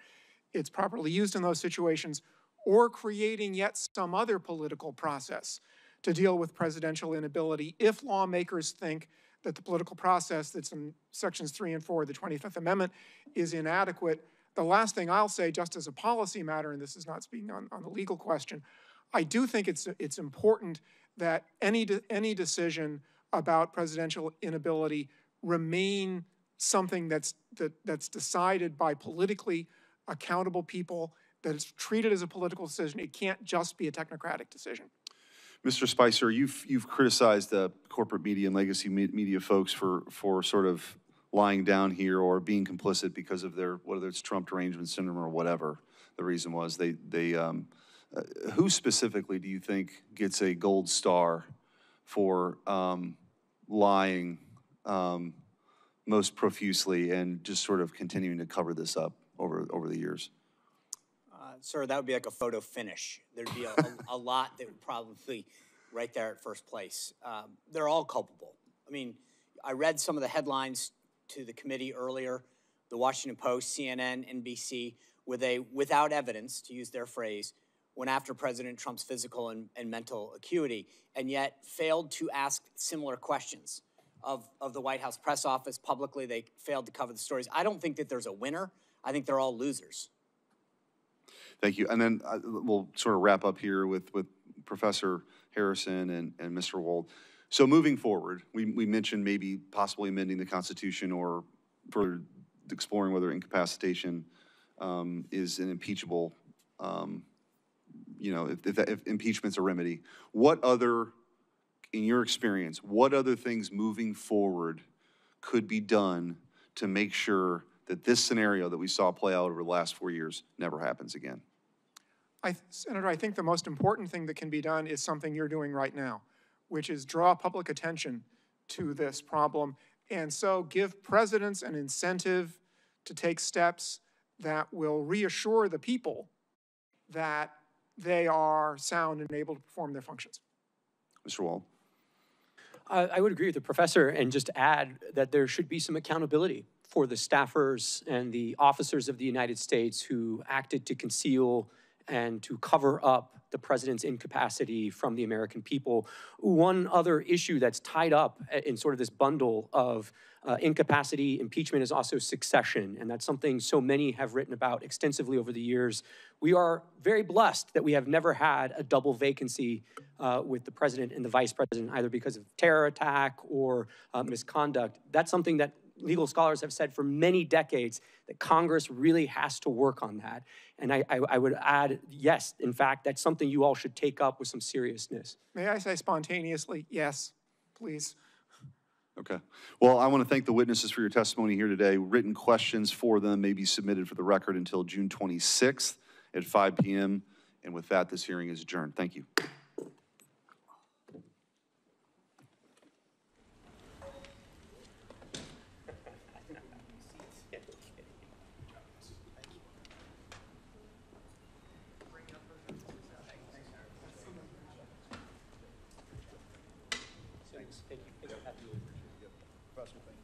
Speaker 13: it's properly used in those situations, or creating yet some other political process to deal with presidential inability if lawmakers think that the political process that's in sections 3 and 4 of the 25th Amendment is inadequate. The last thing I'll say, just as a policy matter, and this is not speaking on the legal question, I do think it's important that any decision about presidential inability remain something that's decided by politically accountable people, that it's treated as a political decision. It can't just be a technocratic decision.
Speaker 11: Mr. Spicer, you've criticized the corporate media and legacy media folks for sort of lying down here or being complicit because of their, whether it's Trump derangement syndrome or whatever the reason was. Who specifically do you think gets a gold star for lying most profusely and just sort of continuing to cover this up over the years?
Speaker 2: Sir, that would be like a photo finish. There'd be a lot that would probably right there at first place. They're all culpable. I mean, I read some of the headlines to the committee earlier, the Washington Post, CNN, NBC, where they, without evidence, to use their phrase, went after President Trump's physical and mental acuity, and yet failed to ask similar questions of the White House press office publicly. They failed to cover the stories. I don't think that there's a winner. I think they're all losers.
Speaker 11: Thank you. And then we'll sort of wrap up here with Professor Harrison and Mr. Wold. So moving forward, we mentioned maybe possibly amending the Constitution or further exploring whether incapacitation is an impeachable, if impeachment's a remedy. What other, in your experience, what other things moving forward could be done to make sure that this scenario that we saw play out over the last 4 years never happens again?
Speaker 13: Senator, I think the most important thing that can be done is something you're doing right now, which is draw public attention to this problem, and so give presidents an incentive to take steps that will reassure the people that they are sound and able to perform their functions.
Speaker 11: Mr. Wold.
Speaker 14: I would agree with the professor and just add that there should be some accountability for the staffers and the officers of the United States who acted to conceal and to cover up the president's incapacity from the American people. One other issue that's tied up in sort of this bundle of incapacity, impeachment, is also succession, and that's something so many have written about extensively over the years. We are very blessed that we have never had a double vacancy with the president and the vice president, either because of terror attack or misconduct. That's something that legal scholars have said for many decades, that Congress really has to work on that. And I would add, yes, in fact, that's something you all should take up with some seriousness.
Speaker 13: May I say spontaneously, yes, please.
Speaker 11: Okay. Well, I want to thank the witnesses for your testimony here today. Written questions for them may be submitted for the record until June 26th at 5 p.m. And with that, this hearing is adjourned. Thank you.
Speaker 14: Thanks. Thank you. Professor, thank you.